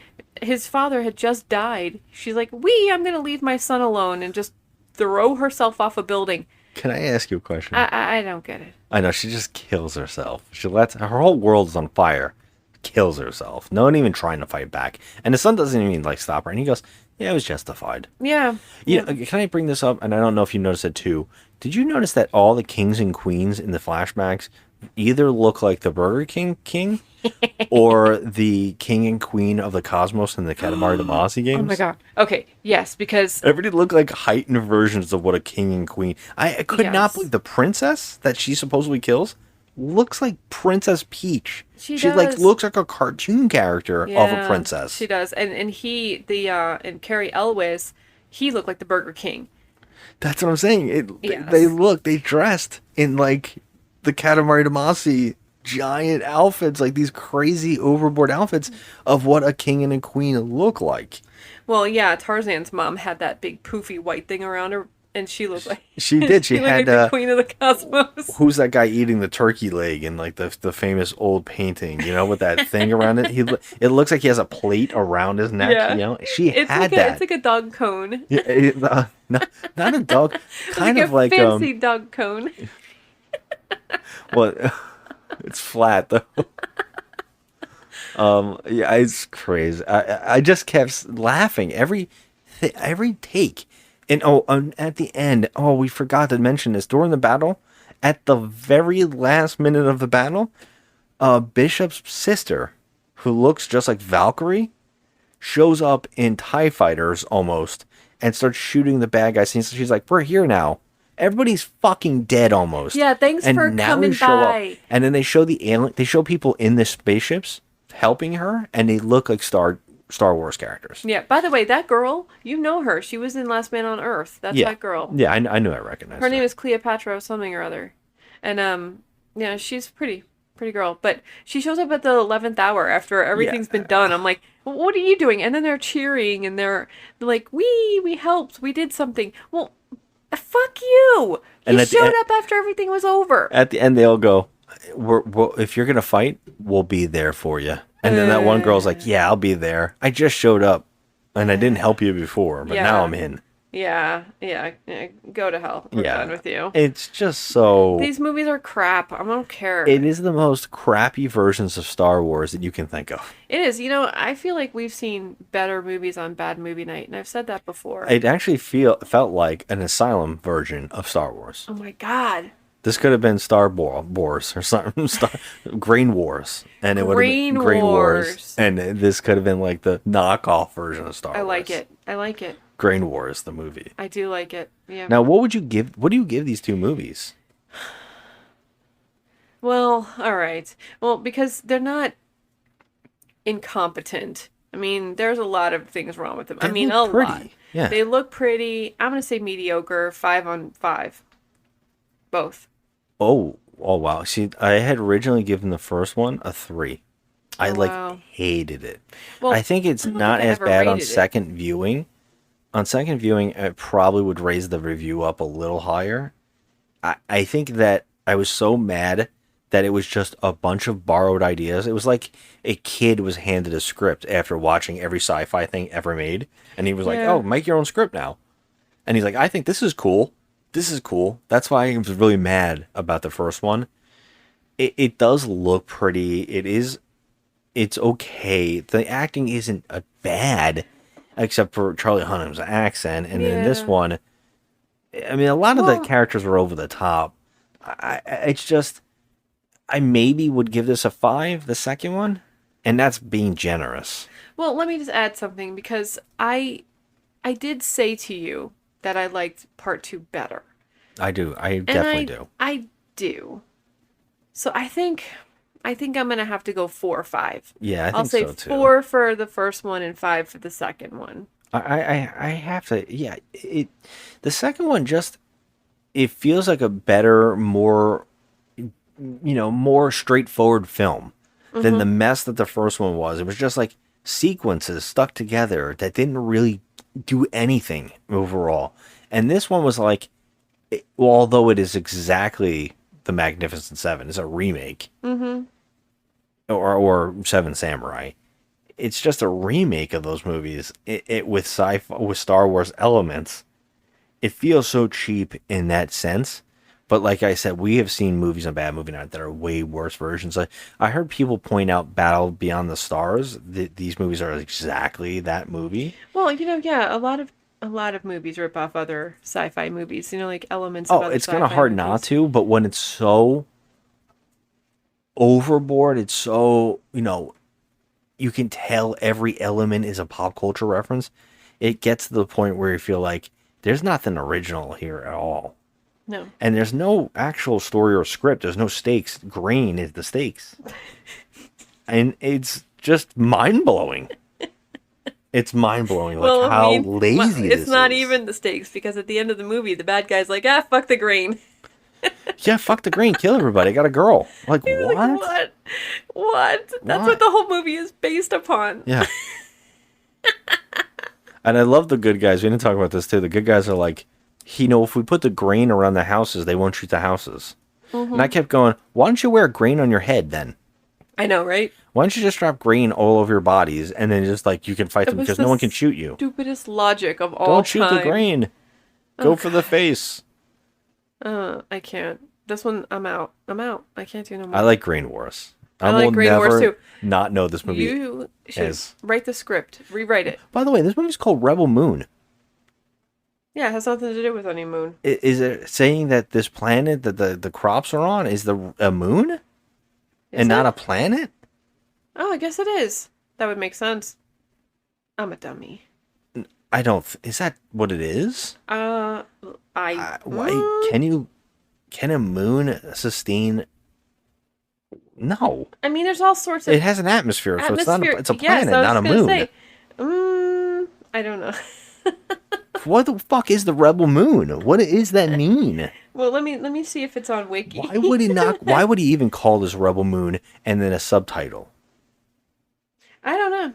Speaker 4: his father had just died, she's like, I'm going to leave my son alone and just throw herself off a building.
Speaker 7: Can I ask you a question?
Speaker 4: I don't get it.
Speaker 7: I know she just kills herself. She lets her whole world is on fire. Kills herself. No one even trying to fight back. And the son doesn't even like stop her. And he goes, "Yeah, it was justified."
Speaker 4: Yeah.
Speaker 7: Can I bring this up? And I don't know if you noticed it too. Did you notice that all the kings and queens in the flashbacks either look like the Burger King or the king and queen of the Cosmos in the Katamari Damacy games?
Speaker 4: Oh my god. Okay, yes, because
Speaker 7: Everybody look like heightened versions of what a king and queen. I could not
Speaker 4: Yes.
Speaker 7: believe the princess that she supposedly kills looks like Princess Peach.
Speaker 4: She
Speaker 7: like
Speaker 4: does.
Speaker 7: looks like a cartoon character of a
Speaker 4: yeah,
Speaker 7: princess.
Speaker 4: She does. And and Carrie Elwes, he looked like the Burger King.
Speaker 7: That's what I'm saying.
Speaker 4: Yes.
Speaker 7: They dressed in like the Katamari Damacy giant outfits, like these crazy overboard outfits of what a king and a queen look like.
Speaker 4: Well, yeah, Tarzan's mom had that big poofy white thing around her and she looked like
Speaker 7: She did. She
Speaker 4: looked
Speaker 7: had
Speaker 4: like the queen of the cosmos.
Speaker 7: who's that guy eating the turkey leg in like the famous old painting? You know, with that thing around it. It looks like he has a plate around his neck.
Speaker 4: Yeah.
Speaker 7: You know, she
Speaker 4: It's
Speaker 7: had
Speaker 4: like
Speaker 7: that.
Speaker 4: it's like a dog cone.
Speaker 7: Yeah, not a dog, kind of like
Speaker 4: fancy dog cone.
Speaker 7: well, it's flat though. Yeah, it's crazy. I just kept laughing every take. And at the end, we forgot to mention this. During the battle, at the very last minute of the battle, Bishop's sister, who looks just like Valkyrie, shows up in TIE fighters almost and starts shooting the bad guys. And she's like, "We're here now." Everybody's fucking dead almost.
Speaker 4: Yeah, thanks for coming by.
Speaker 7: And then they show they show people in the spaceships helping her, and they look like Star Wars characters.
Speaker 4: Yeah. By the way, that girl, you know her. She was in Last Man on Earth. That's that girl.
Speaker 7: Yeah, I knew I recognized
Speaker 4: her. Her name is Cleopatra something or other, and yeah, she's pretty girl. But she shows up at the 11th hour after everything's been done. I'm like, what are you doing? And then they're cheering and they're like, we helped, we did something. Well, fuck you.
Speaker 7: And
Speaker 4: you showed up after everything was over.
Speaker 7: At the end, they all go, if you're going to fight, we'll be there for you. And then that one girl's like, yeah, I'll be there. I just showed up, and I didn't help you before, but now I'm in.
Speaker 4: Yeah. Go to hell. We're done with you.
Speaker 7: It's just so...
Speaker 4: These movies are crap. I don't care.
Speaker 7: It is the most crappy versions of Star Wars that you can think of.
Speaker 4: It is. You know, I feel like we've seen better movies on Bad Movie Night, and I've said that before.
Speaker 7: It actually felt like an Asylum version of Star Wars.
Speaker 4: Oh my God.
Speaker 7: This could have been Star Wars or something, Grain Wars, and it would have been Grain Wars, and this could have been like the knockoff version of Star Wars.
Speaker 4: I like it.
Speaker 7: Grain Wars, the movie.
Speaker 4: I do like it. Yeah.
Speaker 7: Now, what do you give these two movies?
Speaker 4: Well, all right. Well, because they're not incompetent. I mean, there's a lot of things wrong with them.
Speaker 7: They look pretty.
Speaker 4: Lot.
Speaker 7: Yeah.
Speaker 4: They look pretty. I'm gonna say mediocre. 5 on 5. Both.
Speaker 7: Oh wow. See, I had originally given the first one a 3. I hated it. Well, I think it's not as bad on second viewing. On second viewing, I probably would raise the review up a little higher. I think that I was so mad that it was just a bunch of borrowed ideas. It was like a kid was handed a script after watching every sci-fi thing ever made. And he was like, oh, make your own script now. And he's like, I think this is cool. This is cool. That's why I was really mad about the first one. It does look pretty. It's okay. The acting isn't bad, except for Charlie Hunnam's accent. And then this one, I mean, a lot of the characters were over the top. It's just, I maybe would give this a 5, the second one, and that's being generous.
Speaker 4: Well, let me just add something, because I did say to you that I liked part 2 better.
Speaker 7: I do. I definitely do.
Speaker 4: I do. So I think I'm going to have to go 4 or 5.
Speaker 7: Yeah,
Speaker 4: I'll say
Speaker 7: so too.
Speaker 4: 4 for the first one and 5 for the second one.
Speaker 7: I have to, yeah. The second one just, it feels like a better, more, more straightforward film than the mess that the first one was. It was just like sequences stuck together that didn't really do anything overall. And this one was like, although it is exactly The Magnificent Seven, it's a remake, or Seven Samurai. It's just a remake of those movies. It with sci-fi, with Star Wars elements. It feels so cheap in that sense. But like I said, we have seen movies on Bad Movie Night that are way worse versions. I heard people point out Battle Beyond the Stars. These movies are exactly that movie.
Speaker 4: Well, a lot of movies rip off other sci-fi movies. Like elements of other
Speaker 7: it's
Speaker 4: kind
Speaker 7: of hard not to. But when it's so overboard, it's so, you can tell every element is a pop culture reference. It gets to the point where you feel like there's nothing original here at all.
Speaker 4: No.
Speaker 7: And there's no actual story or script. There's no stakes. Grain is the stakes. And it's just mind-blowing. It's mind-blowing, how lazy this is.
Speaker 4: It's not even the stakes, because at the end of the movie, the bad guy's like, fuck the grain.
Speaker 7: Yeah, fuck the grain, kill everybody. I got a girl. Like, what?
Speaker 4: Like, what? That's what the whole movie is based upon.
Speaker 7: Yeah. And I love the good guys. We didn't talk about this too. The good guys are like, if we put the green around the houses, they won't shoot the houses. And I kept going, why don't you wear green on your head then?
Speaker 4: I know, right?
Speaker 7: Why don't you just drop green all over your bodies and then just like you can fight them because no one can shoot you?
Speaker 4: Stupidest logic of all
Speaker 7: Don't shoot
Speaker 4: time.
Speaker 7: the green. Go for the face.
Speaker 4: I can't. This one, I'm out. I can't do no more.
Speaker 7: I like Green Wars.
Speaker 4: I like Green Wars too.
Speaker 7: Not know this movie.
Speaker 4: You should
Speaker 7: is.
Speaker 4: write the script, rewrite it.
Speaker 7: By the way, this movie's called Rebel Moon.
Speaker 4: Yeah, it has nothing to do with any moon.
Speaker 7: Is it saying that this planet that the crops are on is a moon? And not a planet?
Speaker 4: Oh, I guess it is. That would make sense. I'm a dummy.
Speaker 7: I don't. Is that what it is?
Speaker 4: Why?
Speaker 7: Can a moon sustain? No.
Speaker 4: I mean, there's all sorts of.
Speaker 7: It has an atmosphere, so it's not. It's a planet, not a moon.
Speaker 4: I don't know.
Speaker 7: What the fuck is the Rebel Moon? What does that mean?
Speaker 4: Well, let me see if it's on Wiki.
Speaker 7: Why would he not? Why would he even call this Rebel Moon and then a subtitle?
Speaker 4: I don't know.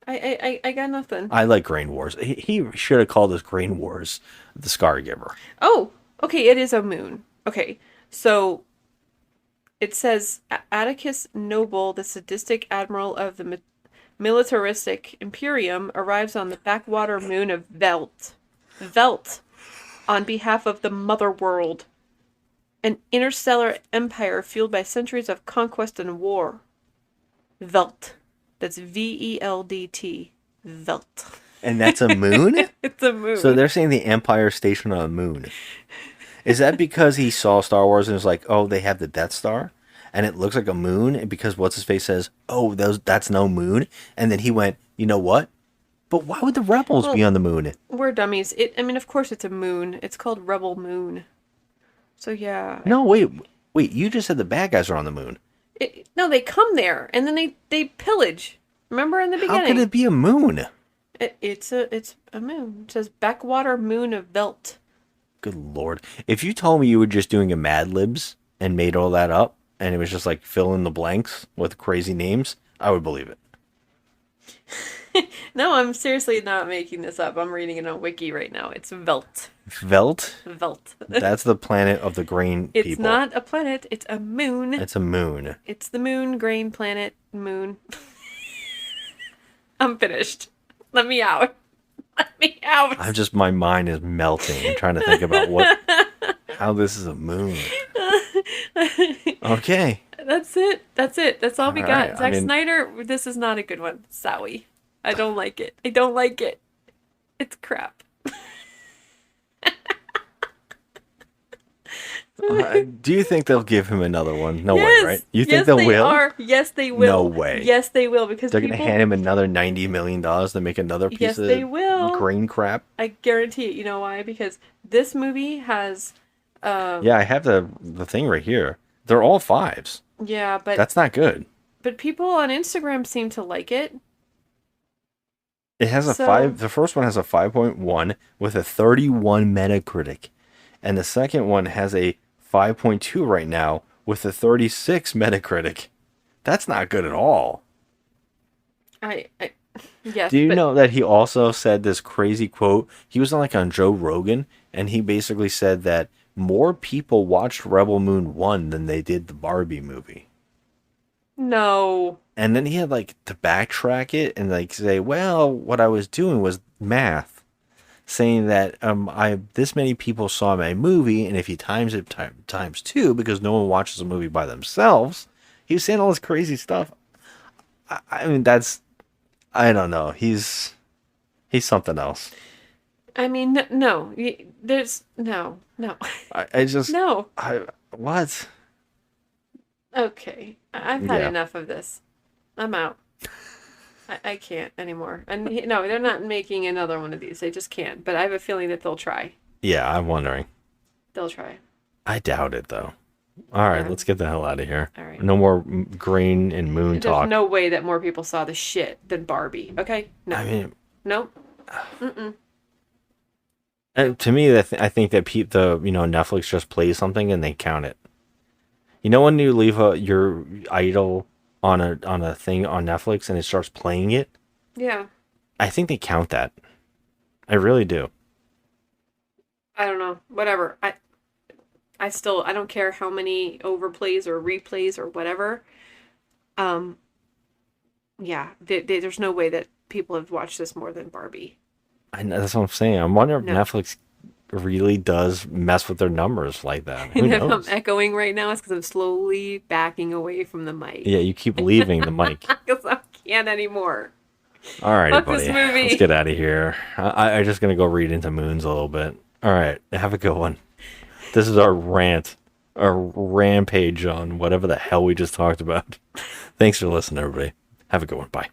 Speaker 4: I got nothing.
Speaker 7: I like Grain Wars. He should have called this Grain Wars, the Scargiver.
Speaker 4: Oh, okay. It is a moon. Okay, so it says Atticus Noble, the sadistic admiral of the militaristic Imperium, arrives on the backwater moon of Velt. On behalf of the Mother World, an interstellar empire fueled by centuries of conquest and war. Velt. That's VELDT. Velt.
Speaker 7: And that's a moon?
Speaker 4: It's a moon.
Speaker 7: So they're saying the Empire Station on a moon. Is that because he saw Star Wars and was like, oh, they have the Death Star? And it looks like a moon? And because What's-His-Face says, oh, that's no moon? And then he went, you know what? But why would the rebels be on the moon?
Speaker 4: We're dummies. Of course it's a moon. It's called Rebel Moon. So, yeah.
Speaker 7: No, wait. You just said the bad guys are on the moon.
Speaker 4: No, they come there, and then they pillage. Remember in the beginning?
Speaker 7: How could it be a moon?
Speaker 4: It's a moon. It says backwater moon of Velt.
Speaker 7: Good Lord. If you told me you were just doing a Mad Libs and made all that up, and it was just like fill in the blanks with crazy names, I would believe it.
Speaker 4: No, I'm seriously not making this up. I'm reading it on Wiki right now. It's Velt.
Speaker 7: Velt?
Speaker 4: Velt.
Speaker 7: That's the planet of the grain people.
Speaker 4: It's not a planet. It's a moon.
Speaker 7: It's a moon.
Speaker 4: It's the moon, grain, planet, moon. I'm finished. Let me out. Let me out.
Speaker 7: My mind is melting. I'm trying to think about how this is a moon. Okay.
Speaker 4: That's it. That's all we got.
Speaker 7: Right.
Speaker 4: Zack Snyder, this is not a good one. Sorry. I don't like it. It's crap.
Speaker 7: Do you think they'll give him another one? No
Speaker 4: Yes.
Speaker 7: way, right? You think
Speaker 4: Yes,
Speaker 7: they
Speaker 4: they
Speaker 7: will?
Speaker 4: are. Yes, they will.
Speaker 7: No way.
Speaker 4: Yes, they will, because
Speaker 7: They're going to hand him another $90 million to make another piece
Speaker 4: Yes,
Speaker 7: of
Speaker 4: they will.
Speaker 7: grain crap?
Speaker 4: I guarantee it. You know why? Because this movie has...
Speaker 7: Yeah, I have the thing right here. They're all 5s.
Speaker 4: Yeah, but...
Speaker 7: That's not good.
Speaker 4: But people on Instagram seem to like it.
Speaker 7: It has a 5. The first one has a 5.1 with a 31 Metacritic. And the second one has a 5.2 right now with a 36 Metacritic. That's not good at all.
Speaker 4: Yes.
Speaker 7: Do you know that he also said this crazy quote? He was on Joe Rogan, and he basically said that more people watched Rebel Moon 1 than they did the Barbie movie.
Speaker 4: No.
Speaker 7: And then he had to backtrack it and say, well, what I was doing was math, saying that this many people saw my movie, and if you times it times 2, because no one watches a movie by themselves, he was saying all this crazy stuff. I mean, I don't know. He's something else.
Speaker 4: I mean, no. There's no.
Speaker 7: I just
Speaker 4: no.
Speaker 7: What?
Speaker 4: Okay, I've had enough of this. I'm out. I can't anymore. And no, they're not making another one of these. They just can't. But I have a feeling that they'll try.
Speaker 7: Yeah, I'm wondering.
Speaker 4: They'll try.
Speaker 7: I doubt it, though. All right, let's get the hell out of here.
Speaker 4: All right.
Speaker 7: No more green and moon talk.
Speaker 4: There's no way that more people saw the shit than Barbie. Okay? No.
Speaker 7: I mean,
Speaker 4: nope. Mm-mm.
Speaker 7: To me, I think that Netflix just plays something and they count it. You know when you leave your idol on a thing on Netflix and it starts playing it?
Speaker 4: Yeah.
Speaker 7: I think they count that. I really do.
Speaker 8: I don't know. Whatever. I don't care how many overplays or replays or whatever. Yeah, there's no way that people have watched this more than Barbie.
Speaker 7: I know, that's what I'm saying. I'm wondering
Speaker 8: No.
Speaker 7: if Netflix really does mess with their numbers like that. Who
Speaker 8: And if I'm
Speaker 7: knows?
Speaker 8: echoing right now, it's because I'm slowly backing away from the mic.
Speaker 7: Yeah, you keep leaving the mic.
Speaker 8: Because I can't anymore.
Speaker 7: All right,
Speaker 8: Fuck
Speaker 7: buddy.
Speaker 8: this movie.
Speaker 7: Let's get out of here. I'm just going to go read into Moons a little bit. All right, have a good one. This is our rant, our rampage on whatever the hell we just talked about. Thanks for listening, everybody. Have a good one. Bye.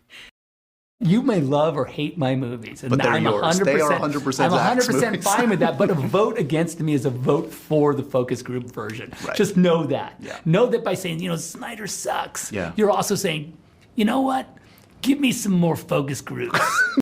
Speaker 6: You may love or hate my movies, and
Speaker 9: But they're
Speaker 6: I'm
Speaker 9: yours.
Speaker 6: 100%,
Speaker 9: They are 100%
Speaker 6: I'm
Speaker 9: Zack's
Speaker 6: 100%
Speaker 9: movies.
Speaker 6: fine with that. But a vote against me is a vote for the focus group version.
Speaker 9: Right.
Speaker 6: Just know that.
Speaker 9: Yeah.
Speaker 6: Know that by saying, Snyder sucks.
Speaker 9: Yeah.
Speaker 6: You're also saying, you know what? Give me some more focus groups.